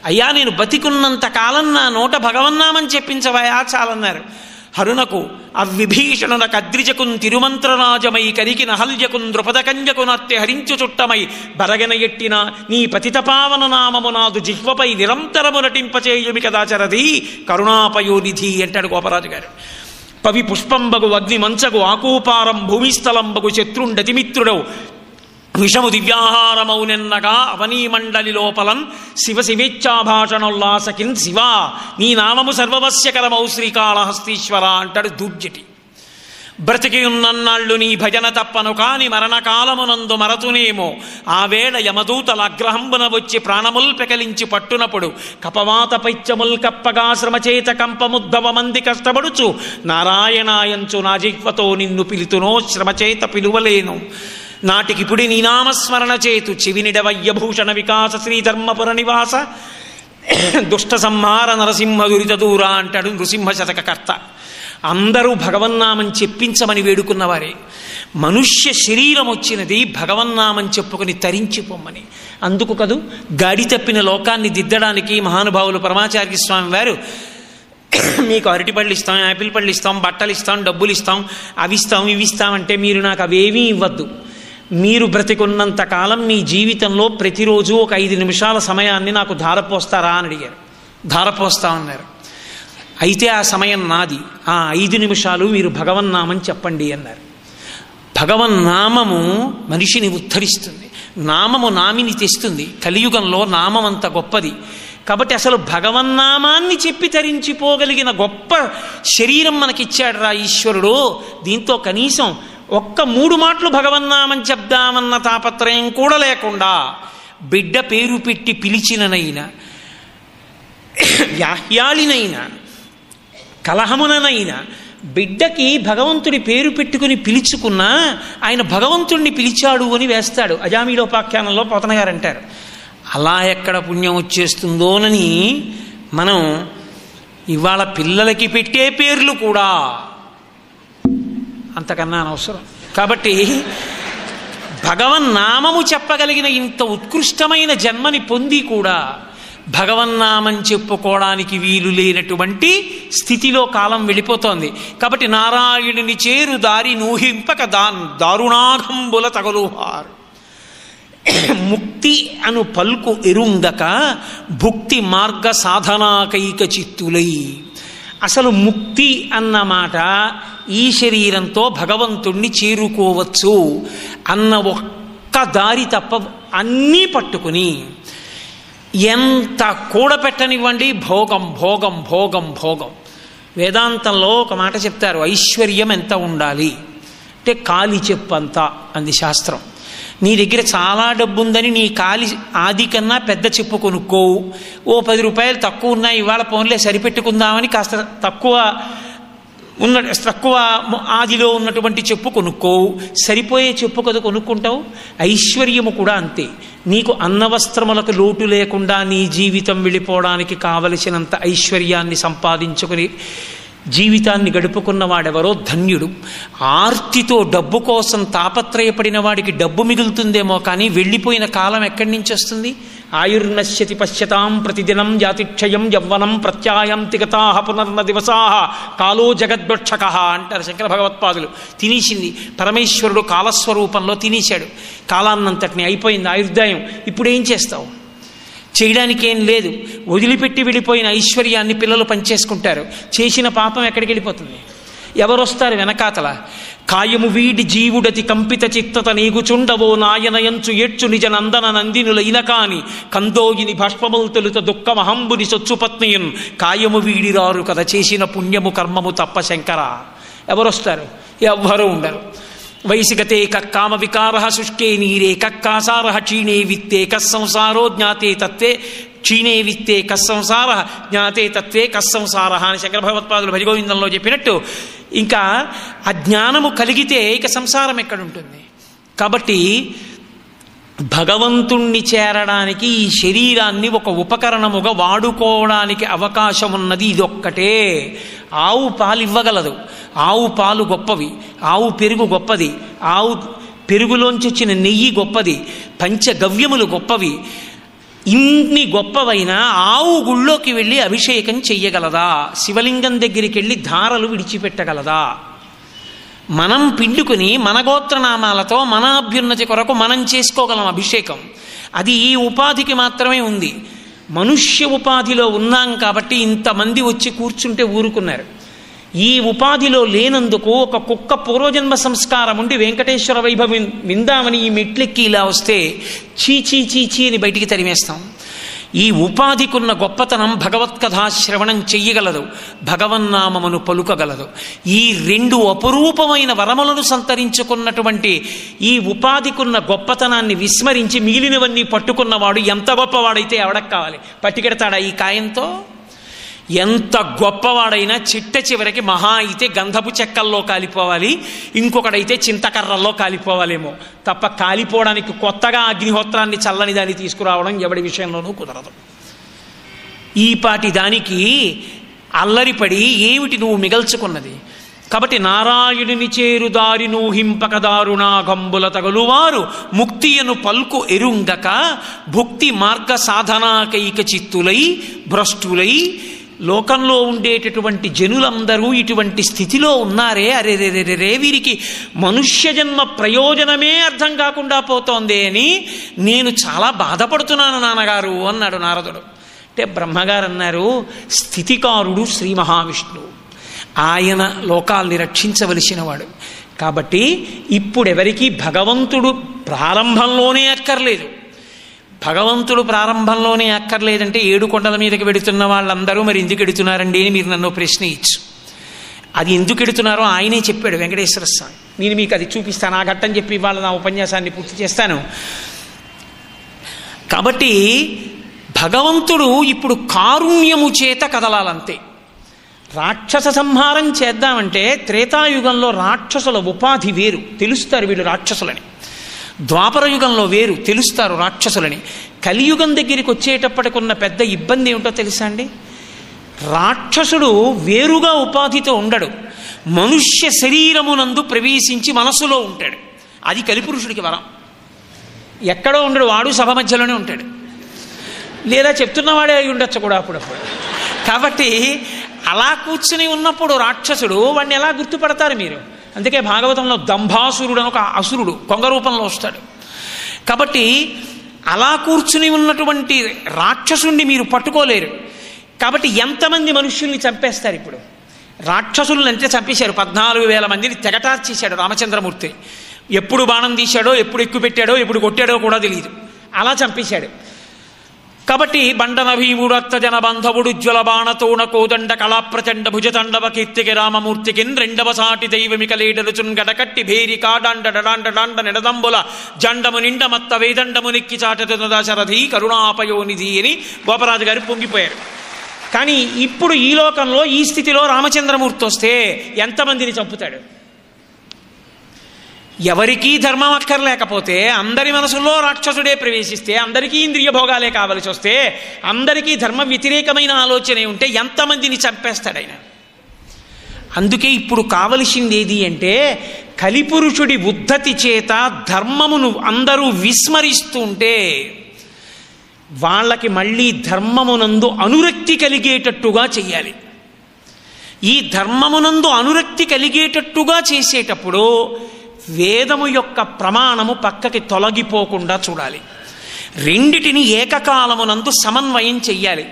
అయ్యా నేను బతికున్నంత కాలం నా నోట భగవన్నామం చెప్పించవయా చాలన్నారు. హరునకు అవిభీషణునకు అద్రిజకున్ తిరుమంత్రరాజమై కరికి నహల్యకున్ ద్రుపదకంజకునత్తి హరించు చుట్టమై బరగన ఎట్టిన నీ పతితపావన నామము నాదు జిహ్వపై నిరంతరము నటింపచేయుమి కదాచరది కరుణాపయోనిధి అంటాడు గోపరాజు గారు. పవి పుష్పంబగు అగ్ని మంచగు ఆకూపారం భూమిస్థలంబగు శత్రుండతిమిత్రుడవు విషము దివ్యాహారమౌనెన్నగా అవనీమండలి లోపలం శివ శివేచ్ఛాభాషణోల్లాసకిన్ శివ నీ నామము సర్వవస్యకరమౌ శ్రీకాళహస్తీశ్వర అంటాడు దూర్జటి. బ్రతికి ఉన్నన్నాళ్ళు నీ భజన తప్పను కాని మరణకాలమునందు మరతునేమో ఆ వేళ యమదూతల అగ్రహంబున వచ్చి ప్రాణముల్ పెకలించి పట్టునప్పుడు కపవాత పైత్యముల్ కప్పగా శ్రమచేత కంపముద్దవ మంది కష్టపడుచు నారాయణాయంచు నా జిహ్వతో నిన్ను పిలుతునో శ్రమచేత పిలువలేను నాటికిపుడి నీ నామస్మరణ చేతు చెవినిడవయ్యభూషణ వికాస శ్రీధర్మపుర నివాస దుష్ట సంహార నరసింహ దురిత దూర అంటాడు నృసింహ శతకకర్త. అందరూ భగవన్నామం చెప్పించమని వేడుకున్నవారే. మనుష్య శరీరం వచ్చినది భగవన్నామం చెప్పుకొని తరించిపోమ్మని. అందుకు కదూ గాడి తప్పిన లోకాన్ని దిద్దడానికి మహానుభావులు పరమాచార్య స్వామి వారు మీకు అరటిపళ్ళు ఇస్తాం, యాపిల్ పళ్ళు ఇస్తాం, బట్టలు ఇస్తాం, డబ్బులు ఇస్తాం, అవి ఇస్తాం, ఇవి ఇస్తామంటే మీరు నాకు అవేమీ ఇవ్వద్దు. మీరు బ్రతికున్నంత కాలం మీ జీవితంలో ప్రతిరోజు ఒక 5 నిమిషాల సమయాన్ని నాకు ధారపోస్తారా అని అడిగారు. ధారపోస్తామన్నారు. అయితే ఆ సమయం నాది. ఆ 5 నిమిషాలు మీరు భగవన్నామం చెప్పండి అన్నారు. భగవన్నామము మనిషిని ఉద్ధరిస్తుంది. నామము నామిని తెస్తుంది. కలియుగంలో నామం అంత గొప్పది. కాబట్టి అసలు భగవన్నామాన్ని చెప్పి తరించిపోగలిగిన గొప్ప శరీరం మనకిచ్చాడు రా ఈశ్వరుడు. దీంతో కనీసం ఒక్క 3 మాటలు భగవన్నామం చెప్దామన్న తాపత్రయం కూడా లేకుండా బిడ్డ పేరు పెట్టి పిలిచిననైనా, యాహ్యాళినైనా, కలహముననైనా బిడ్డకి భగవంతుడి పేరు పెట్టుకుని పిలుచుకున్నా ఆయన భగవంతుడిని పిలిచాడు అని వేస్తాడు. అజామీలోపాఖ్యానంలో పోతన గారు అంటారు. అలా ఎక్కడ పుణ్యం వచ్చేస్తుందోనని మనం ఇవాళ పిల్లలకి పెట్టే పేర్లు కూడా అంతకన్నా అనవసరం. కాబట్టి భగవన్నామము చెప్పగలిగిన ఇంత ఉత్కృష్టమైన జన్మని పొంది కూడా భగవన్నామం చెప్పుకోవడానికి వీలు లేనటువంటి స్థితిలో కాలం వెళ్ళిపోతోంది. కాబట్టి నారాయణుని చేరు దారి నూహింపక దారుణాఘంబుల తగలుహారు. ముక్తి అను పల్కు ఎరుంగక భుక్తి మార్గ సాధనాకైక చిత్తులై. అసలు ముక్తి అన్న మాట ఈ శరీరంతో భగవంతుణ్ణి చేరుకోవచ్చు అన్న ఒక్క దారి తప్ప అన్నీ పట్టుకుని ఎంత కూడపెట్టనివ్వండి భోగం భోగం భోగం భోగం. వేదాంతంలో ఒక మాట చెప్తారు, ఐశ్వర్యం ఎంత ఉండాలి అంటే కాలి చెప్పంతా అంది శాస్త్రం. నీ దగ్గర చాలా డబ్బు ఉందని నీ కాలి ఆది కన్నా పెద్ద చెప్పు కొనుక్కోవు. ఓ 10 రూపాయలు తక్కువ ఉన్నాయి ఇవాళ పోన్లే సరిపెట్టుకుందామని కాస్త తక్కువ ఆదిలో ఉన్నటువంటి చెప్పు కొనుక్కోవు. సరిపోయే చెప్పు కదా కొనుక్కుంటావు. ఐశ్వర్యము కూడా అంతే. నీకు అన్నవస్త్రములకు లోటు లేకుండా నీ జీవితం వెళ్ళిపోవడానికి కావలసినంత ఐశ్వర్యాన్ని సంపాదించుకుని జీవితాన్ని గడుపుకున్న వాడెవరో ధన్యుడు. ఆర్తితో డబ్బు కోసం తాపత్రయపడిన వాడికి డబ్బు మిగులుతుందేమో కానీ వెళ్ళిపోయిన కాలం ఎక్కడి నుంచి వస్తుంది? ఆయుర్నశ్యతి పశ్యతాం ప్రతిదినం జాతిక్షయం యవ్వనం ప్రత్యాయం తిగతాహ పునర్న దివసాహ కాలో జగద్భక్షక అంటారు శంకర భగవత్పాదులు. తినేసింది పరమేశ్వరుడు కాలస్వరూపంలో తినేశాడు కాలాన్నంతటిని. అయిపోయింది ఆయుర్దాయం. ఇప్పుడు ఏం చేస్తావు? చేయడానికేం లేదు. వదిలిపెట్టి వెళ్ళిపోయిన ఐశ్వర్యాన్ని పిల్లలు పనిచేసుకుంటారు. చేసిన పాపం ఎక్కడికి వెళ్ళిపోతుంది? ఎవరొస్తారు వెనకాతల? కాయము వీడి జీవుడతి కంపిత చిత్తత నీగుచుండవో నాయనయంచు ఏడ్చు నిజ నందన నందినుల ఇలకాని కందోగిని భష్పములు తొలుత దుఃఖమహంబుని సొచ్చుపత్నియున్ కాయము వీడిరారు కదా చేసిన పుణ్యము కర్మము తప్ప శంకర. ఎవరొస్తారు? ఎవ్వరూ ఉండరు. వైసిగతే కక్కామ వికార శుష్కే నీరే కక్కాసార క్షీణే విత్తే కస్సంసారో జ్ఞాతే తత్వే క్షీణే విత్తే కస్సంసార జ్ఞాతే తత్వే కస్సంసార అని శంకర భగవత్పాదులు భజగోవిందంలో చెప్పినట్టు ఇంకా అజ్ఞానము కలిగితే ఇక సంసారం ఎక్కడుంటుంది? కాబట్టి భగవంతుణ్ణి చేరడానికి ఈ శరీరాన్ని ఒక ఉపకరణముగా వాడుకోవడానికి అవకాశం ఉన్నది ఇదొక్కటే. ఆవు పాలు ఇవ్వగలదు. ఆవు పాలు గొప్పవి. ఆవు పెరుగు గొప్పది. ఆవు పెరుగులోంచి వచ్చిన నెయ్యి గొప్పది. పంచగవ్యములు గొప్పవి. ఇన్ని గొప్పవైన ఆవు గుళ్ళోకి వెళ్ళి అభిషేకం చెయ్యగలదా? శివలింగం దగ్గరికి వెళ్ళి ధారలు విడిచిపెట్టగలదా? మనం పిండుకుని మన గోత్రనామాలతో మన అభ్యున్నతి కొరకు మనం చేసుకోగలం అభిషేకం. అది ఈ ఉపాధికి మాత్రమే ఉంది. మనుష్య ఉపాధిలో ఉన్నాం కాబట్టి ఇంతమంది వచ్చి కూర్చుంటే ఊరుకున్నారు. ఈ ఉపాధిలో లేనందుకు ఒక కుక్క పూర్వజన్మ సంస్కారం ఉండి వెంకటేశ్వర వైభవం విందామని ఈ మెట్లెక్కి ఇలా వస్తే చీచీ చీచీ అని బయటికి తరిమేస్తాం. ఈ ఉపాధికున్న గొప్పతనం భగవత్కథా శ్రవణం చెయ్యగలదు, భగవన్నామమును పలుకగలదు. ఈ రెండు అపురూపమైన వరములను సంతరించుకున్నటువంటి ఈ ఉపాధికున్న గొప్పతనాన్ని విస్మరించి మిగిలినవన్నీ పట్టుకున్నవాడు ఎంత గొప్పవాడైతే ఎవడకు కావాలి? పట్టుకెడతాడా ఈ కాయంతో? ఎంత గొప్పవాడైనా చిట్ట చివరికి మహా అయితే గంధపు చెక్కల్లో కాలిపోవాలి, ఇంకొకడైతే చింతకర్రల్లో కాలిపోవాలేమో తప్ప కాలిపోవడానికి కొత్తగా అగ్నిహోత్రాన్ని చల్లని దాన్ని తీసుకురావడం ఎవడి విషయంలోనూ కుదరదు. ఈ పాటి దానికి అల్లరిపడి ఏమిటి నువ్వు మిగల్చుకున్నది? కాబట్టి నారాయణుని చేరుదారి నూహింపకదారుణాగంబుల తగలువారు ముక్తియను పల్కు ఎరుంగక భుక్తి మార్గ సాధనాకైక చిత్తులై భ్రష్టులై లోకంలో ఉండేటటువంటి జనులందరూ ఇటువంటి స్థితిలో ఉన్నారే, అరే రే రే రే వీరికి మనుష్య జన్మ ప్రయోజనమే అర్థం కాకుండా పోతోంది అని నేను చాలా బాధపడుతున్నాను నాన్నగారు అన్నాడు నారదుడు. అంటే బ్రహ్మగారు అన్నారు, స్థితికారుడు శ్రీ మహావిష్ణువు, ఆయన లోకాల్ని రక్షించవలసిన వాడు. కాబట్టి ఇప్పుడెవరికి భగవంతుడు ప్రారంభంలోనే అక్కర్లేదు. భగవంతుడు ప్రారంభంలోనే అక్కర్లేదంటే 7 కొండల మీదకి వెడుతున్న వాళ్ళందరూ మరి ఎందుకు ఎడుతున్నారండి అని మీరు నన్ను ప్రశ్న ఇచ్చు. అది ఎందుకు ఎడుతున్నారో ఆయనే చెప్పాడు వెంకటేశ్వర స్వామి. నేను మీకు అది చూపిస్తాను, ఆ ఘట్టం చెప్పి ఇవాళ నా ఉపన్యాసాన్ని పూర్తి చేస్తాను. కాబట్టి భగవంతుడు ఇప్పుడు కారుణ్యము చేత కదలాలంతే. రాక్షస సంహారం చేద్దామంటే త్రేతాయుగంలో రాక్షసుల ఉపాధి వేరు, తెలుస్తారు వీళ్ళు రాక్షసులని. ద్వాపర యుగంలో వేరు, తెలుస్తారు రాక్షసులని. కలియుగం దగ్గరికి వచ్చేటప్పటికున్న పెద్ద ఇబ్బంది ఏమిటో తెలుసా అండి? రాక్షసుడు వేరుగా ఉపాధితో ఉండడు, మనుష్య శరీరమునందు ప్రవేశించి మనసులో ఉంటాడు. అది కలిపురుషుడికి వరం. ఎక్కడో ఉండడు, వాడు సభ మధ్యలోనే ఉంటాడు, లేదా చెప్తున్నవాడే అయి ఉండొచ్చు కూడా అప్పుడప్పుడు. కాబట్టి అలా కూర్చుని ఉన్నప్పుడు రాక్షసుడు వాడిని ఎలా గుర్తుపడతారు మీరు? అందుకే భాగవతంలో దంభాసురుడు అని ఒక అసురుడు కొంగ రూపంలో వస్తాడు. కాబట్టి అలా కూర్చుని ఉన్నటువంటి రాక్షసుణ్ణి మీరు పట్టుకోలేరు. కాబట్టి ఎంతమంది మనుష్యుల్ని చంపేస్తారు? ఇప్పుడు రాక్షసులను ఎంత చంపేశారు? 14,000 మందిని తెగటార్చేశాడు రామచంద్రమూర్తి. ఎప్పుడు బాణం తీశాడో, ఎప్పుడు ఎక్కువ పెట్టాడో, ఎప్పుడు కొట్టాడో కూడా తెలియదు, అలా చంపేశాడు. కాబట్టి బండన భీముడు అత్తజన బంధవుడు జ్వల బాణతోణ కోదండ కళాప్రచండ భుజతండవ కీర్తికి రామమూర్తికిన్ రెండవ సాటి దైవమిక లేడరుచున్ గడకట్టి భేరి కాడాండ డడాండ డాండ నిడదంబుల జండము నిండమత్త వేదండము నిక్కి చాటరథి కరుణాపయోనిధి అని గోపరాజు గారు పొంగిపోయారు. కానీ ఇప్పుడు ఈ లోకంలో ఈ స్థితిలో రామచంద్రమూర్తి వస్తే ఎంతమందిని చంపుతాడు? ఎవరికీ ధర్మం అక్కర్లేకపోతే, అందరి మనసులో రాక్షసుడే ప్రవేశిస్తే, అందరికీ ఇంద్రియ భోగాలే కావలసి వస్తే, అందరికీ ధర్మ వ్యతిరేకమైన ఆలోచనే ఉంటే ఎంతమందిని చంపేస్తాడు ఆయన? అందుకే ఇప్పుడు కావలసింది ఏది అంటే, కలిపురుషుడి ఉద్ధతి చేత ధర్మమును అందరూ విస్మరిస్తూ ఉంటే వాళ్ళకి మళ్ళీ ధర్మమునందు అనురక్తి కలిగేటట్టుగా చెయ్యాలి. ఈ ధర్మమునందు అనురక్తి కలిగేటట్టుగా చేసేటప్పుడు వేదము యొక్క ప్రమాణము పక్కకి తొలగిపోకుండా చూడాలి. రెండిటిని ఏకకాలమునందు సమన్వయం చెయ్యాలి.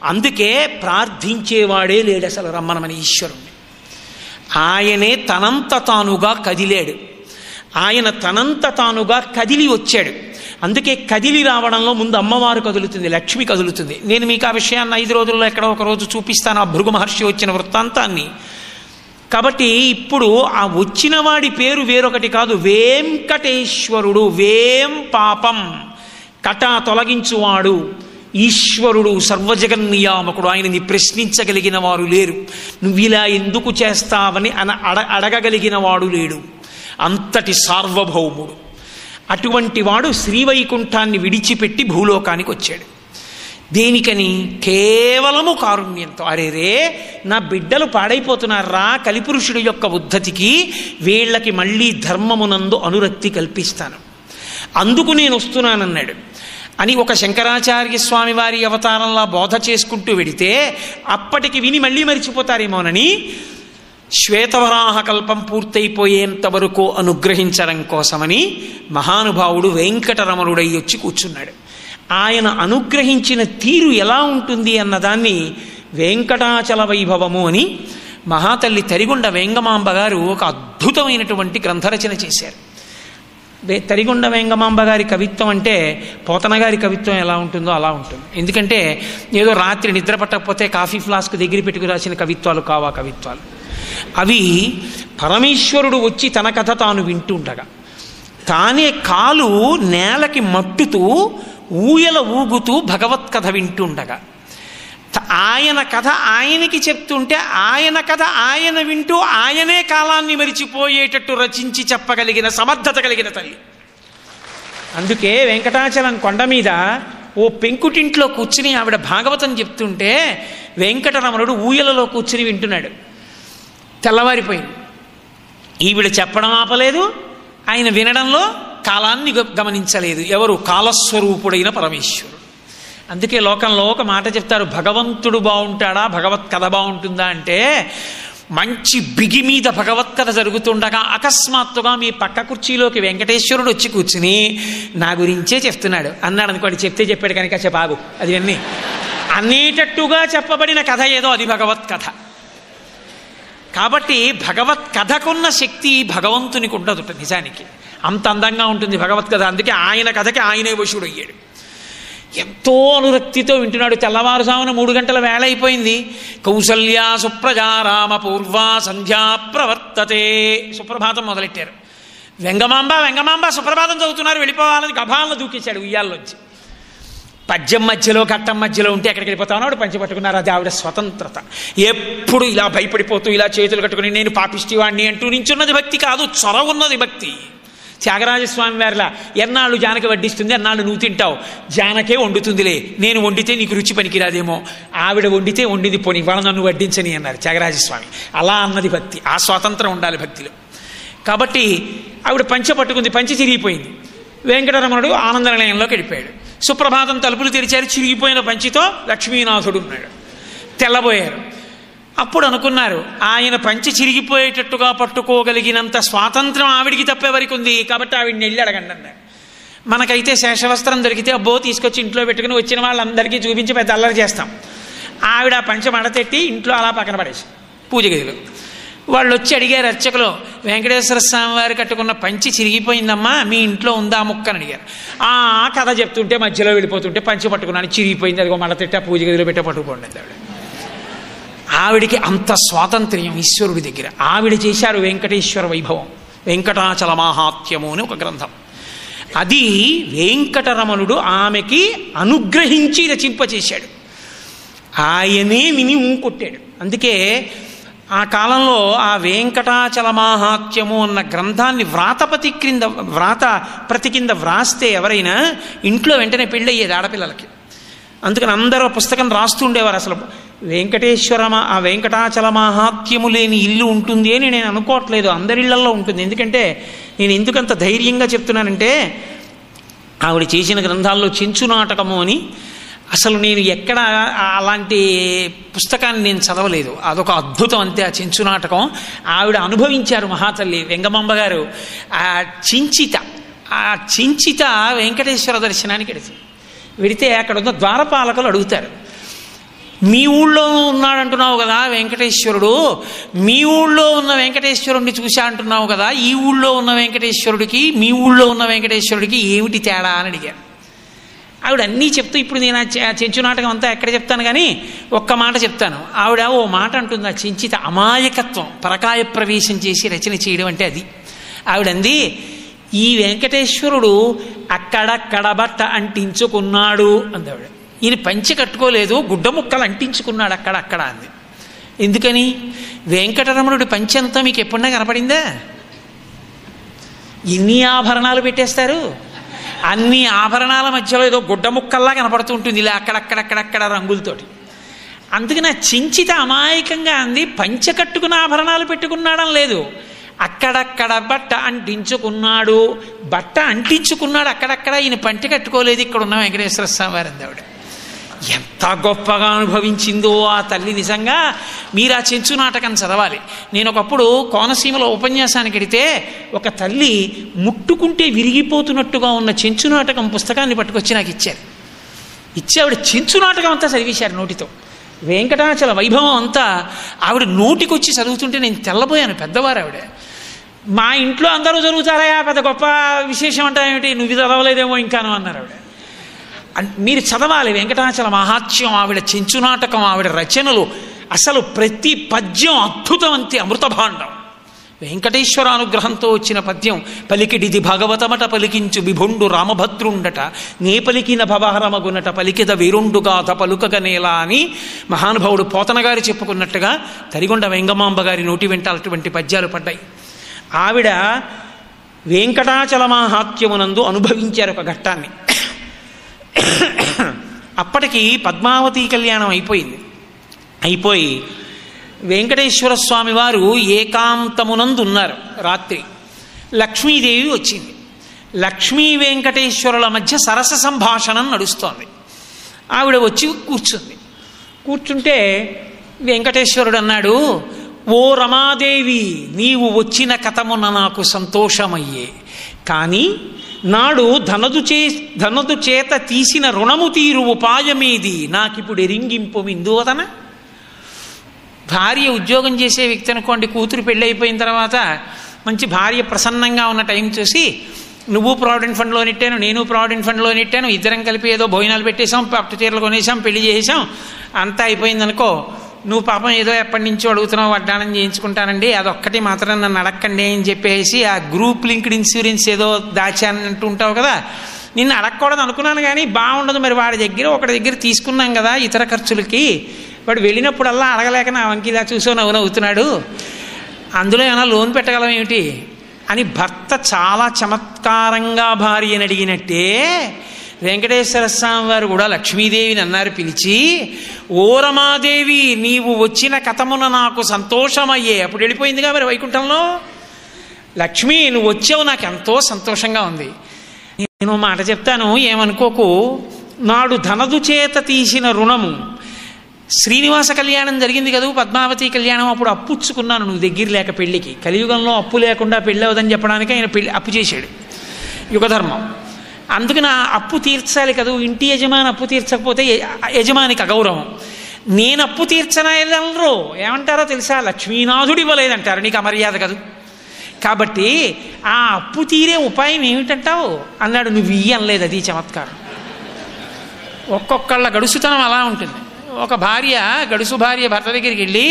అందుకే ప్రార్థించేవాడే లేడు అసలు రమ్మనమని ఈశ్వరుణ్ణి. ఆయనే తనంత తానుగా కదిలాడు, ఆయన తనంత తానుగా కదిలి వచ్చాడు. అందుకే కదిలి రావడంలో ముందు అమ్మవారు కదులుతుంది, లక్ష్మి కదులుతుంది. నేను మీకు ఆ విషయాన్ని 5 రోజుల్లో ఎక్కడో ఒక రోజు చూపిస్తాను, ఆ భృగు మహర్షి వచ్చిన వృత్తాంతాన్ని. కాబట్టి ఇప్పుడు ఆ వచ్చిన వాడి పేరు వేరొకటి కాదు, వెంకటేశ్వరుడు. వేం పాపం, కట తొలగించువాడు ఈశ్వరుడు, సర్వజగన్నియామకుడు. ఆయనని ప్రశ్నించగలిగిన వారు లేరు. నువ్వు ఇలా ఎందుకు చేస్తావని అడగగలిగిన వాడు లేడు. అంతటి సార్వభౌముడు. అటువంటి వాడు శ్రీవైకుంఠాన్ని విడిచిపెట్టి భూలోకానికి వచ్చాడు. దేనికని? కేవలము కారుణ్యంతో. అరేరే నా బిడ్డలు పాడైపోతున్నారా, కలిపురుషుడి యొక్క ఉద్ధతికి, వీళ్ళకి మళ్ళీ ధర్మమునందు అనురక్తి కల్పిస్తాను, అందుకు నేను వస్తున్నానన్నాడు అని ఒక శంకరాచార్య స్వామి వారి అవతారంలా బోధ చేసుకుంటూ వెడితే అప్పటికి విని మళ్ళీ మరిచిపోతారేమోనని శ్వేతవరాహ కల్పం పూర్తయిపోయేంత వరకు అనుగ్రహించడం కోసమని మహానుభావుడు వెంకటరమణుడై వచ్చి కూర్చున్నాడు. ఆయన అనుగ్రహించిన తీరు ఎలా ఉంటుంది అన్నదాన్ని వెంకటాచల వైభవము అని మహాతల్లి తరిగొండ వేంగమాంబ గారు ఒక అద్భుతమైనటువంటి గ్రంథరచన చేశారు. తరిగొండ వెంగమాంబ గారి కవిత్వం అంటే పోతన గారి కవిత్వం ఎలా ఉంటుందో అలా ఉంటుంది. ఎందుకంటే ఏదో రాత్రి నిద్ర పట్టకపోతే కాఫీ ఫ్లాస్క్ దగ్గర పెట్టుకు రాసిన కవిత్వాలు కావా కవిత్వాలు. అవి పరమేశ్వరుడు వచ్చి తన కథ తాను వింటుండగా తానే కాలు నేలకి మట్టుతూ ఊయల ఊగుతూ భగవత్ కథ వింటుండగా ఆయన కథ ఆయనకి చెప్తుంటే ఆయన కథ ఆయన వింటూ ఆయనే కాలాన్ని మరిచిపోయేటట్టు రచించి చెప్పగలిగిన సమర్థత కలిగిన తల్లి. అందుకే వెంకటాచలం కొండ మీద ఓ పెంకుటింట్లో కూర్చుని ఆవిడ భాగవతం చెప్తుంటే వెంకటరమణుడు ఊయలలో కూర్చుని వింటున్నాడు. తెల్లవారిపోయింది. ఈవిడ చెప్పడం ఆపలేదు, ఆయన వినడంలో కాలాన్ని గమనించలేదు. ఎవరు? కాలస్వరూపుడైన పరమేశ్వరుడు. అందుకే లోకంలో ఒక మాట చెప్తారు, భగవంతుడు బాగుంటాడా భగవత్ కథ బాగుంటుందా అంటే, మంచి బిగి మీద భగవత్ కథ జరుగుతుండగా అకస్మాత్తుగా మీ పక్క కుర్చీలోకి వెంకటేశ్వరుడు వచ్చి కూర్చుని నా గురించే చెప్తున్నాడు అన్నాడు అనుకోండి. చెప్తే చెప్పాడు కనుక చెప్పాగు అది అన్నీ అనేటట్టుగా చెప్పబడిన కథ ఏదో అది భగవత్ కథ. కాబట్టి భగవత్ కథకున్న శక్తి భగవంతునికి ఉండదు. నిజానికి అంత అందంగా ఉంటుంది భగవత్ కథ. అందుకే ఆయన కథకి ఆయనే వశుడు అయ్యాడు. ఎంతో అనురక్తితో వింటున్నాడు. తెల్లవారుజామున 3 గంటల వేళ అయిపోయింది. కౌసల్యా సుప్రజారామ పూర్వా సంధ్యా ప్రవర్తతే. సుప్రభాతం మొదలెట్టారు. వెంగమాంబ వెంగమాంబ సుప్రభాతం చదువుతున్నారు. వెళ్ళిపోవాలని గభాలను దూకేశాడు ఉయ్యాల్లోంచి. పద్యం మధ్యలో ఘట్టం మధ్యలో ఉంటే ఎక్కడికి వెళ్ళిపోతామన్నాడు. పంచి పట్టుకున్నారు. అది ఆవిడ స్వతంత్రత. ఎప్పుడు ఇలా భయపడిపోతూ ఇలా చేతులు కట్టుకుని నేను పాపిష్టివాణ్ణి అంటూ నించున్నది భక్తి కాదు, చొరవ ఉన్నది భక్తి. త్యాగరాజస్వామి వారిలా ఎన్నాళ్ళు జానకి వడ్డిస్తుంది, అన్నాళ్ళు నువ్వు తింటావు, జానకే వండుతుందిలే, నేను వండితే నీకు రుచి పనికిరాదేమో, ఆవిడ వండితే వండింది పోనీ వాళ్ళ నన్ను వడ్డించని అన్నారు త్యాగరాజస్వామి. అలా అన్నది భక్తి. ఆ స్వాతంత్రం ఉండాలి భక్తిలో. కాబట్టి ఆవిడ పంచె పట్టుకుంది. పంచె చిరిగిపోయింది. వెంకటరమణుడు ఆనంద నిలయంలోకి వెళ్ళిపోయాడు. సుప్రభాతం తలుపులు తెరిచారు. చిరిగిపోయిన పంచితో లక్ష్మీనాథుడు ఉన్నాడు. తెల్లబోయారు. అప్పుడు అనుకున్నారు, ఆయన పంచి చిరిగిపోయేటట్టుగా పట్టుకోగలిగినంత స్వాతంత్రం ఆవిడికి తప్పేవరకు ఉంది కాబట్టి ఆవిడని వెళ్ళి అడగండి అన్నారు. మనకైతే శేషవస్త్రం దొరికితే అబ్బో తీసుకొచ్చి ఇంట్లో పెట్టుకుని వచ్చిన వాళ్ళందరికీ చూపించి పెద్ద అల్లరి చేస్తాం. ఆవిడ పంచ మడతెట్టి ఇంట్లో అలా పక్కన పడేసి పూజ గదిలో. వాళ్ళు వచ్చి అడిగారు అర్చకులు, వెంకటేశ్వర స్వామి వారు కట్టుకున్న పంచి చిరిగిపోయిందమ్మా, మీ ఇంట్లో ఉందా ముక్కని అడిగారు. ఆ కథ చెప్తుంటే మధ్యలో వెళ్ళిపోతుంటే పంచి పట్టుకున్నాను, చిరిగిపోయింది, అదిగో మడతెట్టి ఆ పూజ గదిలో పెట్టే పట్టుకోండి ఆవిడ. ఆవిడికి అంత స్వాతంత్ర్యం ఈశ్వరుడి దగ్గర. ఆవిడ చేశారు వెంకటేశ్వర వైభవం. వెంకటాచల మాహాత్మ్యము అని ఒక గ్రంథం. అది వెంకటరమణుడు ఆమెకి అనుగ్రహించి రచింపచేశాడు. ఆయనే విని కొట్టాడు. అందుకే ఆ కాలంలో ఆ వెంకటాచల మాహాత్మ్యము అన్న గ్రంథాన్ని వ్రాతప్రతి కింద వ్రాస్తే ఎవరైనా ఇంట్లో వెంటనే పెళ్ళయ్యేది ఆడపిల్లలకి. అందుకని అందరూ పుస్తకం రాస్తూ ఉండేవారు. అసలు ఆ వెంకటాచల మాహాత్మ్యము లేని ఇల్లు ఉంటుంది అని నేను అనుకోవట్లేదు, అందరిళ్లల్లో ఉంటుంది. ఎందుకంటే నేను ఎందుకంత ధైర్యంగా చెప్తున్నానంటే, ఆవిడ చేసిన గ్రంథాల్లో చెంచు నాటకము అని, అసలు నేను ఎక్కడ అలాంటి పుస్తకాన్ని నేను చదవలేదు. అదొక అద్భుతం అంతే. ఆ చెంచు నాటకం ఆవిడ అనుభవించారు మహాతల్లి వెంగమాంబ గారు. ఆ చించిత వెంకటేశ్వర దర్శనానికి వెడితే అక్కడ ఉన్న ద్వారపాలకులు అడుగుతారు, మీ ఊళ్ళో ఉన్నాడంటున్నావు కదా వెంకటేశ్వరుడు, మీ ఊళ్ళో ఉన్న వెంకటేశ్వరుడిని చూశా అంటున్నావు కదా, ఈ ఊళ్ళో ఉన్న వెంకటేశ్వరుడికి మీ ఊళ్ళో ఉన్న వెంకటేశ్వరుడికి ఏమిటి తేడా అని అడిగారు. ఆవిడ అన్నీ చెప్తూ, ఇప్పుడు నేను ఆ చెంచు నాటకం అంతా ఎక్కడ చెప్తాను కానీ ఒక్క మాట చెప్తాను. ఆవిడ ఓ మాట అంటుంది, ఆ చెంచిత అమాయకత్వం, పరకాయ ప్రవేశం చేసి రచన చేయడం అంటే అది. ఆవిడంది, ఈ వెంకటేశ్వరుడు అక్కడక్కడ బట్ట అంటించుకున్నాడు అందావిడ. ఈయన పంచె కట్టుకోలేదు, గుడ్డ ముక్కలు అంటించుకున్నాడు అక్కడక్కడ అంది. ఎందుకని? వెంకటరమణుడి పంచె అంతా మీకు ఎప్పుడన్నా కనపడిందా? ఎన్ని ఆభరణాలు పెట్టేస్తారు, అన్ని ఆభరణాల మధ్యలో ఏదో గుడ్డ ముక్కల్లా కనపడుతూ ఉంటుంది ఇలా అక్కడక్కడక్కడక్కడ రంగులతోటి. అందుకని ఆ చించిత అమాయకంగా అంది, పంచె కట్టుకున్న ఆభరణాలు పెట్టుకున్నాడం లేదు, అక్కడక్కడ బట్ట అంటించుకున్నాడు. బట్ట అంటించుకున్నాడు అక్కడక్కడ, ఈయన పంటె కట్టుకోలేదు ఇక్కడ ఉన్న వెంకటేశ్వర స్వామి వారి ఆవిడ. ఎంత గొప్పగా అనుభవించిందో ఆ తల్లి. నిజంగా మీరు ఆ చెంచు నాటకం చదవాలి. నేను ఒకప్పుడు కోనసీమలో ఉపన్యాసానికి వెడితే ఒక తల్లి ముట్టుకుంటే విరిగిపోతున్నట్టుగా ఉన్న చెంచు నాటకం పుస్తకాన్ని పట్టుకొచ్చి నాకు ఇచ్చారు. ఆవిడ చెంచు నాటకం అంతా చదివేశారు నోటితో. వెంకటాచల వైభవం అంతా ఆవిడ నోటికొచ్చి చదువుతుంటే నేను తెల్లబోయాను. పెద్దవారు ఆవిడ. మా ఇంట్లో అందరూ జరుగుతారయా, పెద్ద గొప్ప విశేషం అంటే ఏమిటి, నువ్వు చదవలేదేమో ఇంకాను అన్నారు ఆవిడ. మీరు చదవాలి వెంకటాచల మహాత్మ్యం, ఆవిడ చెంచునాటకం, ఆవిడ రచనలు, అసలు ప్రతి పద్యం అద్భుతం, అంతే అమృత భాండం. వెంకటేశ్వర అనుగ్రహంతో వచ్చిన పద్యం. పలికిడిది భాగవతమట పలికించు విభుండు రామభద్రుండట, నే పలికిన భవహరమగునట పలికిద వీరుండుగాథ పలుకగనేలా అని మహానుభావుడు పోతన గారు చెప్పుకున్నట్టుగా తరిగొండ వెంగమాంబ గారి నోటి వెంట అటువంటి పద్యాలు పడ్డాయి. ఆవిడ వెంకటాచల మహాత్మ్యమునందు అనుభవించారు ఒక ఘట్టాన్ని. అప్పటికి పద్మావతి కళ్యాణం అయిపోయి వెంకటేశ్వర స్వామి వారు ఏకాంతమునందు ఉన్నారు. రాత్రి లక్ష్మీదేవి వచ్చింది. లక్ష్మీ వెంకటేశ్వరుల మధ్య సరస సంభాషణం నడుస్తోంది. ఆవిడ వచ్చి కూర్చుంటే వెంకటేశ్వరుడు అన్నాడు, ఓ రమాదేవి, నీవు వచ్చిన కథమున నాకు సంతోషమయ్యే, కానీ నాడు ధనదు చేత తీసిన రుణము తీరు ఉపాయమేది నాకిప్పుడు ఎరింగింపు విందువదన. భార్య ఉద్యోగం చేసే వ్యక్తి అనుకోండి, కూతురు పెళ్ళి అయిపోయిన తర్వాత మంచి భార్య ప్రసన్నంగా ఉన్న టైం చూసి, నువ్వు ప్రావిడెంట్ ఫండ్లో నెట్టాను, నేను ప్రావిడెంట్ ఫండ్లో నెట్టాను, ఇద్దరం కలిపి ఏదో భోజనాలు పెట్టేశాం, పట్టు చీరలు కొనేసాం, పెళ్లి చేసాం, అంతా అయిపోయిందనుకో, నువ్వు పాపం ఏదో ఎప్పటి నుంచో అడుగుతున్నావు, వడ్డానం చేయించుకుంటానండి, అదొక్కటి మాత్రం నన్ను అడక్కండి అని చెప్పేసి ఆ గ్రూప్ లింక్డ్ ఇన్సూరెన్స్ ఏదో దాచానంటూ ఉంటావు కదా, నిన్ను అడగకూడదు అనుకున్నాను కానీ బాగుండదు, మరి వాడి దగ్గర ఒకటి దగ్గర తీసుకున్నాం కదా ఇతర ఖర్చులకి, వాడు వెళ్ళినప్పుడల్లా అడగలేక నా వంకిలా చూసో నవ్వుతున్నాడు, అందులో ఏమైనా లోన్ పెట్టగలం ఏమిటి అని భర్త చాలా చమత్కారంగా భార్యని అడిగినట్టే వెంకటేశ్వర స్వామి వారు కూడా లక్ష్మీదేవిని అన్నారు పిలిచి, ఓ రమాదేవి, నీవు వచ్చిన కథమున నాకు సంతోషమయ్యే. అప్పుడు వెళ్ళిపోయిందిగా మరి వైకుంఠంలో. లక్ష్మి, నువ్వు వచ్చావు, నాకు ఎంతో సంతోషంగా ఉంది. నేను మాట చెప్తాను, ఏమనుకోకు. నాడు ధనదు చేత తీసిన రుణము, శ్రీనివాస కళ్యాణం జరిగింది కదా, పద్మావతి కళ్యాణం, అప్పుడు అప్పుచ్చుకున్నాను నువ్వు దగ్గర లేక పెళ్లికి. కలియుగంలో అప్పు లేకుండా పెళ్ళి అవదని చెప్పడానికి ఆయన అప్పు చేశాడు, యుగధర్మం. అందుకని ఆ అప్పు తీర్చాలి కదా, ఇంటి యజమాని అప్పు తీర్చకపోతే యజమానికి అగౌరవం. నేను అప్పు తీర్చనరు ఏమంటారో తెలుసా, లక్ష్మీనాథుడు ఇవ్వలేదంటారు, నీకు అమర్యాద కదూ. కాబట్టి ఆ అప్పు తీరే ఉపాయం ఏమిటంటావు అన్నాడు. నువ్వు ఇయ్యనలేదు, అది చమత్కారం. ఒక్కొక్కళ్ళ గడుసుతనం అలా ఉంటుంది. ఒక భార్య, గడుసు భార్య భర్త దగ్గరికి వెళ్ళి,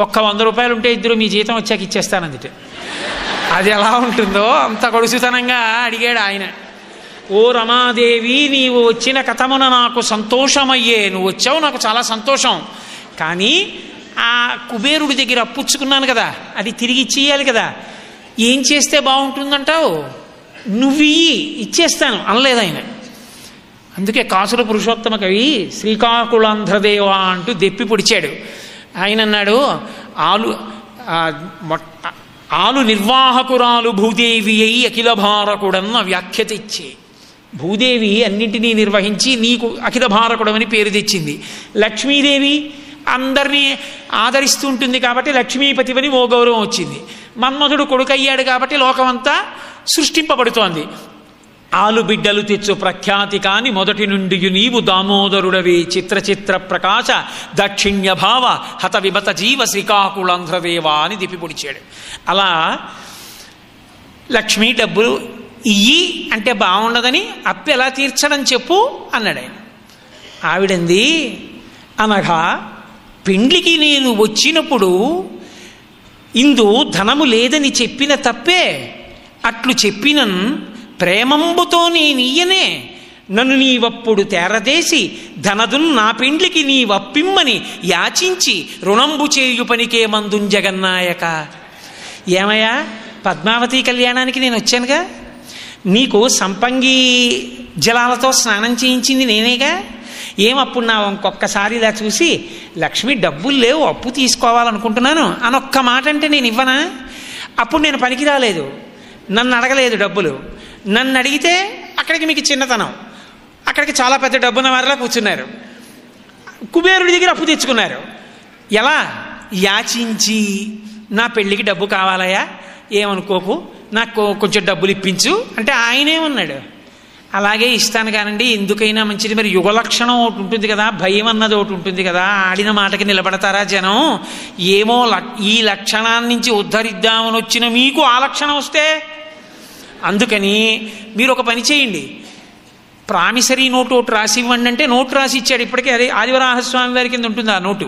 ఒక్క 100 రూపాయలు ఉంటే ఇద్దరు మీ జీతం వచ్చాక ఇచ్చేస్తానందిటే. అది ఎలా ఉంటుందో అంత గడుసుతనంగా అడిగాడు ఆయన. ఓ రమాదేవి, నీవు వచ్చిన కథమున నాకు సంతోషమయ్యే, నువ్వు వచ్చావు నాకు చాలా సంతోషం, కానీ ఆ కుబేరుడి దగ్గర అప్పుచ్చుకున్నాను కదా, అది తిరిగి ఇచ్చేయాలి కదా, ఏం చేస్తే బాగుంటుందంటావు, నువ్వు ఇచ్చేస్తాను అనలేదు ఆయన. అందుకే కాసుల పురుషోత్తమ కవి శ్రీకాకుళాంధ్రదేవ అంటూ దెప్పి పొడిచాడు. ఆయన అన్నాడు, ఆలు నిర్వాహకురాలు భూదేవి అయి అఖిల భారకుడన్న వ్యాఖ్య తెచ్చి, భూదేవి అన్నింటినీ నిర్వహించి నీకు అఖిల భారకుడమని పేరు తెచ్చింది. లక్ష్మీదేవి అందరినీ ఆదరిస్తూ ఉంటుంది కాబట్టి లక్ష్మీపతివని ఓ గౌరవం వచ్చింది. మన్మధుడు కొడుకయ్యాడు కాబట్టి లోకమంతా సృష్టింపబడుతోంది. ఆలు బిడ్డలు తెచ్చు ప్రఖ్యాతి కాని మొదటి నుండి నీవు దామోదరుడవి, చిత్ర ప్రకాశ దక్షిణ్య భావ హత విభత జీవ శ్రీకాకుళాంధ్రదేవా అని దిప్పిపొడిచాడు. అలా లక్ష్మీ డబ్బులు ఇయ్యి అంటే బాగుండదని, అప్పు ఎలా తీర్చడం చెప్పు అన్నాడు ఆయన. ఆవిడంది, అనగా పెండ్లికి నేను వచ్చినప్పుడు ఇందు ధనము లేదని చెప్పిన తప్పే, అట్లు చెప్పినన్ ప్రేమంబుతో నేనియ్యనే, నన్ను నీవప్పుడు తేరదేసి ధనదున్ నా పెండ్లికి నీవప్పిమ్మని యాచించి రుణంబు చేయు పనికే మందున్ జగన్నాయక. ఏమయ్యా, పద్మావతి కళ్యాణానికి నేను వచ్చానుగా, నీకు సంపంగి జలాలతో స్నానం చేయించింది నేనేగా, ఏమప్పుడు నా ఇంకొక్కసారి ఇలా చూసి లక్ష్మి డబ్బులు లేవు అప్పు తీసుకోవాలనుకుంటున్నాను అని ఒక్క మాట అంటే నేను ఇవ్వనా? అప్పుడు నేను పనికి రాలేదు, నన్ను అడగలేదు డబ్బులు. నన్ను అడిగితే అక్కడికి మీకు చిన్నతనం, అక్కడికి చాలా పెద్ద డబ్బున్న వారిలా కూర్చున్నారు. కుబేరుడి దగ్గర అప్పు తెచ్చుకున్నారు. ఎలా? యాచించి, నా పెళ్ళికి డబ్బు కావాలయా, ఏమనుకోకు, నాకు కొంచెం డబ్బులు ఇప్పించు అంటే ఆయనేమన్నాడు, అలాగే ఇస్తాను కానండి, ఎందుకైనా మంచిది. మరి యుగలక్షణం ఒకటి ఉంటుంది కదా, భయం అన్నది ఒకటి ఉంటుంది కదా, ఆడిన మాటకి నిలబడతారా జనం? ఏమో ఈ లక్షణాన్ని నుంచి ఉద్ధరిద్దామని వచ్చిన మీకు ఆ లక్షణం వస్తే, అందుకని మీరు ఒక పని చేయండి, ప్రామిసరీ నోటు ఒకటి రాసి ఇవ్వండి అంటే నోటు రాసి ఇచ్చాడు. ఇప్పటికే అదే ఆదివరాహస్వామి వారి కింద ఉంటుంది ఆ నోటు.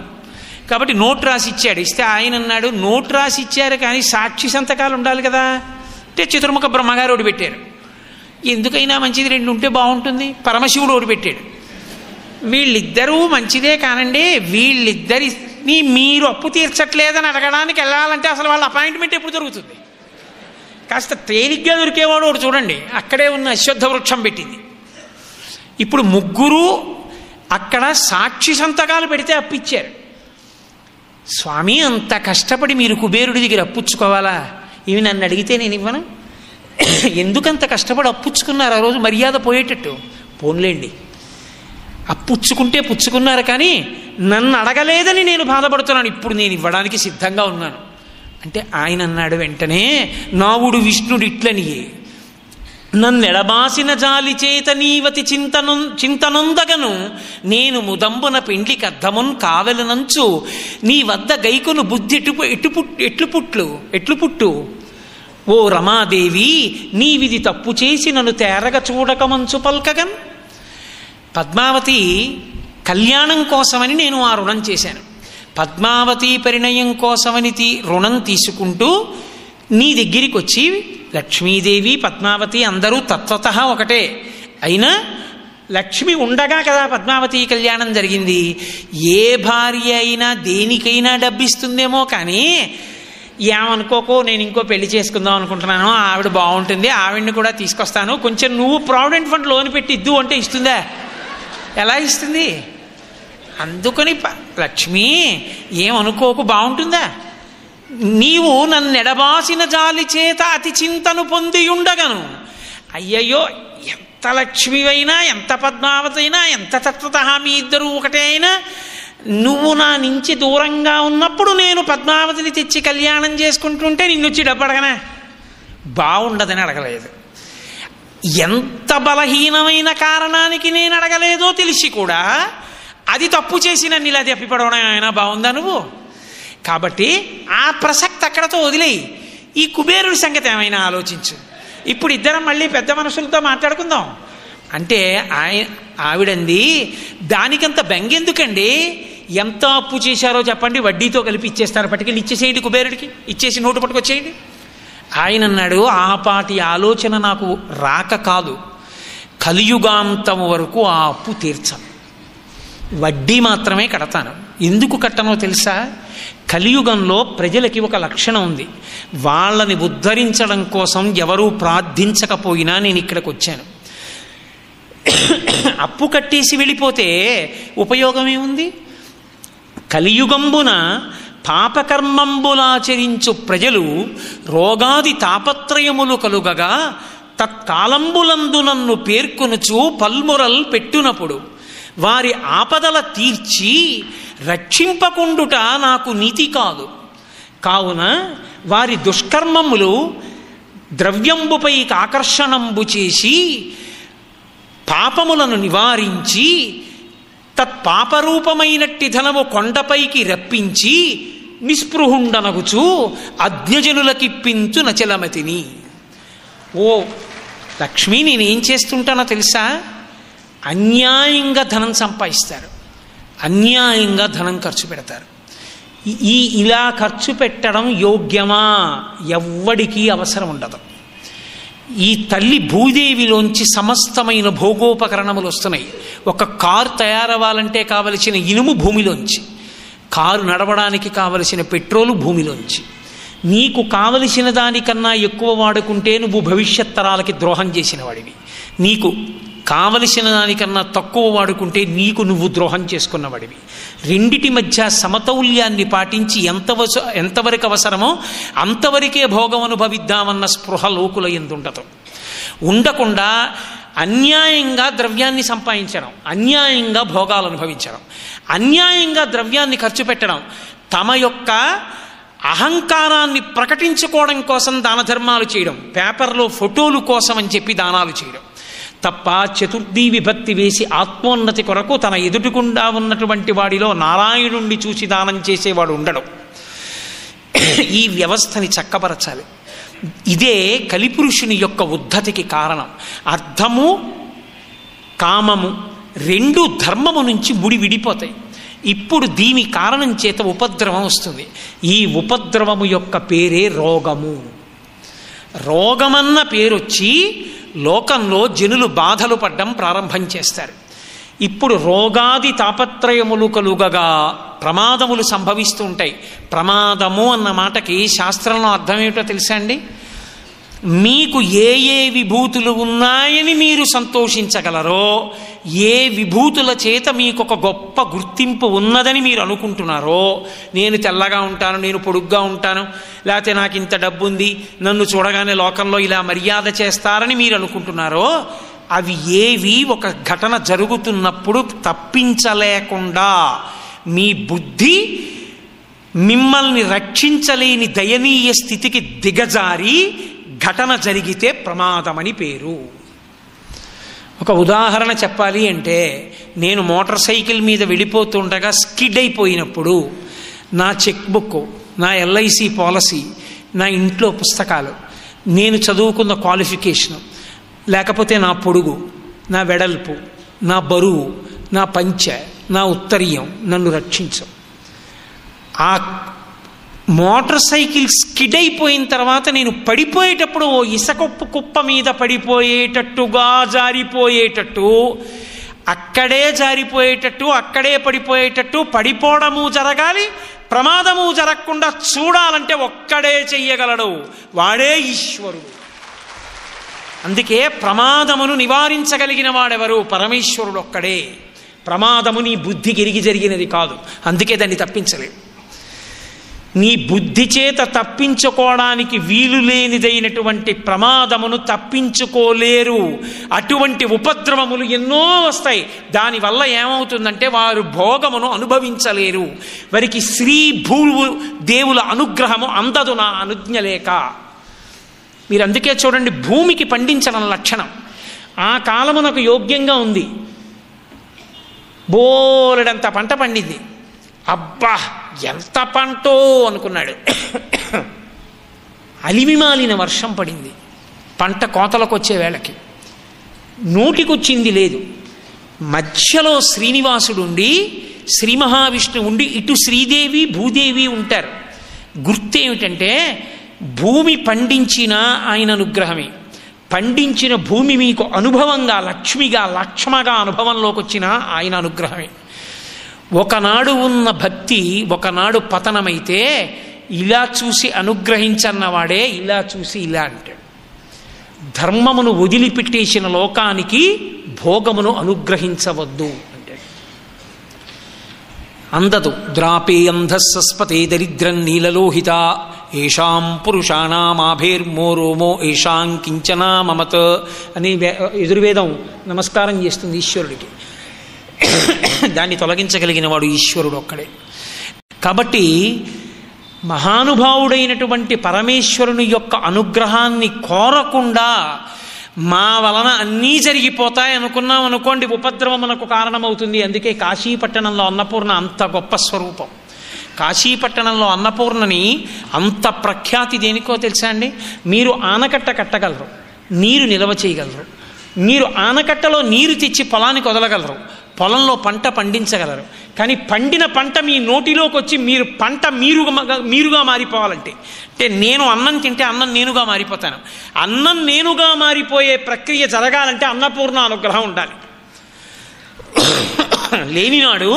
కాబట్టి నోటు రాసి ఇచ్చాడు. ఇస్తే ఆయన అన్నాడు, నోటు రాసి ఇచ్చారు కానీ సాక్షి సంతకాలు ఉండాలి కదా అంటే చతుర్ముఖ బ్రహ్మగారు ఒకటి పెట్టారు. ఎందుకైనా మంచిది, రెండు ఉంటే బాగుంటుంది. పరమశివుడు ఒకటి పెట్టాడు. వీళ్ళిద్దరూ మంచిదే కానండి, వీళ్ళిద్దరిని మీరు అప్పు తీర్చట్లేదని అడగడానికి వెళ్ళాలంటే అసలు వాళ్ళ అపాయింట్మెంట్ ఎప్పుడు దొరుకుతుంది? కాస్త తేలిగ్గా దొరికేవాడు ఒకటి చూడండి, అక్కడే ఉన్న అశ్వత్థ వృక్షం పెట్టింది. ఇప్పుడు ముగ్గురు అక్కడ సాక్షి సంతకాలు పెడితే అప్పిచ్చారు. స్వామి, అంత కష్టపడి మీరు కుబేరుడి దగ్గర అప్పుచ్చుకోవాలా? ఇవి నన్ను అడిగితే నేను ఇవ్వను. ఎందుకంత కష్టపడి అప్పుచ్చుకున్నారు? ఆ రోజు మర్యాద పోయేటట్టు. పోన్లేండి, అప్పుచ్చుకుంటే పుచ్చుకున్నారు కానీ నన్ను అడగలేదని నేను బాధపడుతున్నాను. ఇప్పుడు నేను ఇవ్వడానికి సిద్ధంగా ఉన్నాను అంటే ఆయన అన్నాడు వెంటనే, నావుడు విష్ణుడు ఇట్లనియే నన్నెడబాసిన జాలి చేత నీవతి చింతనొందగను నేను ముదంబున పెండ్లికి అద్దమున్ కావెలనంచు నీ వద్ద గైకొను బుద్ధి ఎట్లు పుట్టు ఓ రమాదేవి, నీవిది తప్పు చేసి నన్ను తేరగ చూడక మంచు పల్కగన్. పద్మావతి కళ్యాణం కోసమని నేను ఆ రుణం చేశాను. పద్మావతి పరిణయం కోసమని రుణం తీసుకుంటూ నీ దగ్గరికి వచ్చి, లక్ష్మీదేవి పద్మావతి అందరూ తత్వతః ఒకటే అయినా లక్ష్మి ఉండగా కదా పద్మావతి కళ్యాణం జరిగింది. ఏ భార్య అయినా దేనికైనా డబ్బిస్తుందేమో కానీ ఏమనుకోకో, నేను ఇంకో పెళ్లి చేసుకుందాం అనుకుంటున్నాను, ఆవిడ బాగుంటుంది, ఆవిడ్ని కూడా తీసుకొస్తాను, కొంచెం నువ్వు ప్రావిడెంట్ ఫండ్ లోన్ పెట్టి ఇద్దు అంటే ఇస్తుందా? ఎలా ఇస్తుంది? అందుకని లక్ష్మి ఏమనుకోకు, బాగుంటుందా? నీవు నన్నెడబాసిన జాలి చేత అతి చింతను పొంది ఉండగను. అయ్యయ్యో, ఎంత లక్ష్మివైనా, ఎంత పద్మావతి అయినా, ఎంత తత్వతః మీ ఇద్దరు ఒకటే అయినా, నువ్వు నా నుంచి దూరంగా ఉన్నప్పుడు నేను పద్మావతిని తెచ్చి కళ్యాణం చేసుకుంటుంటే నిన్నొచ్చి డబ్బు అడగనా? బాగుండదని అడగలేదు. ఎంత బలహీనమైన కారణానికి నేను అడగలేదో తెలిసి కూడా అది తప్పు చేసి నన్ను ఇలా తప్పిపడవడం అయినా బాగుందా నువ్వు? కాబట్టి ఆ ప్రసక్తి అక్కడతో వదిలేయి. ఈ కుబేరుడి సంగతి ఏమైనా ఆలోచించు. ఇప్పుడు ఇద్దరం మళ్ళీ పెద్ద మనుషులతో మాట్లాడుకుందాం అంటే ఆవిడంది, దానికంత బెంగెందుకండి, ఎంత అప్పు చేశారో చెప్పండి, వడ్డీతో కలిపి ఇచ్చేస్తారు, పట్టుకెళ్ళి ఇచ్చేసేయండి కుబేరుడికి, ఇచ్చేసి నోటు పట్టుకొచ్చేయండి. ఆయన అన్నాడు, ఆ పాటి ఆలోచన నాకు రాక కాదు, కలియుగాంతం వరకు ఆ అప్పు తీర్చను, వడ్డీ మాత్రమే కడతాను. ఎందుకు కట్టనో తెలుసా? కలియుగంలో ప్రజలకి ఒక లక్షణం ఉంది, వాళ్ళని ఉద్ధరించడం కోసం ఎవరూ ప్రార్థించకపోయినా నేను ఇక్కడికి వచ్చాను. అప్పు కట్టేసి వెళ్ళిపోతే ఉపయోగమేముంది? కలియుగంబున పాపకర్మంబులాచరించు ప్రజలు రోగాది తాపత్రయములు కలుగగా తత్కాలంబులందు నన్ను పేర్కొనుచు పల్మురల్ పెట్టునప్పుడు వారి ఆపదల తీర్చి రక్షింపకుండుట నాకు నీతి కాదు. కావున వారి దుష్కర్మములు ద్రవ్యంబుపై ఆకర్షణంబు చేసి పాపములను నివారించి తత్పాపరూపమైనట్టి ధనము కొండపైకి రప్పించి నిస్పృహుండనగుచు అజ్ఞజనులకిప్పించు నచలమతిని. ఓ లక్ష్మి, నేనేం చేస్తుంటానో తెలుసా? అన్యాయంగా ధనం సంపాదిస్తారు, అన్యాయంగా ధనం ఖర్చు పెడతారు. ఇలా ఖర్చు పెట్టడం యోగ్యమా? ఎవ్వడికి అవసరం ఉండదు. ఈ తల్లి భూదేవిలోంచి సమస్తమైన భోగోపకరణములు వస్తున్నాయి. ఒక కారు తయారవ్వాలంటే కావలసిన ఇనుము భూమిలోంచి, కారు నడవడానికి కావలసిన పెట్రోలు భూమిలోంచి. నీకు కావలసిన దానికన్నా ఎక్కువ వాడుకుంటే నువ్వు భవిష్యత్ తరాలకి ద్రోహం చేసిన వాడివి, నీకు కావలసిన దానికన్నా తక్కువ వాడుకుంటే నీకు నువ్వు ద్రోహం చేసుకున్నవాడివి. రెండిటి మధ్య సమతౌల్యాన్ని పాటించి ఎంతవరకు అవసరమో అంతవరకే భోగం అనుభవిద్దామన్న స్పృహ లోకుల ఎందుండదు. ఉండకుండా అన్యాయంగా ద్రవ్యాన్ని సంపాదించడం, అన్యాయంగా భోగాలు అనుభవించడం, అన్యాయంగా ద్రవ్యాన్ని ఖర్చు పెట్టడం, తమ యొక్క అహంకారాన్ని ప్రకటించుకోవడం కోసం దాన ధర్మాలు చేయడం, పేపర్లో ఫోటోలు కోసం అని చెప్పి దానాలు చేయడం, తప్ప చతుర్థీ విభక్తి వేసి ఆత్మోన్నతి కొరకు తన ఎదుటికుండా ఉన్నటువంటి వాడిలో నారాయణుణ్ణి చూసి దానం చేసేవాడు ఉండడు. ఈ వ్యవస్థని చక్కపరచాలి. ఇదే కలిపురుషుని యొక్క ఉద్ధతికి కారణం. అర్థము కామము రెండు ధర్మము నుంచి ముడి విడిపోతాయి. ఇప్పుడు దీని కారణం చేత ఉపద్రవం వస్తుంది. ఈ ఉపద్రవము యొక్క పేరే రోగము. రోగమన్న పేరొచ్చి లోకంలో జనులు బాధలు పడ్డం ప్రారంభం చేస్తారు. ఇప్పుడు రోగాది తాపత్రయములు కలుగగా ప్రమాదములు సంభవిస్తూ ఉంటాయి. ప్రమాదము అన్న మాటకి శాస్త్రంలో అర్థం ఏమిటో తెలుసా అండి? మీకు ఏ ఏ విభూతులు ఉన్నాయని మీరు సంతోషించగలరో, ఏ విభూతుల చేత మీకు ఒక గొప్ప గుర్తింపు ఉన్నదని మీరు అనుకుంటున్నారో, నేను తెల్లగా ఉంటాను, నేను పొడుగ్గా ఉంటాను, లేకపోతే నాకు ఇంత డబ్బు ఉంది, నన్ను చూడగానే లోకంలో ఇలా మర్యాద చేస్తారని మీరు అనుకుంటున్నారో, అవి ఏవి ఒక ఘటన జరుగుతున్నప్పుడు తప్పించలేకుండా మీ బుద్ధి మిమ్మల్ని రక్షించలేని దయనీయ స్థితికి దిగజారి ఘటన జరిగితే ప్రమాదమని పేరు. ఒక ఉదాహరణ చెప్పాలి అంటే, నేను మోటార్ సైకిల్ మీద వెళ్ళిపోతుండగా స్కిడ్ అయిపోయినప్పుడు నా చెక్ బుక్, నా ఎల్ఐసి పాలసీ, నా ఇంట్లో పుస్తకాలు, నేను చదువుకున్న క్వాలిఫికేషను, లేకపోతే నా పొడుగు, నా వెడల్పు, నా బరువు, నా పంచె, నా ఉత్తరీయం నన్ను రక్షించు. ఆ మోటార్ సైకిల్ స్కిడ్ అయిపోయిన తర్వాత నేను పడిపోయేటప్పుడు ఓ ఇసకొప్పు కుప్ప మీద పడిపోయేటట్టుగా జారిపోయేటట్టు, అక్కడే జారిపోయేటట్టు, అక్కడే పడిపోయేటట్టు, పడిపోవడము జరగాలి, ప్రమాదము జరగకుండా చూడాలంటే ఒక్కడే చెయ్యగలడు, వాడే ఈశ్వరుడు. అందుకే ప్రమాదమును నివారించగలిగిన వాడెవరు? పరమేశ్వరుడు ఒక్కడే. ప్రమాదము నీ బుద్ధికి ఎరిగి జరిగినది కాదు, అందుకే దాన్ని తప్పించలేవు. నీ బుద్ధి చేత తప్పించుకోవడానికి వీలు లేనిదైనటువంటి ప్రమాదమును తప్పించుకోలేరు. అటువంటి ఉపద్రవములు ఎన్నో వస్తాయి. దానివల్ల ఏమవుతుందంటే వారు భోగమును అనుభవించలేరు. వారికి శ్రీ భూ దేవుల అనుగ్రహము అందదు నా అనుజ్ఞ లేక. మీరు అందుకే చూడండి, భూమికి పండించడం లక్షణం. ఆ కాలమునకు యోగ్యంగా ఉంది, బోలెడంత పంట పండింది. అబ్బా ఎంత పంటో అనుకున్నాడు. అలివిమాలిన వర్షం పడింది. పంట కోతలకు వచ్చే వేళకి నోటికొచ్చింది లేదు. మధ్యలో శ్రీనివాసుడు ఉండి, శ్రీ మహావిష్ణువు ఉండి, ఇటు శ్రీదేవి భూదేవి ఉంటారు. గుర్తేమిటంటే, భూమి పండించిన ఆయన అనుగ్రహమే. పండించిన భూమి మీకు అనుభవంగా, లక్ష్మిగా, లక్ష్మగా అనుభవంలోకి వచ్చిన ఆయన అనుగ్రహమే. ఒకనాడు ఉన్న భక్తి ఒకనాడు పతనమైతే ఇలా చూసి అనుగ్రహించన్నవాడే ఇలా చూసి ఇలా అంటాడు. ధర్మమును వదిలిపెట్టేసిన లోకానికి భోగమును అనుగ్రహించవద్దు అంటాడు. అందదు. ద్రాపే అంధస్సస్పతే దరిద్రం నీలలోహిత ఏషాం పురుషాణామాభేర్మో రోమో ఏషాం కించనా మమత అని యజుర్వేదం నమస్కారం చేస్తుంది ఈశ్వరుడికి. దాన్ని తొలగించగలిగిన వాడు ఈశ్వరుడు ఒక్కడే. కాబట్టి మహానుభావుడైనటువంటి పరమేశ్వరుని యొక్క అనుగ్రహాన్ని కోరకుండా మా వలన అన్నీ జరిగిపోతాయి అనుకున్నాం అనుకోండి, ఉపద్రవం మనకు కారణమవుతుంది. అందుకే కాశీపట్టణంలో అన్నపూర్ణ అంత గొప్ప స్వరూపం. కాశీపట్టణంలో అన్నపూర్ణని అంత ప్రఖ్యాతి దేనికో తెలుసా అండి? మీరు ఆనకట్ట కట్టగలరు, నీరు నిల్వ చేయగలరు, మీరు ఆనకట్టలో నీరు తెచ్చి పొలానికి వదలగలరు, పొలంలో పంట పండించగలరు. కానీ పండిన పంట మీ నోటిలోకి వచ్చి మీరు పంట మీరుగా మారిపోవాలంటే, అంటే నేను అన్నం తింటే అన్నం నేనుగా మారిపోతాను. అన్నం నేనుగా మారిపోయే ప్రక్రియ జరగాలంటే అన్నపూర్ణ అనుగ్రహం ఉండాలి. లేనినాడు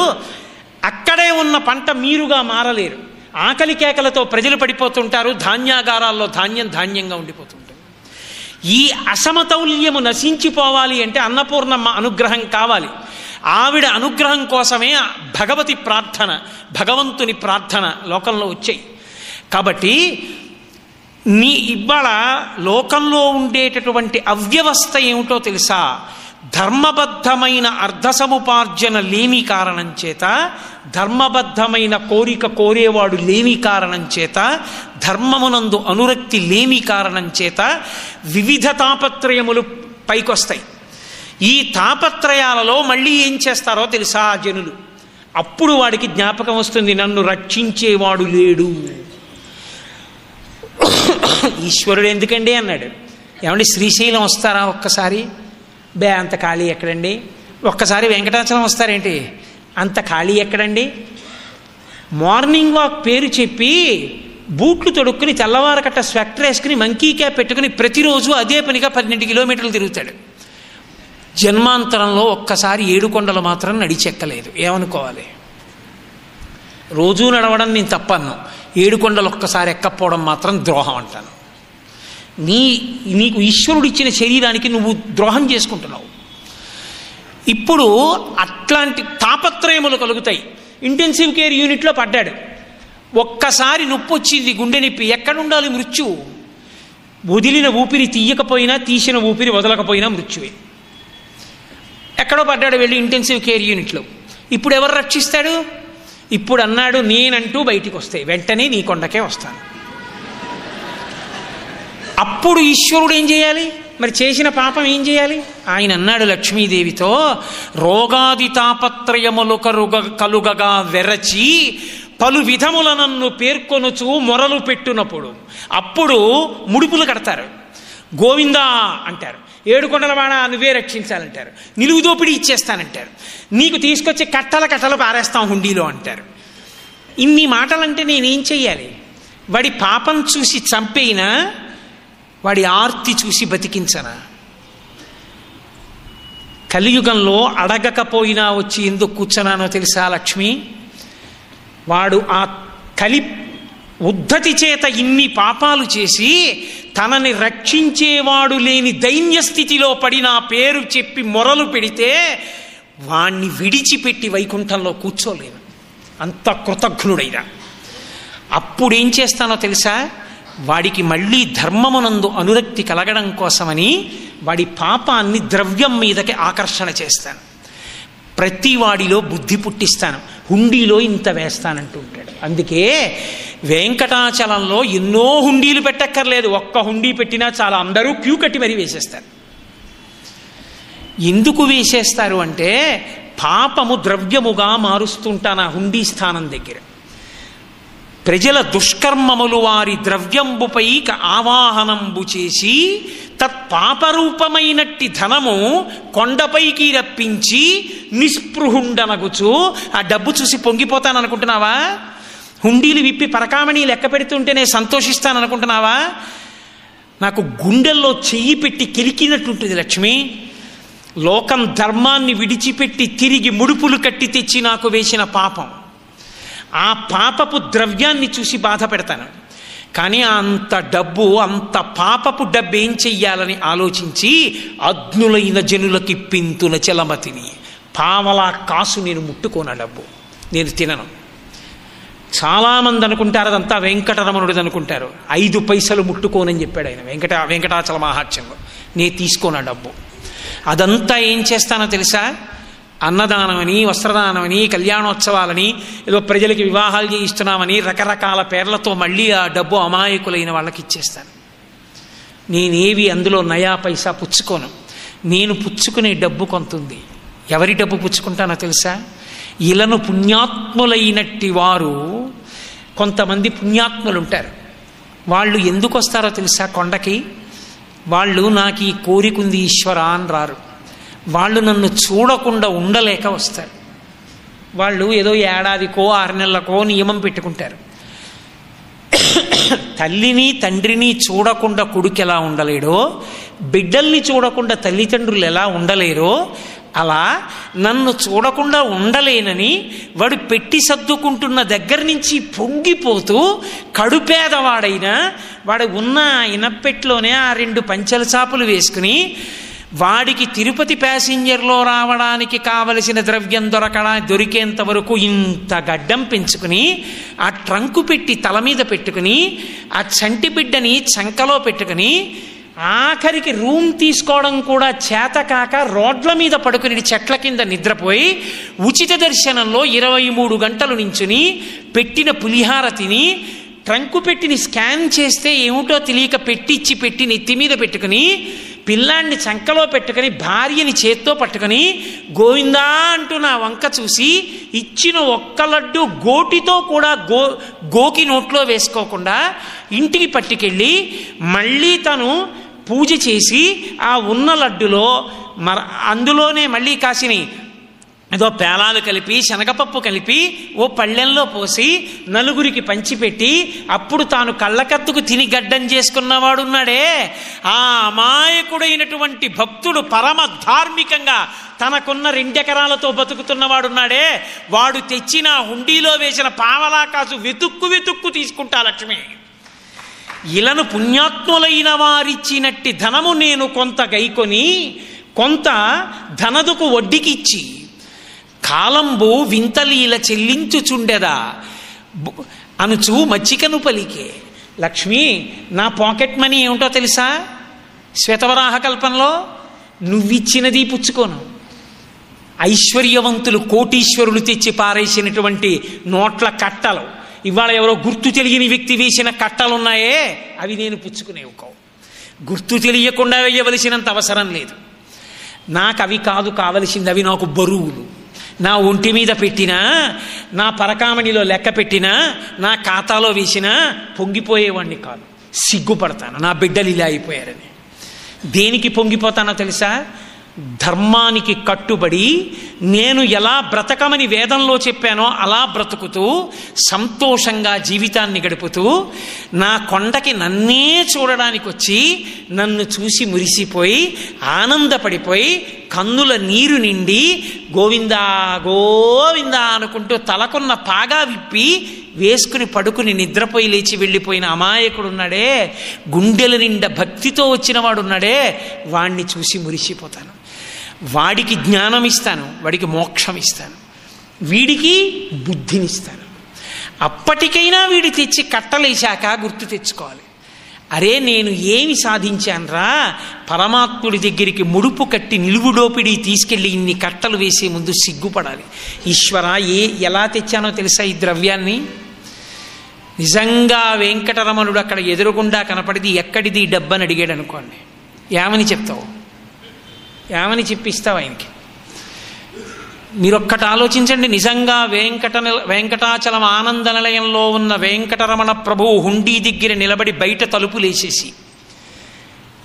అక్కడే ఉన్న పంట మీరుగా మారలేరు. ఆకలి కేకలతో ప్రజలు పడిపోతుంటారు, ధాన్యాగారాల్లో ధాన్యం ధాన్యంగా ఉండిపోతుంటారు. ఈ అసమతౌల్యము నశించిపోవాలి అంటే అన్నపూర్ణమ్మ అనుగ్రహం కావాలి. ఆవిడ అనుగ్రహం కోసమే భగవతి ప్రార్థన, భగవంతుని ప్రార్థన లోకంలో వచ్చాయి. కాబట్టి ఇవాళ లోకంలో ఉండేటటువంటి అవ్యవస్థ ఏమిటో తెలుసా? ధర్మబద్ధమైన అర్ధసముపార్జన లేని కారణం చేత, ధర్మబద్ధమైన కోరిక కోరేవాడు లేని కారణం చేత, ధర్మమునందు అనురక్తి లేని కారణం చేత వివిధ తాపత్రయములు పైకొస్తాయి. ఈ తాపత్రయాలలో మళ్ళీ ఏం చేస్తారో తెలుసా జనులు? అప్పుడు వాడికి జ్ఞాపకం వస్తుంది, నన్ను రక్షించేవాడు లేడు. ఈశ్వరుడు ఎందుకండి అన్నాడు. ఏమండి శ్రీశైలం వస్తారా ఒక్కసారి? అంత ఖాళీ ఎక్కడండి? ఒక్కసారి వెంకటాచలం వస్తారేంటి? అంత ఖాళీ ఎక్కడండి? మార్నింగ్ వాక్ పేరు చెప్పి బూట్లు తొడుక్కుని తెల్లవారకట్ట స్వెక్టర్ వేసుకుని మంకీ క్యాప్ పెట్టుకుని ప్రతిరోజు అదే పనిగా 12 కిలోమీటర్లు తిరుగుతాడు. జన్మాంతరంలో ఒక్కసారి 7 కొండలు మాత్రం నడిచెక్కలేదు. ఏమనుకోవాలి? రోజూ నడవడం నేను తప్పను, 7 కొండలు ఒక్కసారి ఎక్కపోవడం మాత్రం ద్రోహం అంటాను. నీకు ఈశ్వరుడు ఇచ్చిన శరీరానికి నువ్వు ద్రోహం చేసుకుంటున్నావు. ఇప్పుడు అట్లాంటి తాపత్రయములు కలుగుతాయి. ఇంటెన్సివ్ కేర్ యూనిట్లో పడ్డాడు, ఒక్కసారి నొప్పి వచ్చింది, గుండె నొప్పి. ఎక్కడుండాలి మృత్యువు? వదిలిన ఊపిరి తీయకపోయినా తీసిన ఊపిరి వదలకపోయినా మృత్యువే. ఎక్కడో పడ్డాడు, వెళ్ళి ఇంటెన్సివ్ కేర్ యూనిట్లో. ఇప్పుడు ఎవరు రక్షిస్తాడు? ఇప్పుడు అన్నాడు, నేనంటూ బయటికి వస్తే వెంటనే నీ కొండకే వస్తాను. అప్పుడు ఈశ్వరుడు ఏం చేయాలి? మరి చేసిన పాపం ఏం చేయాలి? ఆయన అన్నాడు లక్ష్మీదేవితో, రోగాది తాపత్రయములు కలుగగా వెరచి పలు విధముల నన్ను పేర్కొనుచు మొరలు పెట్టునప్పుడు అప్పుడు ముడుపులు కడతారు, గోవిందా అంటారు, 7 కొండలవాడ నువ్వే రక్షించాలంటారు, నిలువు దోపిడీ ఇచ్చేస్తానంటారు, నీకు తీసుకొచ్చి కట్టలు పారేస్తాం హుండీలో అంటారు. ఇన్ని మాటలంటే నేనేం చెయ్యాలి? వాడి పాపం చూసి చంపేయినా, వాడి ఆర్తి చూసి బతికించనా? కలియుగంలో అడగకపోయినా వచ్చి ఎందుకు కూర్చున్నానో తెలుసా లక్ష్మి? వాడు ఆ కలి ఉద్ధతి చేత ఇన్ని పాపాలు చేసి తనని రక్షించేవాడు లేని దైన్య స్థితిలో పడి నా పేరు చెప్పి మొరలు పెడితే వాణ్ణి విడిచిపెట్టి వైకుంఠంలో కూర్చోలేను, అంత కృతజ్ఞుడైనా. అప్పుడేం చేస్తానో తెలుసా? వాడికి మళ్ళీ ధర్మమునందు అనురక్తి కలగడం కోసమని వాడి పాపాన్ని ద్రవ్యం మీదకి ఆకర్షణ చేస్తాను. ప్రతి వాడిలో బుద్ధి పుట్టిస్తాను, హుండీలో ఇంత వేస్తానంటూ ఉంటాడు. అందుకే వెంకటాచలంలో ఎన్నో హుండీలు పెట్టక్కర్లేదు, ఒక్క హుండీ పెట్టినా చాలా, అందరూ క్యూ కట్టి మరీ వేసేస్తారు. ఎందుకు వేసేస్తారు అంటే పాపము ద్రవ్యముగా మారుస్తుంటాను ఆ హుండీ స్థానం దగ్గర. ప్రజల దుష్కర్మములు వారి ద్రవ్యంబుపై ఆవాహనంబు చేసి తత్పాపరూపమైనట్టి ధనము కొండపైకి రప్పించి నిస్పృహుండనగుచు ఆ డబ్బు చూసి పొంగిపోతాననుకుంటున్నావా? హుండీలు విప్పి పరకామణి లెక్క పెడుతుంటే నేను సంతోషిస్తాననుకుంటున్నావా? నాకు గుండెల్లో చెయ్యి పెట్టి కెలికినట్టుంటుంది లక్ష్మి. లోకం ధర్మాన్ని విడిచిపెట్టి తిరిగి ముడుపులు కట్టి తెచ్చి నాకు వేసిన పాపం, ఆ పాపపు ద్రవ్యాన్ని చూసి బాధ పెడతాను. కానీ అంత డబ్బు, అంత పాపపు డబ్బు ఏం చెయ్యాలని ఆలోచించి అజ్ఞులైన జనులకి పింతున చలమతిని, పావలా కాసు నేను ముట్టుకోన డబ్బు నేను తినను. చాలామంది అనుకుంటారు అదంతా వెంకటరమణుడిది అనుకుంటారు. 5 పైసలు ముట్టుకోనని చెప్పాడు ఆయన వెంకటాచల మహాత్మ్యంలో. నేను తీసుకోన డబ్బు. అదంతా ఏం చేస్తానో తెలుసా? అన్నదానమని, వస్త్రదానమని, కళ్యాణోత్సవాలని, ఏదో ప్రజలకి వివాహాలు చేయిస్తున్నామని రకరకాల పేర్లతో మళ్ళీ ఆ డబ్బు అమాయకులైన వాళ్ళకి ఇచ్చేస్తాను. నేనేవి అందులో నయా పైసా పుచ్చుకోను. నేను పుచ్చుకునే డబ్బు కొంతుంది. ఎవరి డబ్బు పుచ్చుకుంటానో తెలుసా? ఇలను పుణ్యాత్ములైనట్టి వారు, కొంతమంది పుణ్యాత్ములు ఉంటారు. వాళ్ళు ఎందుకు వస్తారో తెలుసా కొండకి? వాళ్ళు నాకు ఈ కోరికుంది ఈశ్వర అని రారు. వాళ్ళు నన్ను చూడకుండా ఉండలేక వస్తారు. వాళ్ళు ఏదో ఏడాదికో 6 నెలలకో నియమం పెట్టుకుంటారు. తల్లిని తండ్రిని చూడకుండా కొడుకు ఎలా ఉండలేడో, బిడ్డల్ని చూడకుండా తల్లిదండ్రులు ఎలా ఉండలేరో, అలా నన్ను చూడకుండా ఉండలేనని వాడు పెట్టి సర్దుకుంటున్న దగ్గర నుంచి పొంగిపోతూ కడుపేదవాడైనా వాడు ఉన్న ఇనప్పెట్లోనే ఆ 2 పంచెల చాపులు వేసుకుని వాడికి తిరుపతి ప్యాసింజర్లో రావడానికి కావలసిన ద్రవ్యం దొరికేంత వరకు ఇంత గడ్డం పెంచుకుని ఆ ట్రంకు పెట్టి తల మీద పెట్టుకుని ఆ చంటి బిడ్డని చంకలో పెట్టుకుని ఆఖరికి రూమ్ తీసుకోవడం కూడా చేతకాక రోడ్ల మీద పడుకుని చెట్ల కింద నిద్రపోయి ఉచిత దర్శనంలో 23 గంటలు నించుని పెట్టిన పులిహార తిని ట్రంకు పెట్టిని స్కాన్ చేస్తే ఏమిటో తెలియక పెట్టి నెత్తి మీద పెట్టుకుని పిల్లాన్ని చంకలో పెట్టుకుని భార్యని చేత్తో పట్టుకుని గోవిందా అంటూ నా వంక చూసి ఇచ్చిన ఒక్క లడ్డు గోటితో కూడా గోకి నోట్లో వేసుకోకుండా ఇంటికి పట్టుకెళ్ళి మళ్ళీ తను పూజ చేసి ఆ ఉన్న లడ్డులో అందులోనే మళ్ళీ కాసిని ఏదో పేలాలు కలిపి శనగపప్పు కలిపి ఓ పళ్ళెంలో పోసి నలుగురికి పంచిపెట్టి అప్పుడు తాను కళ్ళకత్తుకు తిని గడ్డం చేసుకున్నవాడున్నాడే, ఆ అమాయకుడైనటువంటి భక్తుడు పరమ ధార్మికంగా తనకున్న 2 ఎకరాలతో బతుకుతున్నవాడున్నాడే, వాడు తెచ్చిన హుండీలో వేసిన పావలాకాసు వెతుక్కు తీసుకుంటా లక్ష్మి. ఇలను పుణ్యాత్ములైన వారిచ్చినట్టి ధనము నేను కొంత గైకొని కొంత ధనదుకు వడ్డీకిచ్చి కాలంబు వింతలీల చెల్లించుచుండెదా అనుచు మచ్చికను పలికే. లక్ష్మి, నా పాకెట్ మనీ ఏమిటో తెలుసా? శ్వేతవరాహ కల్పంలో నువ్విచ్చినది పుచ్చుకోను. ఐశ్వర్యవంతులు కోటీశ్వరులు తెచ్చి పారేసినటువంటి నోట్ల కట్టలు, ఇవాళ ఎవరో గుర్తు తెలియని వ్యక్తి వేసిన కట్టలున్నాయే, అవి నేను పుచ్చుకునేవి కావు. గుర్తు తెలియకుండా వేయవలసినంత అవసరం లేదు నాకు. అవి కాదు కావలసింది, అవి నాకు బరువులు. నా ఒంటి మీద పెట్టినా, నా పరకామణిలో లెక్క పెట్టినా, నా ఖాతాలో వేసినా పొంగిపోయేవాడిని కాదు. సిగ్గుపడతాను నా బిడ్డలు ఇలా అయిపోయారని. దేనికి పొంగిపోతానో తెలుసా? ధర్మానికి కట్టుబడి నేను ఎలా బ్రతకమని వేదంలో చెప్పానో అలా బ్రతుకుతూ సంతోషంగా జీవితాన్ని గడుపుతూ నా కొండకి నన్నే చూడడానికి వచ్చి నన్ను చూసి మురిసిపోయి ఆనందపడిపోయి కన్నుల నీరు నిండి గోవిందా గోవిందా అనుకుంటూ తలకున్న పాగా విప్పి వేసుకుని పడుకుని నిద్రపోయి లేచి వెళ్ళిపోయిన అమాయకుడున్నాడే, గుండెల నిండా భక్తితో వచ్చిన వాడున్నాడే, వాణ్ణి చూసి మురిసిపోతాను. వాడికి జ్ఞానం ఇస్తాను, వాడికి మోక్షం ఇస్తాను, వీడికి బుద్ధినిస్తాను. అప్పటికైనా వీడి తెచ్చి కట్టలేశాక గుర్తు తెచ్చుకోవాలి, అరే నేను ఏమి సాధించానురా, పరమాత్ముడి దగ్గరికి ముడుపు కట్టి నిలువుడోపిడి తీసుకెళ్ళి ఇన్ని కట్టలు వేసే ముందు సిగ్గుపడాలి. ఈశ్వర ఎలా తెచ్చానో తెలుసా ఈ ద్రవ్యాన్ని? నిజంగా వెంకటరమణుడు అక్కడ ఎదురుగుండా కనపడిది, ఎక్కడిది ఈ డబ్బని అడిగాడు అనుకోండి, ఏమని చెప్తావు? ఏమని చెప్పిస్తావు ఆయనకి? మీరొక్కటి ఆలోచించండి. నిజంగా వెంకటాచలం ఆనంద నిలయంలో ఉన్న వెంకటరమణ ప్రభువు హుండీ దగ్గర నిలబడి బయట తలుపులేసేసి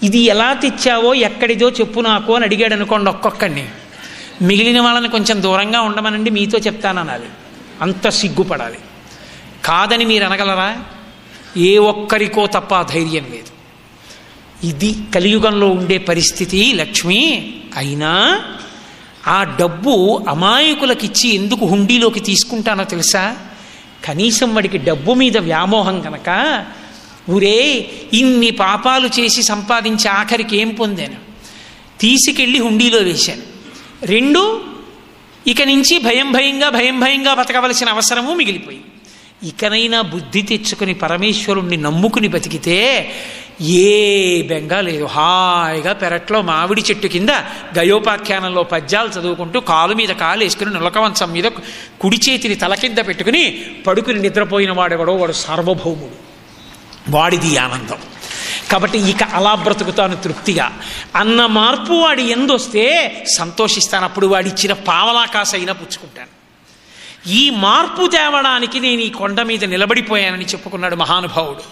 ఇది ఎలా తెచ్చావో ఎక్కడిదో చెప్పు నాకు అని అడిగాడు అనుకోండి ఒక్కొక్కడిని, మిగిలిన వాళ్ళని కొంచెం దూరంగా ఉండమనండి మీతో చెప్తాననాలి. అంత సిగ్గుపడాలి. కాదని మీరు అనగలరా? ఏ ఒక్కరికో తప్ప ధైర్యం లేదు. ఇది కలియుగంలో ఉండే పరిస్థితి లక్ష్మి. అయినా ఆ డబ్బు అమాయకులకిచ్చి ఎందుకు హుండీలోకి తీసుకుంటానో తెలుసా? కనీసం వాడికి డబ్బు మీద వ్యామోహం కనుక, ఊరే ఇన్ని పాపాలు చేసి సంపాదించి ఆఖరికి ఏం పొందాను, తీసుకెళ్ళి హుండీలో వేశాను. 2, ఇక నుంచి భయం భయంగా బతకవలసిన అవసరము మిగిలిపోయింది. ఇకనైనా బుద్ధి తెచ్చుకుని పరమేశ్వరుణ్ణి నమ్ముకుని బతికితే ఏ బెంగా లేదు. హాయిగా పెరట్లో మామిడి చెట్టు కింద గయోపాఖ్యానంలో పద్యాలు చదువుకుంటూ కాలు మీద కాలు వేసుకుని నులకవంచం మీద కుడి చేతిని తల కింద పెట్టుకుని పడుకుని నిద్రపోయిన వాడెవడో వాడు సార్వభౌముడు, వాడిది ఆనందం. కాబట్టి ఇక అలా బ్రతుకుతాను తృప్తిగా అన్న మార్పు వాడి ఎందొస్తే సంతోషిస్తాను. అప్పుడు వాడిచ్చిన పావలాకాసైనా పుచ్చుకుంటాను. ఈ మార్పు తేవడానికి నేను ఈ కొండ మీద నిలబడిపోయానని చెప్పుకున్నాడు మహానుభావుడు.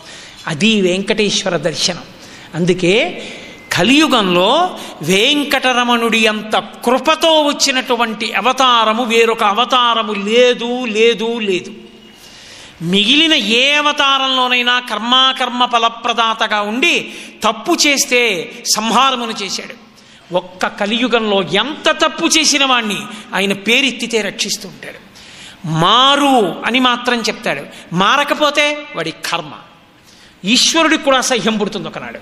అది వెంకటేశ్వర దర్శనం. అందుకే కలియుగంలో వెంకటరమణుడి అంత కృపతో వచ్చినటువంటి అవతారము వేరొక అవతారము లేదు లేదు లేదు. మిగిలిన ఏ అవతారంలోనైనా కర్మాకర్మ ఫలప్రదాతగా ఉండి తప్పు చేస్తే సంహారమును చేశాడు. ఒక్క కలియుగంలో ఎంత తప్పు చేసిన వాణ్ణి ఆయన పేరెత్తితే రక్షిస్తూ ఉంటాడు. మారు అని మాత్రం చెప్తాడు, మారకపోతే వాడి కర్మ. ఈశ్వరుడికి కూడా అసహ్యం పుడుతుంది ఒకనాడు.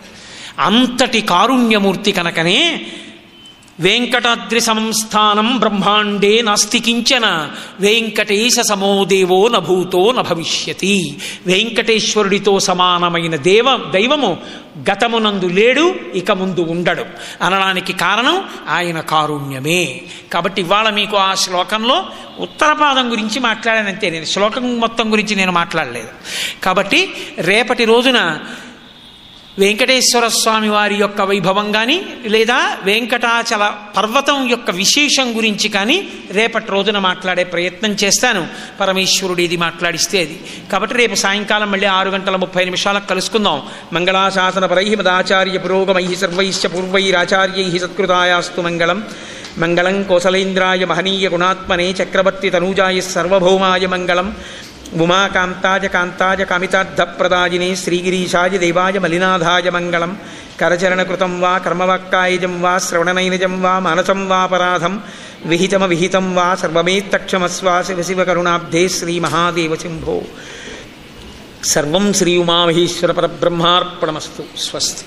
అంతటి కారుణ్యమూర్తి కనుకనే వెంకటాద్రి సంస్థానం బ్రహ్మాండే నాస్తి కించన వెంకటేశ సమోదేవో నభూతో నభవిష్యతి. వెంకటేశ్వరుడితో సమానమైన దైవము గతమునందు లేడు, ఇక ముందు ఉండడు అనడానికి కారణం ఆయన కారుణ్యమే. కాబట్టి ఇవాళ మీకు ఆ శ్లోకంలో ఉత్తరపాదం గురించి మాట్లాడానంతే, నేను శ్లోకం మొత్తం గురించి నేను మాట్లాడలేదు. కాబట్టి రేపటి రోజున వెంకటేశ్వర స్వామి వారి యొక్క వైభవం కానీ లేదా వెంకటాచల పర్వతం యొక్క విశేషం గురించి కానీ రేపటి రోజున మాట్లాడే ప్రయత్నం చేస్తాను. పరమేశ్వరుడు ఇది మాట్లాడిస్తే అది. కాబట్టి రేపు సాయంకాలం మళ్ళీ 6:30 కలుసుకుందాం. మంగళాశాసన పరై మదాచార్య పురోగమై సర్వైశ్చ పూర్వైరాచార్యై సత్కృతాయాస్తు మంగళం. మంగళం కోసలేంద్రాయ మహనీయ గుణాత్మనే చక్రవర్తి తనూజాయ సర్వభౌమాయ మంగళం. ఉమాకాంతాయ కాంతాయ కామితార్థప్రదాయినే శ్రీగిరీశాయ దేవాయ మలినాథాయ మంగళం. కరచరణకృతం వా కర్మవాక్కాయజం వా శ్రవణనైనజం వా మానసం వాపరాధం విహితమవిహితం వా సర్వమేత్తక్షమస్వా శివ శివ కరుణాబ్ధే శ్రీమహాదేవ శంభో. సర్వం శ్రీ ఉమామహేశ్వర పరబ్రహ్మార్పణమస్తు. స్వస్తి.